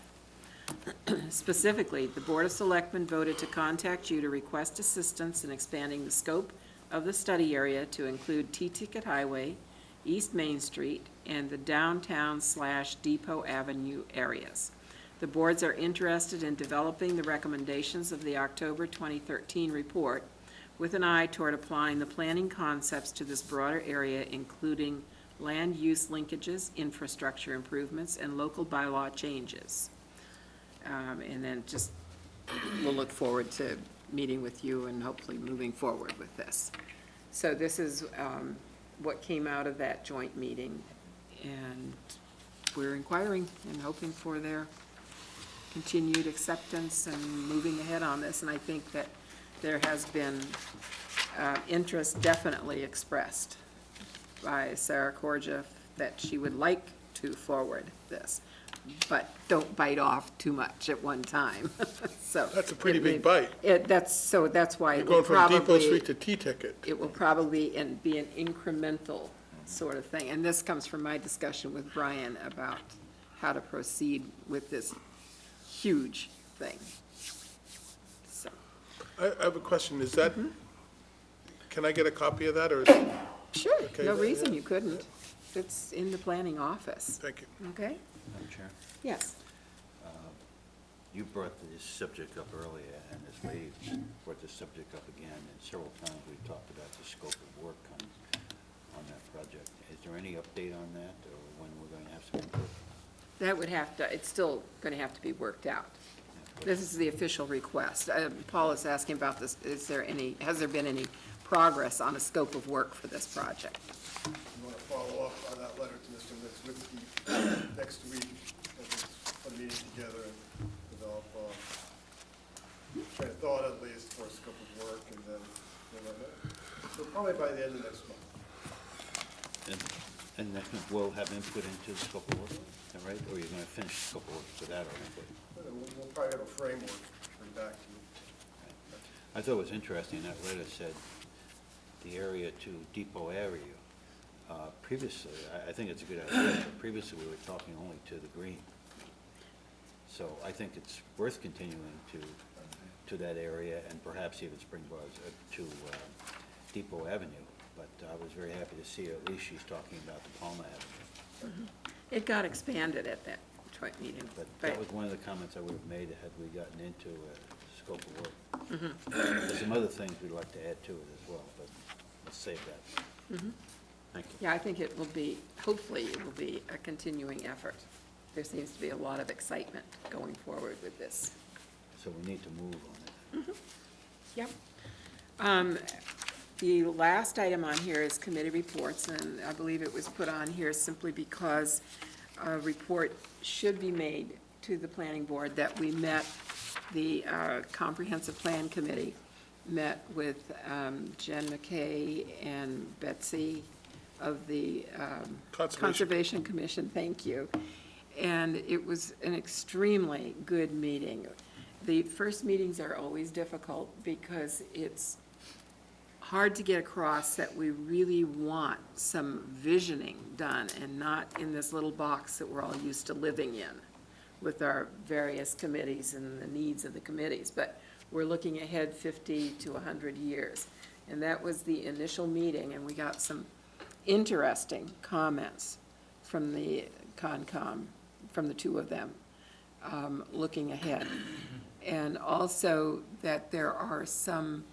Specifically, the Board of Selectmen voted to contact you to request assistance in expanding the scope of the study area to include T-Ticket Highway, East Main Street, and the downtown/Depot Avenue areas. The boards are interested in developing the recommendations of the October 2013 report with an eye toward applying the planning concepts to this broader area, including land use linkages, infrastructure improvements, and local bylaw changes. And then just, we'll look forward to meeting with you and hopefully moving forward with this. So this is what came out of that joint meeting, and we're inquiring and hoping for their continued acceptance and moving ahead on this. And I think that there has been interest definitely expressed by Sarah Korja that she would like to forward this, but don't bite off too much at one time. So That's a pretty big bite. That's why You're it will going from Depot probably, Street to T-Ticket. it will probably be an incremental sort of thing. And this comes from my discussion with Brian about how to proceed with this huge thing. So, I have a question, is that, can I get a copy of that, or is it? sure, Okay, no then, reason yeah. you couldn't. It's in the planning office, Thank you. okay? Madam Chair, Yes. you brought this subject up earlier, and this lady brought this subject up again, and several times we talked about the scope of work on that project. Is there any update on that, or when we're going to have some input? That would have to, it's still going to have to be worked out. This is the official request. Paul is asking about this, has there been any progress on a scope of work for this project? You want to follow up on that letter to Mr. Nizwicki next week, and put a meeting together and develop train of thought at least for a scope of work, and then, so probably by the end of next month. And next month, we'll have input into the scope of work, is that right? Or you're going to finish the scope of work without our input? We'll probably have a framework to bring back to you. I thought it was interesting, that letter said the area to Depot area. Previously, I think it's a good idea, but previously we were talking only to the green. So I think it's worth continuing to that area, and perhaps even Spring Bars to Depot Avenue. But I was very happy to see her, at least she's talking about the Palmer Avenue. It got expanded at that joint meeting. But that was one of the comments I would have made had we gotten into scope of work. There's some other things we'd like to add to it as well, but let's save that. Thank you. Yeah, I think it will be, hopefully it will be a continuing effort. There seems to be a lot of excitement going forward with this. So we need to move on it. Yep. The last item on here is committee reports, and I believe it was put on here simply because a report should be made to the planning board that we met, the Comprehensive Plan Committee met with Jen McKay and Betsy of the Conservation Commission, thank you. And it was an extremely good meeting. The first meetings are always difficult because it's hard to get across that we really want some visioning done and not in this little box that we're all used to living in with our various committees and the needs of the committees. But we're looking ahead 50 to 100 years. And that was the initial meeting, and we got some interesting comments from the Concom, from the two of them, looking ahead. And also that there are some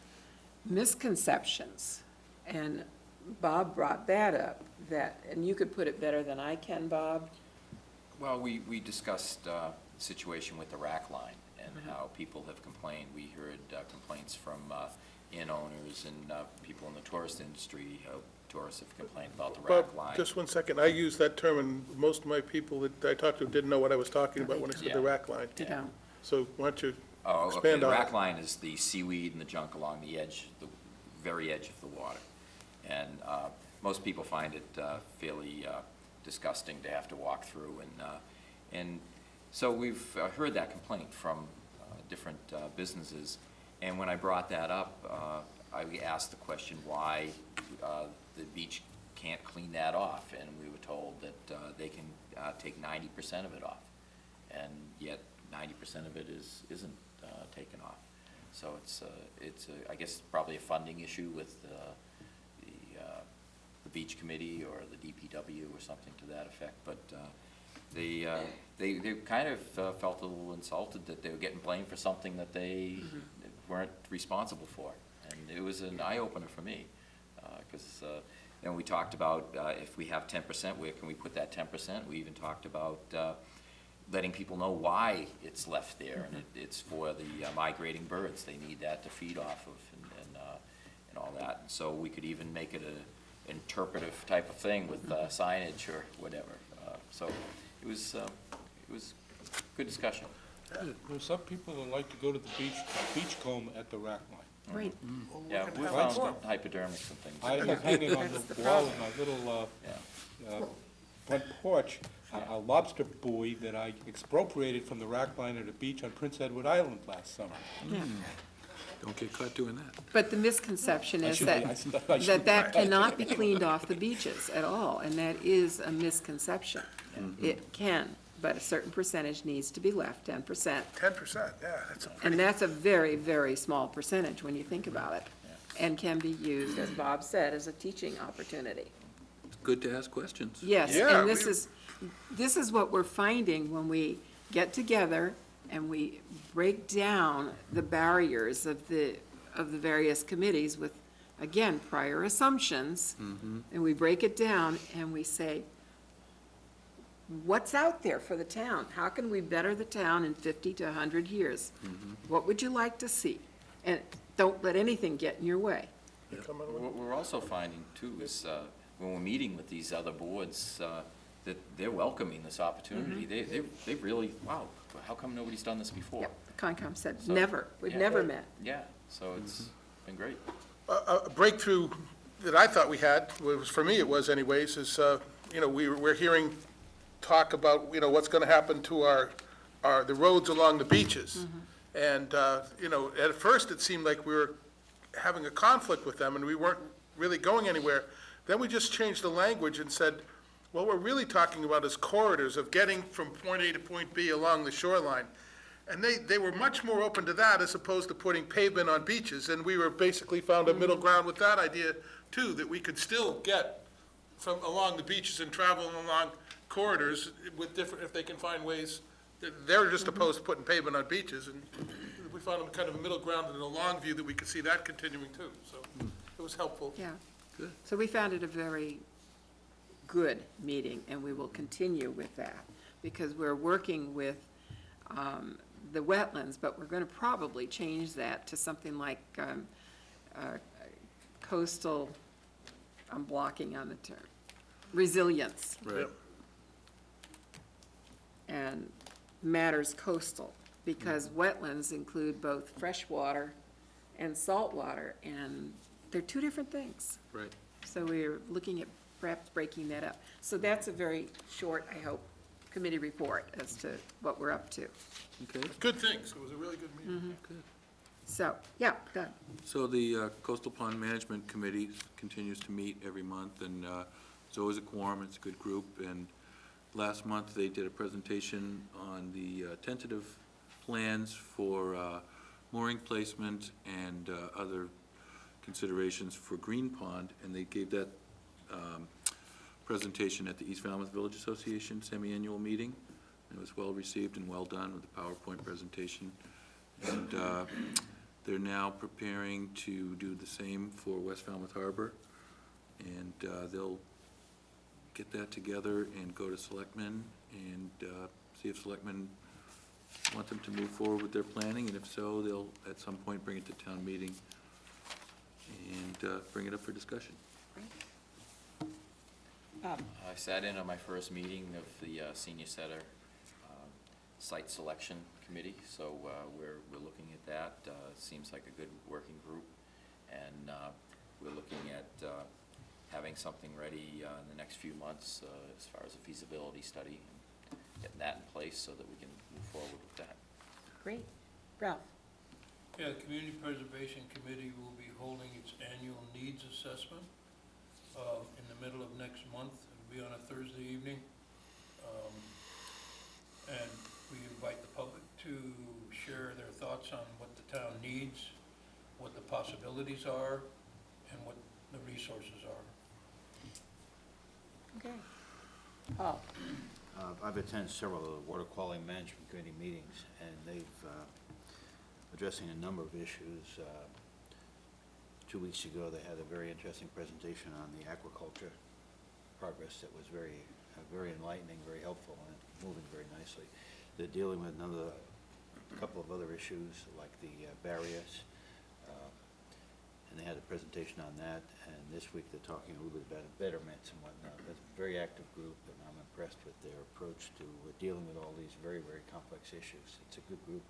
misconceptions, and Bob brought that up, that, and you could put it better than I can, Bob. Well, we discussed the situation with the rack line and how people have complained. We heard complaints from inn owners and people in the tourist industry tourists have complained about the Bob, rack line. just one second. I use that term, and most of my people that I talked to didn't know what I was talking about when I said the Yeah. rack line. You don't. So why don't you Oh, okay, expand the on rack it? line is the seaweed and the junk along the edge, the very edge of the water. And most people find it fairly disgusting to have to walk through, and so we've heard that complaint from different businesses. And when I brought that up, I asked the question why the beach can't clean that off, and we were told that they can take 90% of it off, and yet 90% of it isn't taken off. So it's I guess probably a funding issue with the beach committee or the DPW or something to that effect. But they kind of felt a little insulted that they were getting blamed for something that they weren't responsible for. And it was an eye-opener for me, because we talked about if we have 10%, where can we put that 10%? We even talked about letting people know why it's left there, and it's for the migrating birds. They need that to feed off of, and all that. And so we could even make it an interpretive type of thing with signage or whatever. So it was good discussion. There's some people that like to go to the beachcomb at the rack line. Right. Yeah, we found hypodermics and things. I have hanging on the wall of my little front porch, a lobster buoy that I expropriated from the rack line at a beach on Prince Edward Island last summer. Don't get caught doing that. But the misconception is I should- that cannot be cleaned off the beaches at all, and that is a misconception. It can, but a certain percentage needs to be left, 10%. 10%, yeah, that's a And that's a very, very small percentage when you think about it, and can be used, as Bob said, as a teaching opportunity. It's good to ask questions. Yes, Yeah, and this is what we're finding when we get together and we break down the barriers of the various committees with, again, prior assumptions. And we break it down and we say, what's out there for the town? How can we better the town in 50 to 100 years? What would you like to see? And don't let anything get in your way. What we're also finding too is when we're meeting with these other boards, that they're welcoming this opportunity. They really, wow, how come nobody's done this before? Yep, Concom said, So- never, we've Yeah. never met. Yeah, so it's been great. A breakthrough that I thought we had, was, for me it was anyways, is, we're hearing talk about, what's gonna happen to the roads along the beaches. And, at first it seemed like we were having a conflict with them and we weren't really going anywhere. Then we just changed the language and said, what we're really talking about is corridors of getting from point A to point B along the shoreline. And they were much more open to that as opposed to putting pavement on beaches. And we were basically found a middle ground with that idea too, that we could still get from along the beaches and travel along corridors with different, if they can find ways. They're just opposed to putting pavement on beaches, and we found kind of a middle ground in a long view that we could see that continuing too. So it was helpful. Yeah. Good. So we found it a very good meeting, and we will continue with that, because we're working with the wetlands, but we're going to probably change that to something like coastal, I'm blocking on the term, resilience. Right. And matters coastal, because wetlands include both freshwater and saltwater, and they're two different things. Right. So we're looking at perhaps breaking that up. So that's a very short, I hope, committee report as to what we're up to. Okay. Good things. It was a really good meeting. Good. So, yeah, done. So the Coastal Pond Management Committee continues to meet every month, and it's always a quorum, it's a good group, and last month they did a presentation on the tentative plans for mooring placement and other considerations for Green Pond, and they gave that presentation at the East Falmouth Village Association semi-annual meeting. It was well-received and well done with a PowerPoint presentation. And they're now preparing to do the same for West Falmouth Harbor. And they'll get that together and go to selectmen and see if selectmen want them to move forward with their planning. And if so, they'll at some point bring it to town meeting and bring it up for discussion. I sat in on my first meeting of the Senior Center Site Selection Committee, so we're looking at that. Seems like a good working group, and we're looking at having something ready in the next few months as far as a feasibility study, and getting that in place so that we can move forward with that. Great. Ralph? Yeah, the Community Preservation Committee will be holding its annual needs assessment in the middle of next month. It'll be on a Thursday evening. And we invite the public to share their thoughts on what the town needs, what the possibilities are, and what the resources are. Okay. Paul? I've attended several of the Water Quality Management Committee meetings, and they've addressing a number of issues. 2 weeks ago, they had a very interesting presentation on the aquaculture progress that was very enlightening, very helpful, and moving very nicely. They're dealing with a couple of other issues, like the barriers, and they had a presentation on that. And this week, they're talking a little bit about betterments and whatnot. It's a very active group, and I'm impressed with their approach to dealing with all these very, very complex issues. It's a good group.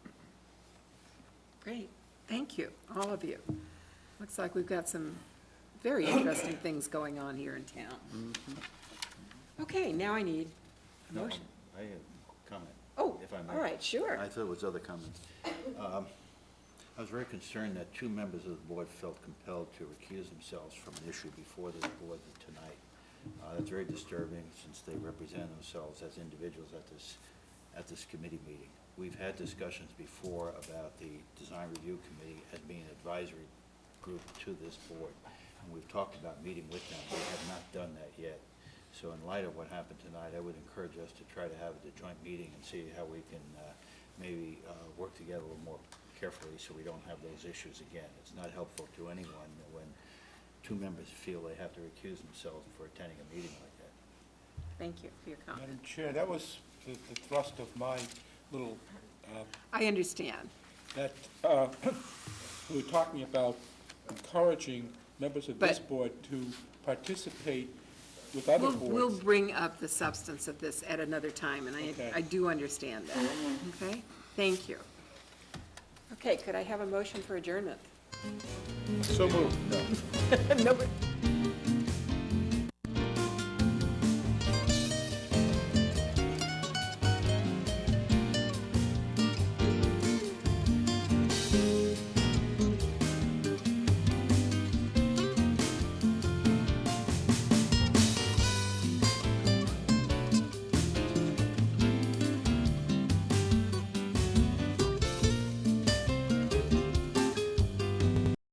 Great. Thank you, all of you. Looks like we've got some very interesting things going on here in town. Okay, now I need a No, motion. I have a comment. Oh, if I may. all right, sure. I thought it was other comments. I was very concerned that 2 members of the board felt compelled to recuse themselves from an issue before this board tonight. That's very disturbing, since they represent themselves as individuals at this committee meeting. We've had discussions before about the Design Review Committee as being an advisory group to this board, and we've talked about meeting with them. We have not done that yet. So in light of what happened tonight, I would encourage us to try to have a joint meeting and see how we can maybe work together a little more carefully so we don't have those issues again. It's not helpful to anyone when 2 members feel they have to recuse themselves for attending a meeting like that. Thank you for your comment. Madam Chair, that was the thrust of my little, I understand. that we were talking about encouraging members of this But- board to participate with other boards. We'll bring up the substance of this at another time, and Okay. I do understand that. Okay? Thank you. Okay, could I have a motion for adjournment? So moved. No.